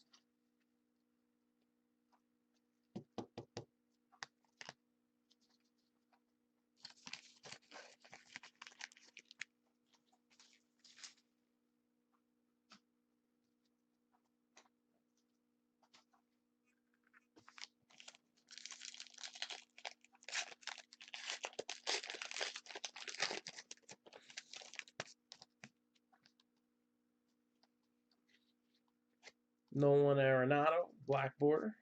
Speaker 1: Nolan Arenado, black border.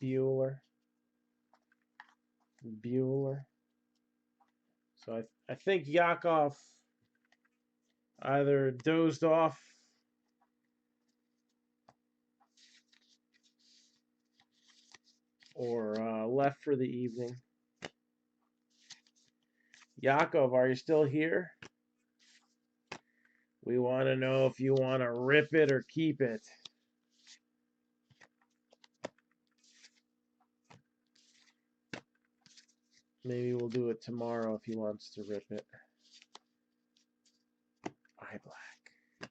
Speaker 1: Bueller. So I think Yakov either dozed off or left for the evening. Yakov, are you still here? We want to know if you want to rip it or keep it. Maybe we'll do it tomorrow if he wants to rip it. Eye black.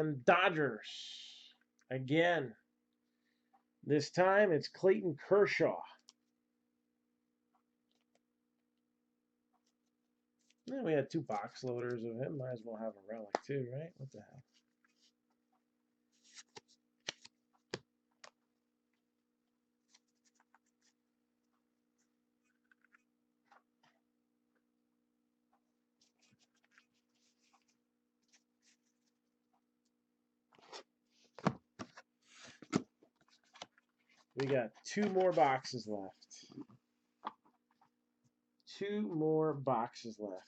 Speaker 1: And Dodgers. Again. This time it's Clayton Kershaw. Yeah, we had 2 box loaders of him. Might as well have a relic too, right? What the hell? We got 2 more boxes left. 2 more boxes left.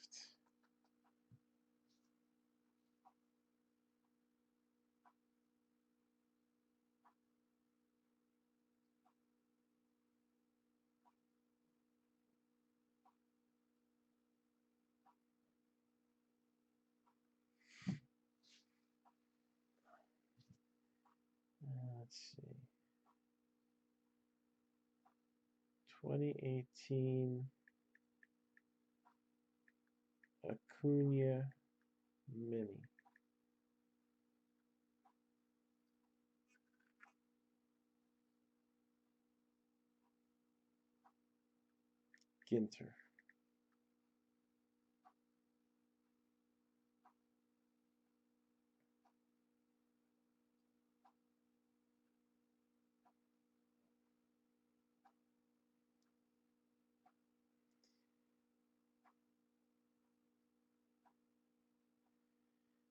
Speaker 1: Let's see. 2018 Acuna Mini. Ginter.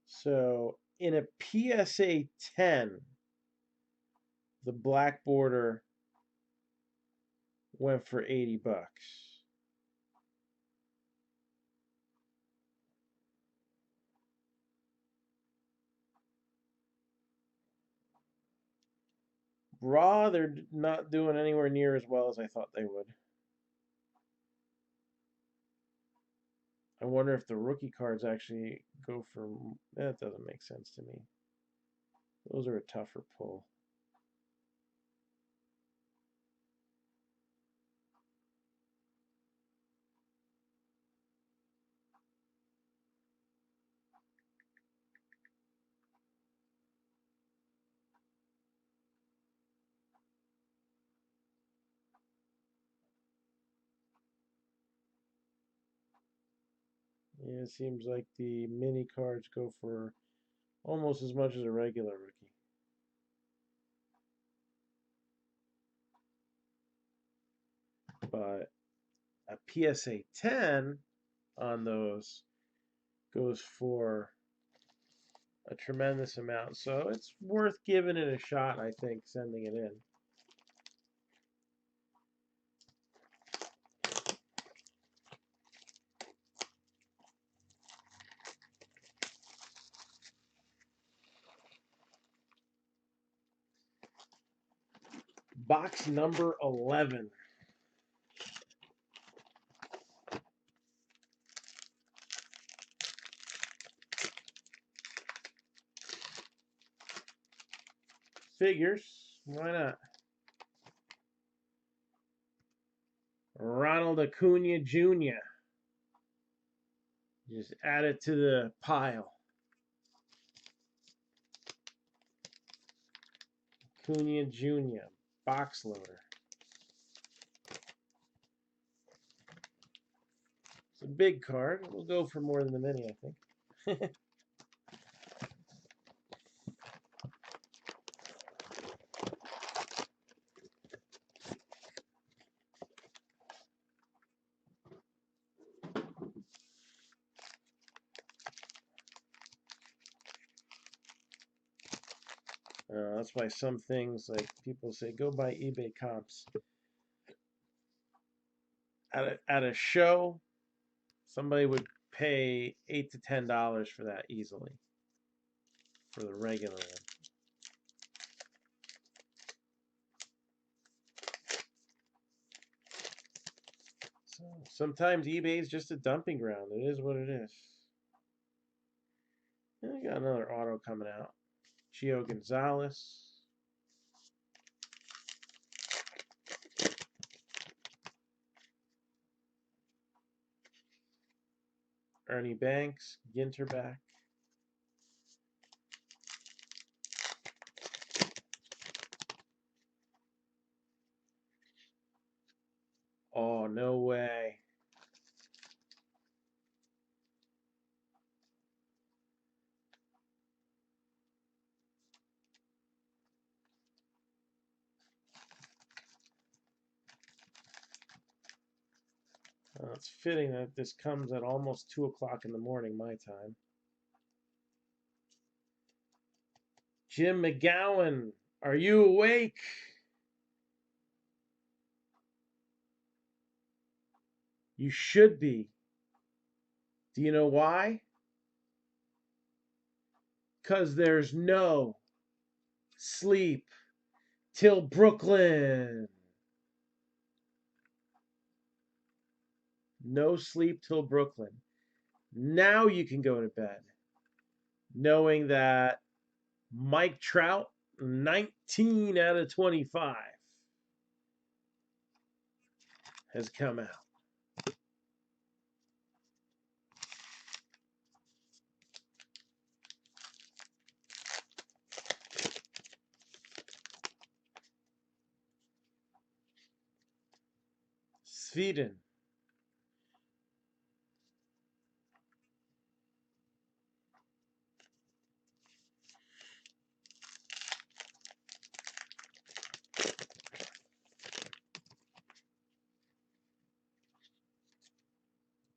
Speaker 1: So in a PSA 10, the black border went for $80. Raw, they're not doing anywhere near as well as I thought they would. I wonder if the rookie cards actually go for... That doesn't make sense to me. Those are a tougher pull. Yeah, it seems like the mini cards go for almost as much as a regular rookie. But a PSA 10 on those goes for a tremendous amount. So it's worth giving it a shot, I think, sending it in. Box number 11. Figures. Why not? Ronald Acuna Jr. Just add it to the pile. Acuna Jr. Box loader. It's a big card. We'll go for more than the mini, I think. That's why some things, like people say, go buy eBay comps. At a show, somebody would pay $8 to $10 for that easily, for the regular one. So sometimes eBay is just a dumping ground. It is what it is. And we got another auto coming out. Gio Gonzalez. Ernie Banks, Ginter back. Oh, no way. It's fitting that this comes at almost 2 o'clock in the morning, my time. Jim McGowan, are you awake? You should be. Do you know why? Because there's no sleep till Brooklyn. No sleep till Brooklyn. Now you can go to bed knowing that Mike Trout, 19 out of 25, has come out. Sweden.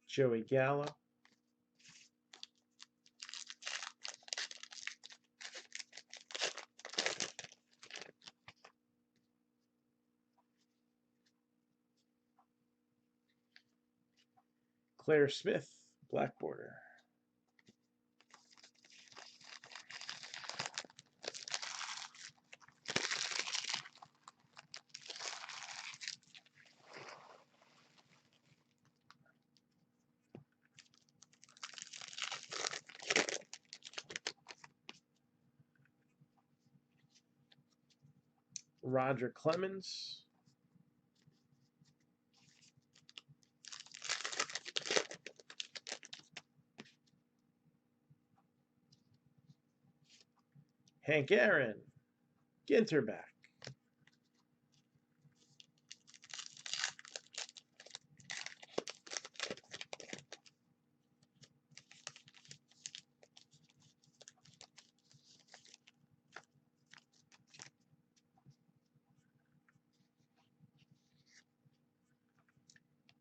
Speaker 1: Joey Gallo. Claire Smith, black border. Roger Clemens. Hank Aaron. Ginter back.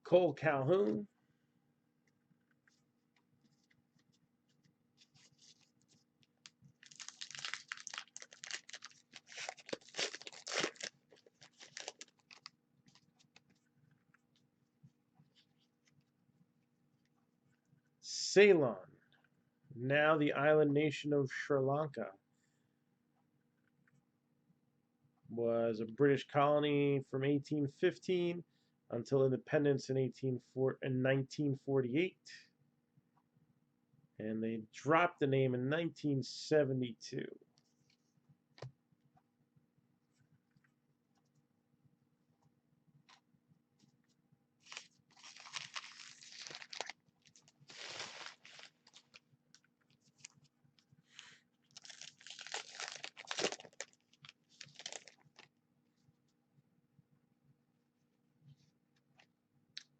Speaker 1: Cole Calhoun. Ceylon, now the island nation of Sri Lanka, was a British colony from 1815 until independence in 1948. And they dropped the name in 1972.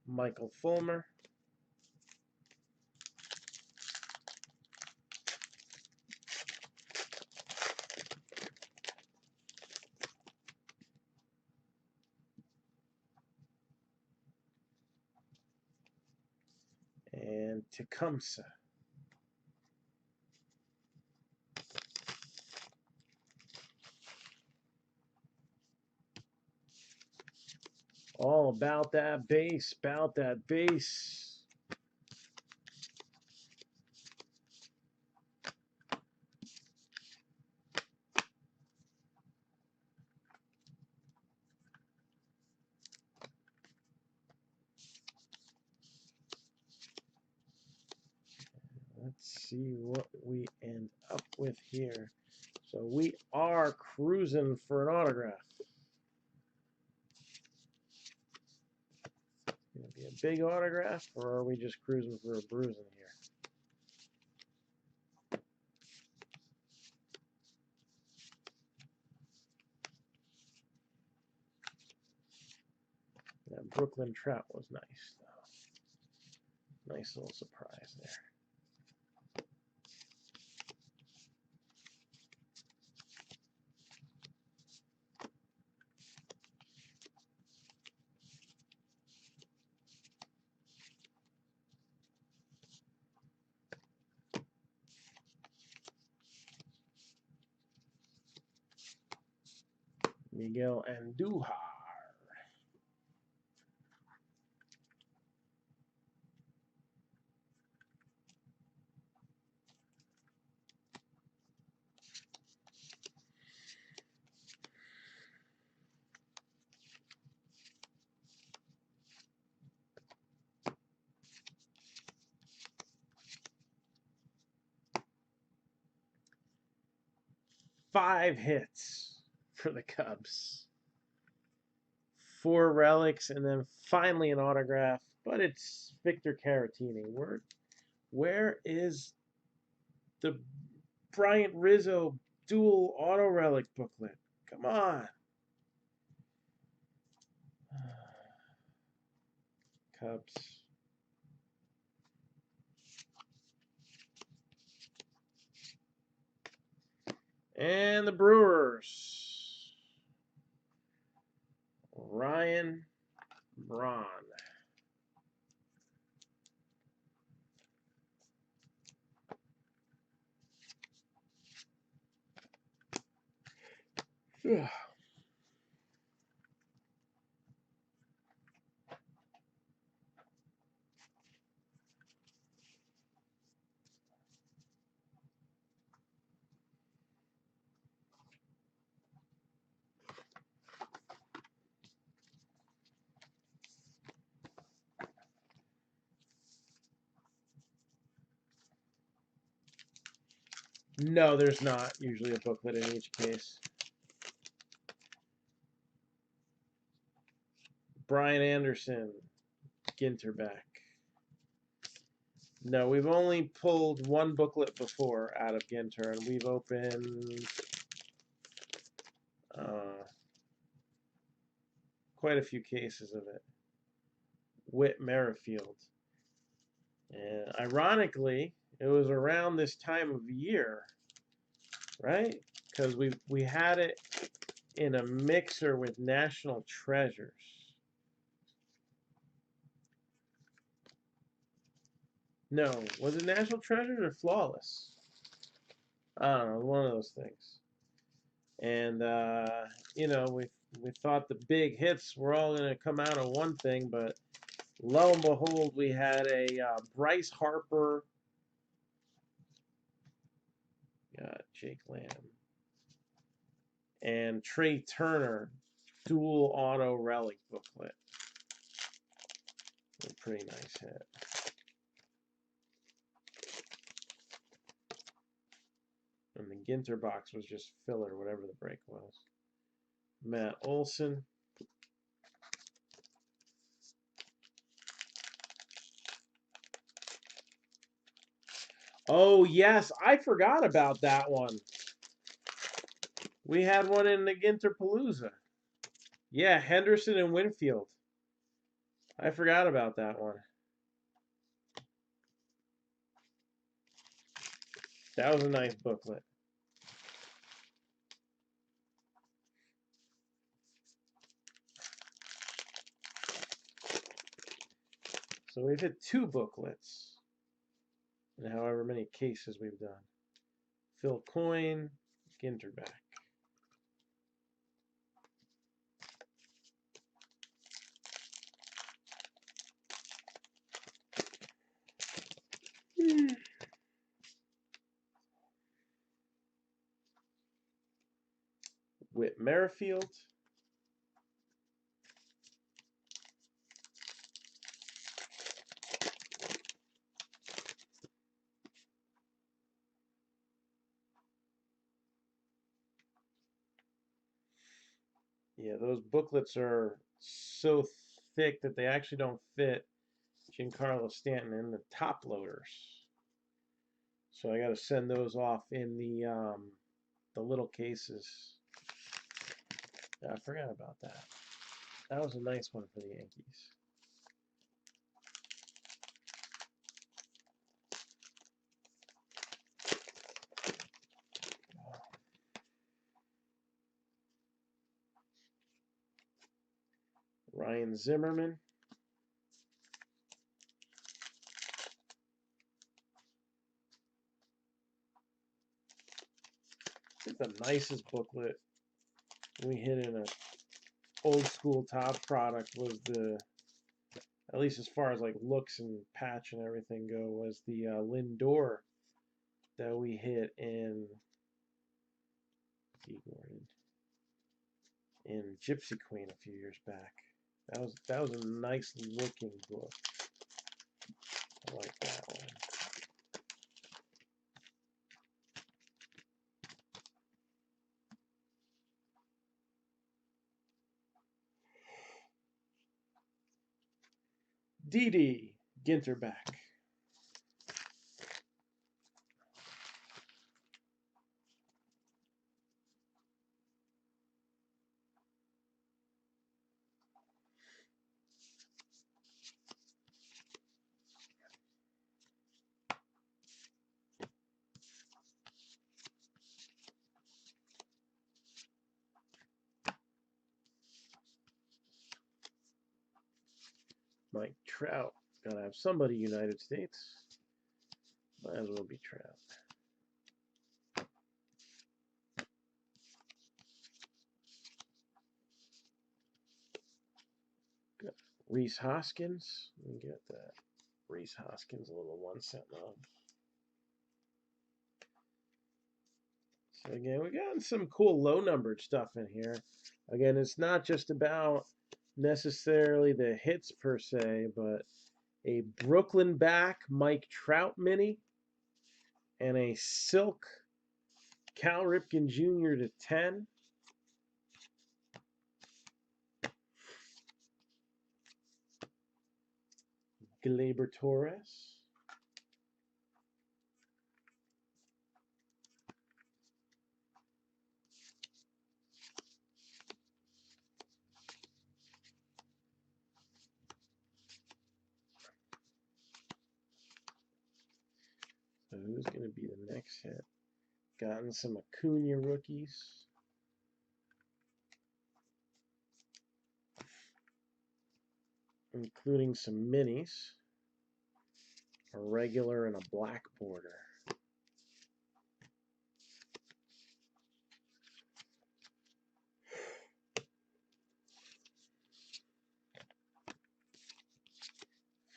Speaker 1: Michael Fulmer. And Tecumseh. All about that base, about that base. Let's see what we end up with here. So we are cruising for an autograph. Going to be a big autograph, or are we just cruising for a bruising here? Brooklyn Trout was nice, though. Nice little surprise there. Miguel Andujar. Five hits for the Cubs. 4 relics, and then finally an autograph. But it's Victor Caratini. Where is the Bryant Rizzo dual auto relic booklet? Come on. Cubs. And the Brewers. Ryan Braun. No, there's not usually a booklet in each case. Brian Anderson, Ginter back. No, we've only pulled one booklet before out of Ginter, and we've opened quite a few cases of it. Whit Merrifield. And ironically, it was around this time of year, right? Because we had it in a mixer with National Treasures. No, was it National Treasures or Flawless? I don't know, one of those things. And you know, we thought the big hits were all going to come out of one thing, but lo and behold, we had a Bryce Harper, Jake Lamb, and Trey Turner dual auto relic booklet. A pretty nice hit. And the Ginter box was just filler, whatever the break was. Matt Olson. Oh, yes, I forgot about that one. We had one in the Ginterpalooza. Yeah, Henderson and Winfield. I forgot about that one. That was a nice booklet. So we've hit 2 booklets in however many cases we've done. Phil Coyne, Ginter back. Whit Merrifield. Yeah, those booklets are so thick that they actually don't fit Giancarlo Stanton in the top loaders. So I got to send those off in the little cases. I forgot about that. That was a nice one for the Yankees. Ryan Zimmerman. I think the nicest booklet we hit in a old school top product was the, at least as far as like looks and patch and everything go, was the Lindor that we hit in Gypsy Queen a few years back. That was a nice looking book. I like that one. D.D. Ginter back. Mike Trout. Gotta have somebody United States. Might as well be Trout. Got Reese Hoskins. Let me get that. Reese Hoskins, a little 1 cent love. So again, we got some cool low numbered stuff in here. Again, it's not just about necessarily the hits per se, but a Brooklyn back Mike Trout mini and a silk Cal Ripken Jr. to 10. Gleyber Torres. So who's going to be the next hit? Gotten some Acuna rookies. Including some minis. A regular and a black border.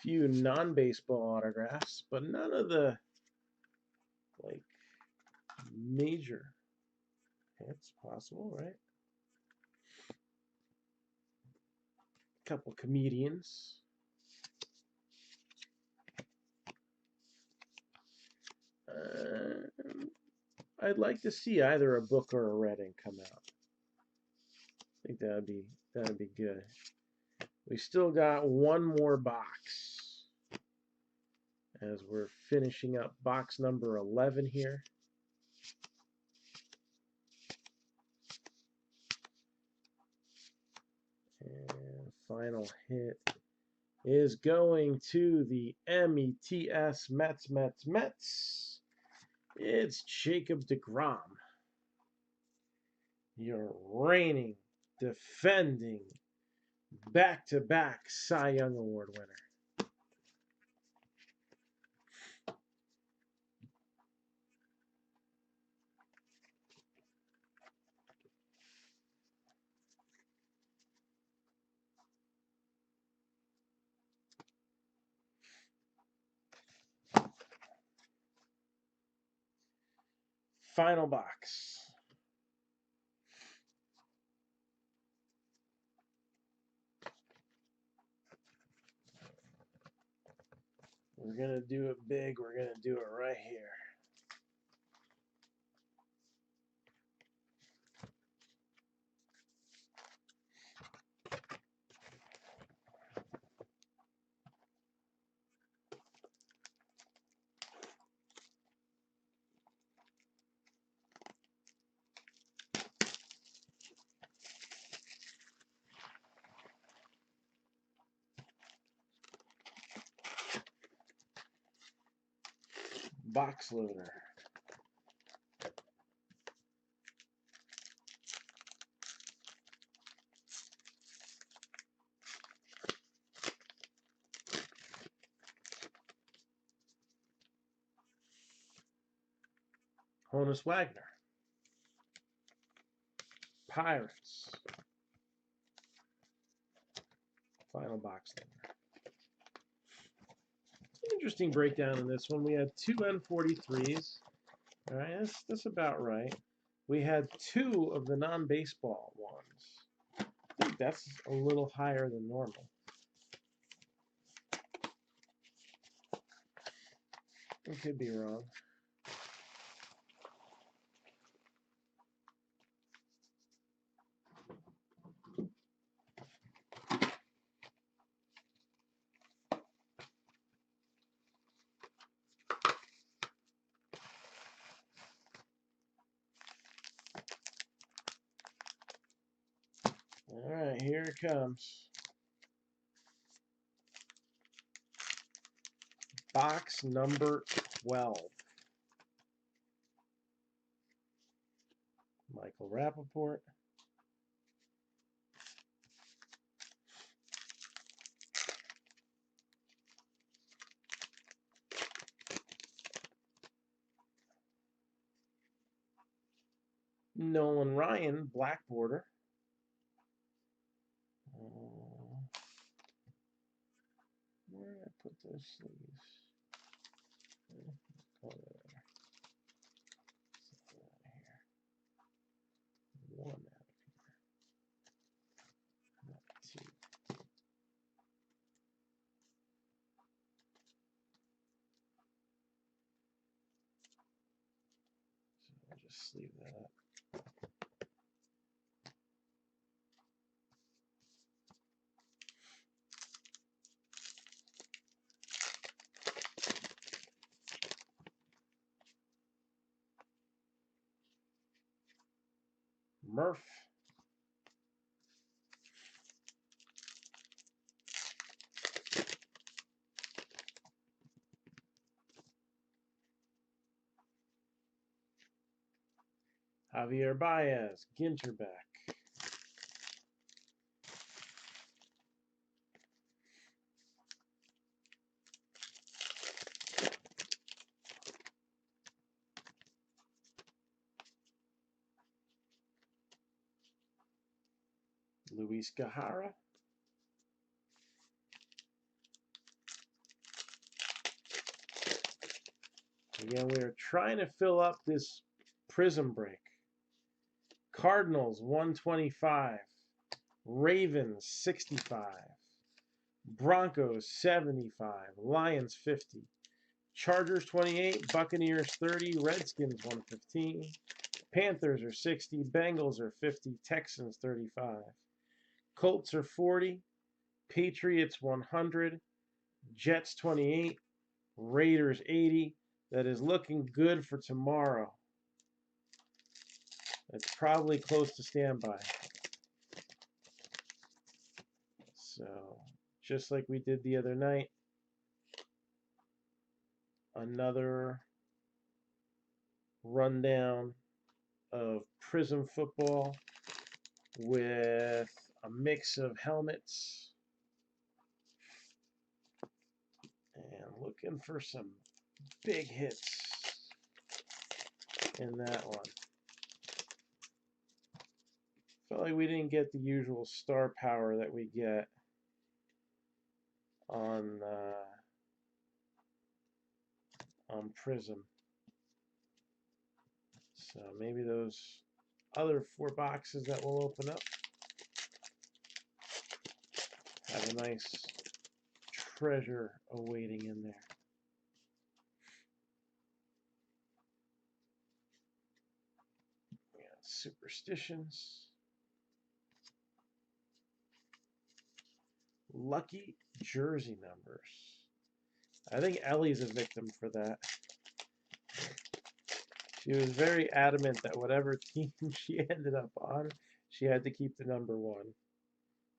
Speaker 1: Few non-baseball autographs, but none of the like major hits possible, right? Couple comedians. I'd like to see either a book or a Redding come out. I think that'd be good. We still got one more box as we're finishing up box number 11 here. And final hit is going to the METS Mets. It's Jacob deGrom, your reigning, defending, back-to-back Cy Young Award winner. Final box. We're going to do it big. We're going to do it right here. Box loader. Honus Wagner. Pirates. Final box loader. Interesting breakdown in this one. We had two N43s. All right, that's about right. We had two of the non-baseball ones. I think that's a little higher than normal. I could be wrong. All right, here it comes. Box number 12. Michael Rappaport. Nolan Ryan, black border. Where did I put those sleeves? Oh, there. One out of here. Not two. So I'll just sleeve that up. Murph. Javier Baez, Ginterback. Luis Gajara. Again, we are trying to fill up this prism break. Cardinals, 125. Ravens, 65. Broncos, 75. Lions, 50. Chargers, 28. Buccaneers, 30. Redskins, 115. Panthers are 60. Bengals are 50. Texans, 35. Colts are 40. Patriots, 100. Jets, 28. Raiders, 80. That is looking good for tomorrow. That's probably close to standby. So, just like we did the other night, another rundown of Prism football with a mix of helmets and looking for some big hits in that one. Felt like we didn't get the usual star power that we get on Prism. So maybe those other 4 boxes that we'll open up have a nice treasure awaiting in there. We got Superstitions. Lucky jersey numbers. I think Ellie's a victim for that. She was very adamant that whatever team she ended up on, she had to keep the number 1.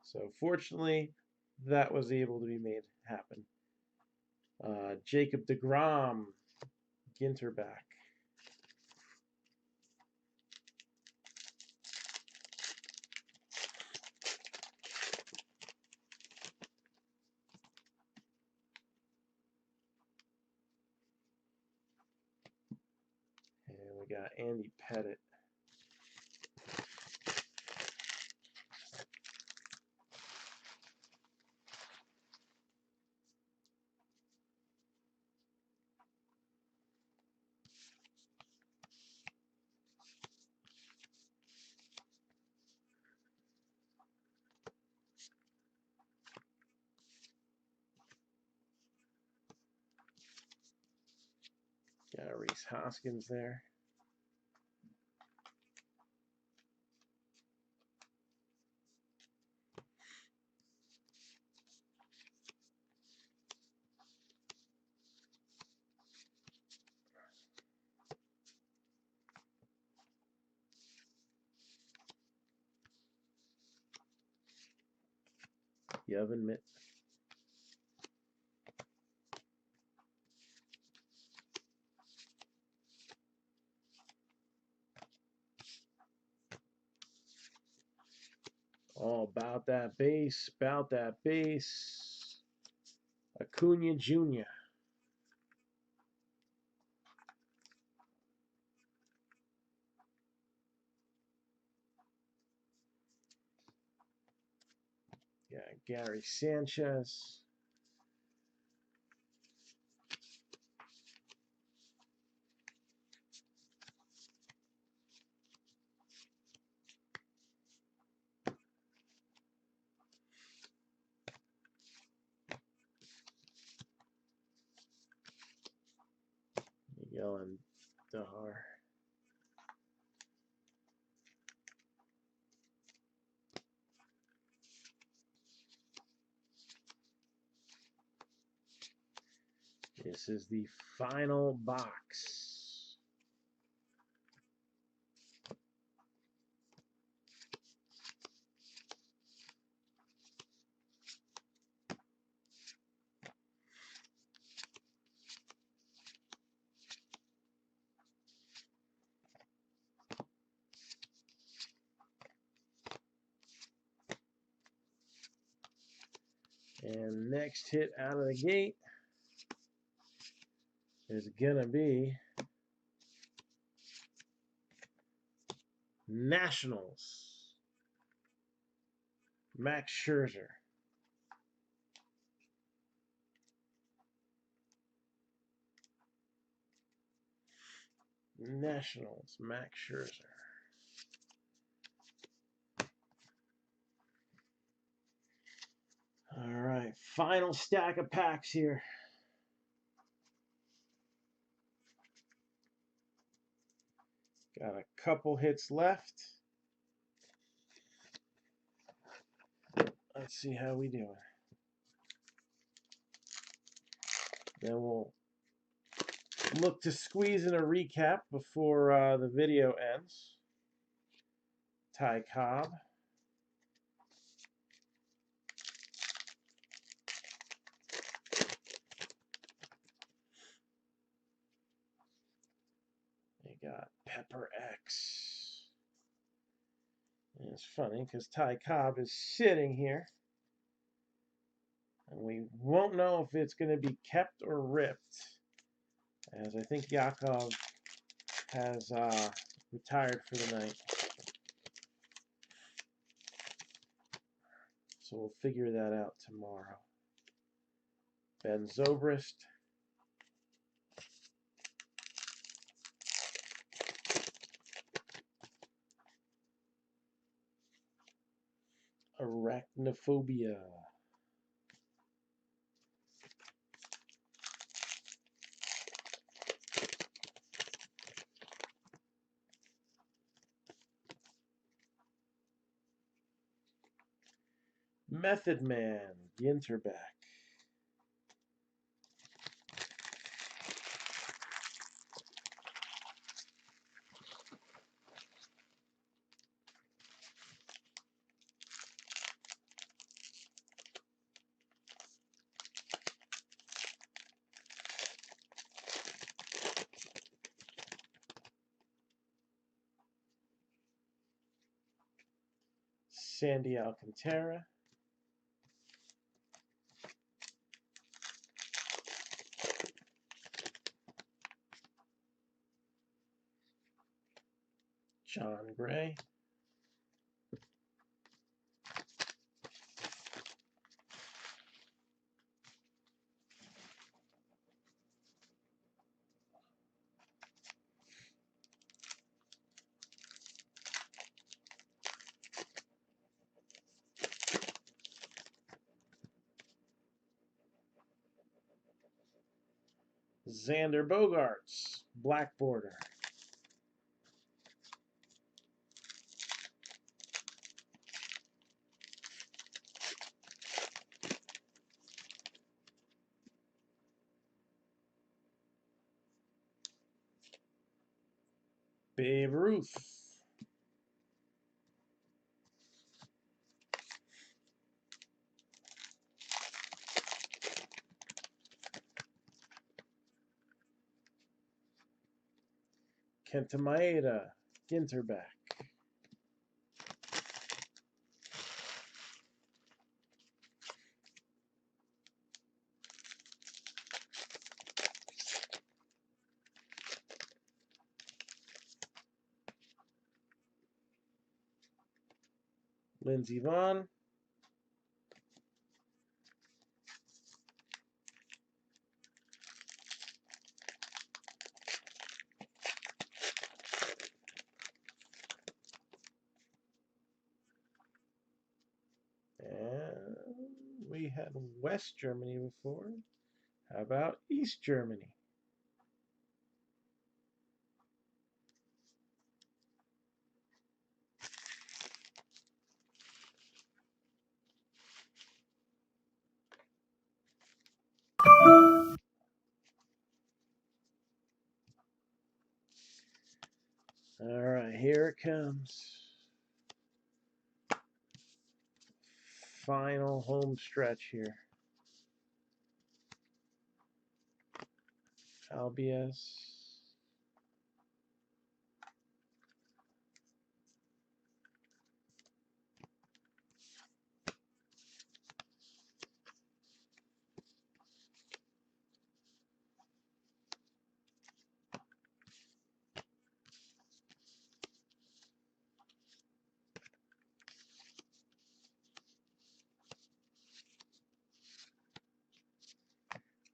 Speaker 1: So fortunately, that was able to be made happen. Jacob deGrom, Ginter back. And we got Andy Pettit. Got Reese Hoskins there. Yevon Mitt. All about that base, about that base. Acuna Jr. Got Gary Sanchez. Miguel and Dahar. This is the final box. And next hit out of the gate is gonna be Nationals. Max Scherzer. Nationals, Max Scherzer. All right, final stack of packs here. Got a couple hits left. Let's see how we doing. Then we'll look to squeeze in a recap before the video ends. Ty Cobb. They got Pepper X. And it's funny because Ty Cobb is sitting here. And we won't know if it's going to be kept or ripped. As I think Yakov has retired for the night. So we'll figure that out tomorrow. Ben Zobrist. Arachnophobia. Method Man, Ginter back. Sandy Alcantara. John Gray. Xander Bogaerts, black border. Babe Ruth. Kenta Maeda, Ginterback. Lindsey Vonn. And we had West Germany before. How about East Germany? All right, here it comes. Final home stretch here. Albies.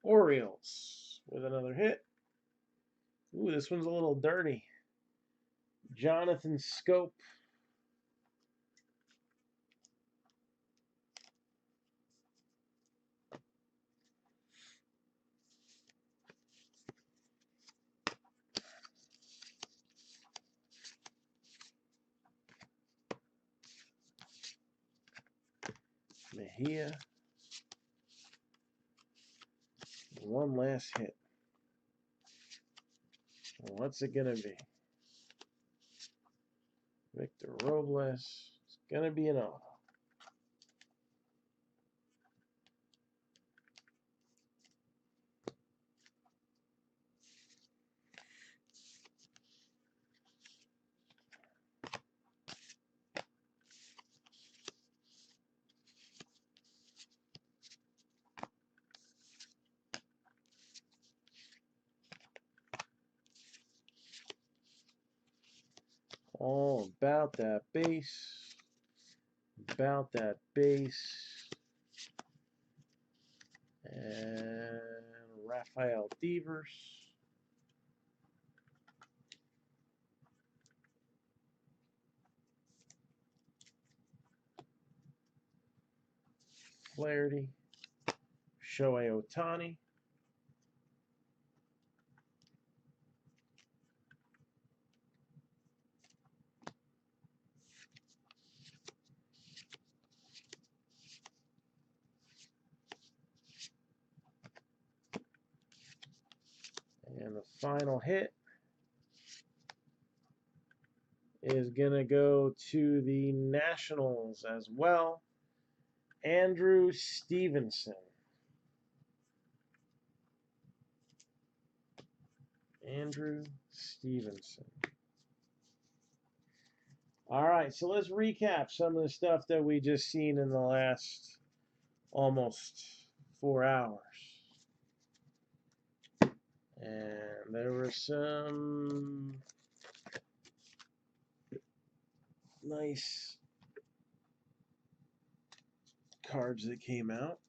Speaker 1: Orioles with another hit. Ooh, this one's a little dirty. Jonathan Scope. Mejia. One last hit. What's it going to be? Victor Robles. It's going to be an O. All about that base. About that base. And Rafael Devers. Flaherty. Shohei Ohtani. And the final hit is going to go to the Nationals as well. Andrew Stevenson. Andrew Stevenson. All right, so let's recap some of the stuff that we just seen in the last almost 4 hours. And there were some nice cards that came out.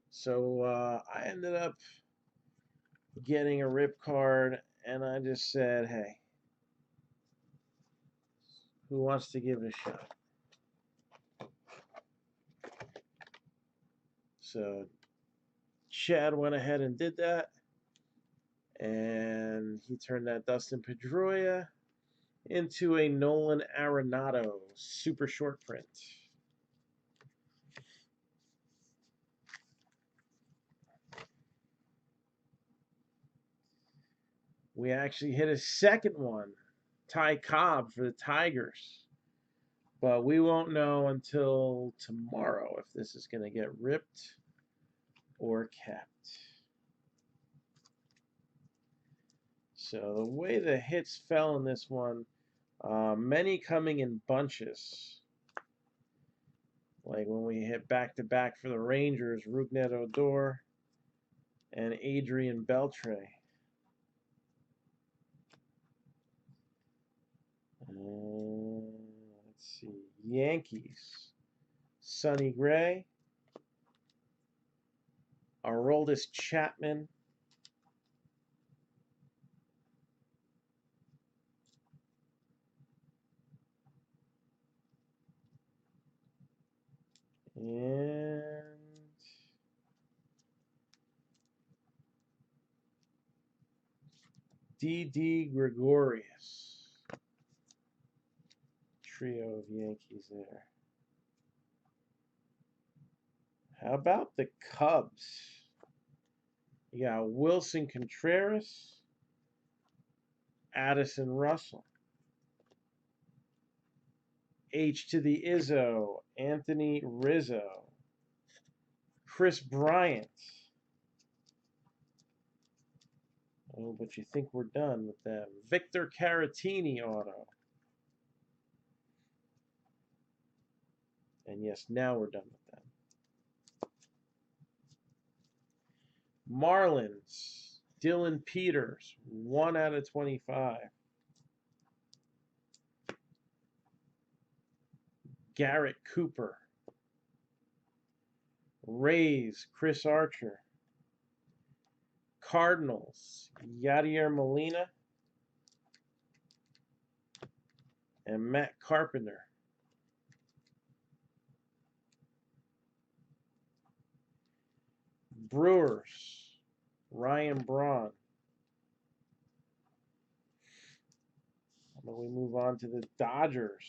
Speaker 1: So I ended up getting a rip card, and I just said, hey, who wants to give it a shot? So Chad went ahead and did that, and he turned that Dustin Pedroia into a Nolan Arenado super short print. We actually hit a second one, Ty Cobb for the Tigers. But we won't know until tomorrow if this is going to get ripped or kept. So the way the hits fell in this one, many coming in bunches. Like when we hit back-to-back for the Rangers, Rougned Odor and Adrian Beltre. Let's see. Yankees. Sonny Gray. Aroldis Chapman. And D.D. Gregorius. Trio of Yankees there. How about the Cubs? You got Wilson Contreras, Addison Russell, H to the Izzo, Anthony Rizzo, Chris Bryant. Oh, but you think we're done with them. Victor Caratini auto. And yes, now we're done with them. Marlins, Dylan Peters, 1 out of 25. Garrett Cooper. Rays, Chris Archer. Cardinals, Yadier Molina and Matt Carpenter. Brewers, Ryan Braun. Then we move on to the Dodgers,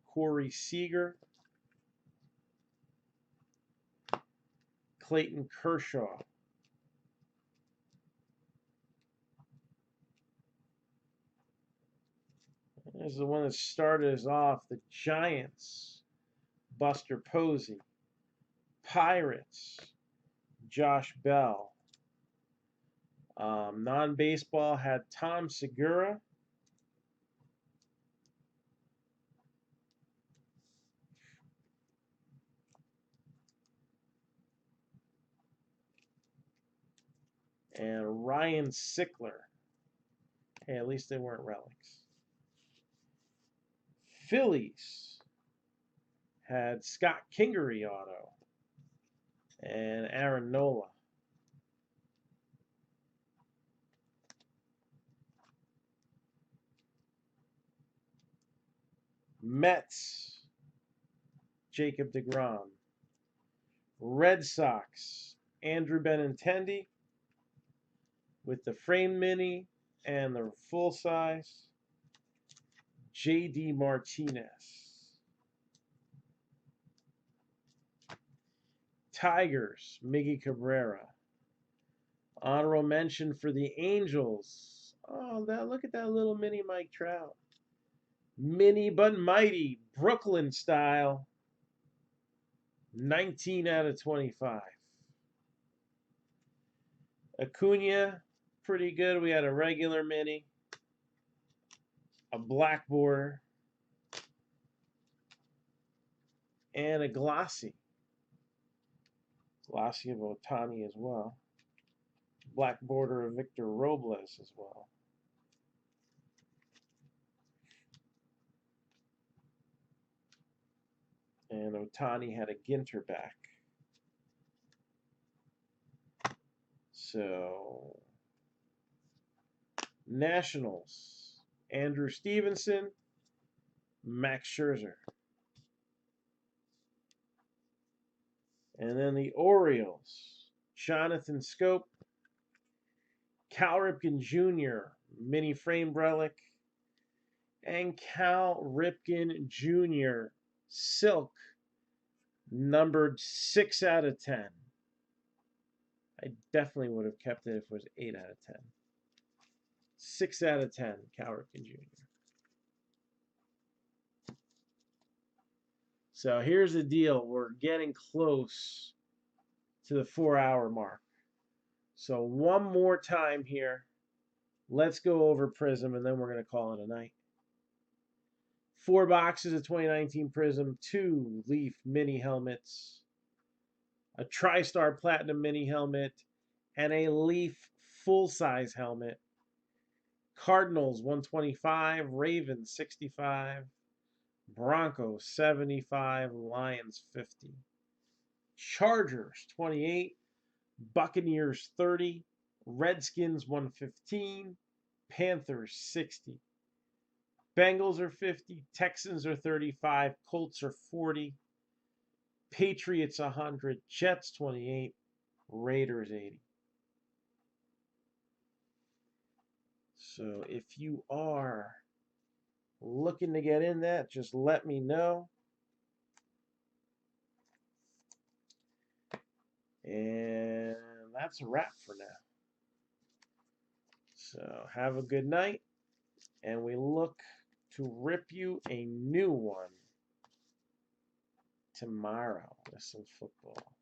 Speaker 1: Corey Seager, Clayton Kershaw. This is the one that started us off. The Giants, Buster Posey. Pirates, Josh Bell. Non-baseball had Tom Segura. And Ryan Sickler. Hey, at least they weren't relics. Phillies had Scott Kingery auto and Aaron Nola. Mets, Jacob deGrom. Red Sox, Andrew Benintendi with the frame mini and the full size. J.D. Martinez. Tigers, Miggy Cabrera. Honorable mention for the Angels. Oh, look at that little mini Mike Trout. Mini but mighty, Brooklyn style. 19 out of 25. Acuna, pretty good. We had a regular mini. a black border, and a glossy. Glossy of Otani as well. Black border of Victor Robles as well. And Otani had a Ginter back. So, Nationals, Andrew Stevenson, Max Scherzer. And then the Orioles, Jonathan Scope, Cal Ripken Jr., mini frame relic, and Cal Ripken Jr., silk, numbered 6 out of 10. I definitely would have kept it if it was 8 out of 10. 6 out of 10, Cal Ripken Jr. So here's the deal. We're getting close to the 4-hour mark. So one more time here. Let's go over Prism, and then we're going to call it a night. 4 boxes of 2019 Prism, 2 Leaf mini helmets, a TriStar Platinum mini helmet, and a Leaf full-size helmet. Cardinals 125, Ravens 65, Broncos 75, Lions 50. Chargers 28, Buccaneers 30, Redskins 115, Panthers 60. Bengals are 50, Texans are 35, Colts are 40, Patriots 100, Jets 28, Raiders 80. So if you are looking to get in that, just let me know. And that's a wrap for now. So have a good night, and we look to rip you a new one tomorrow with some football.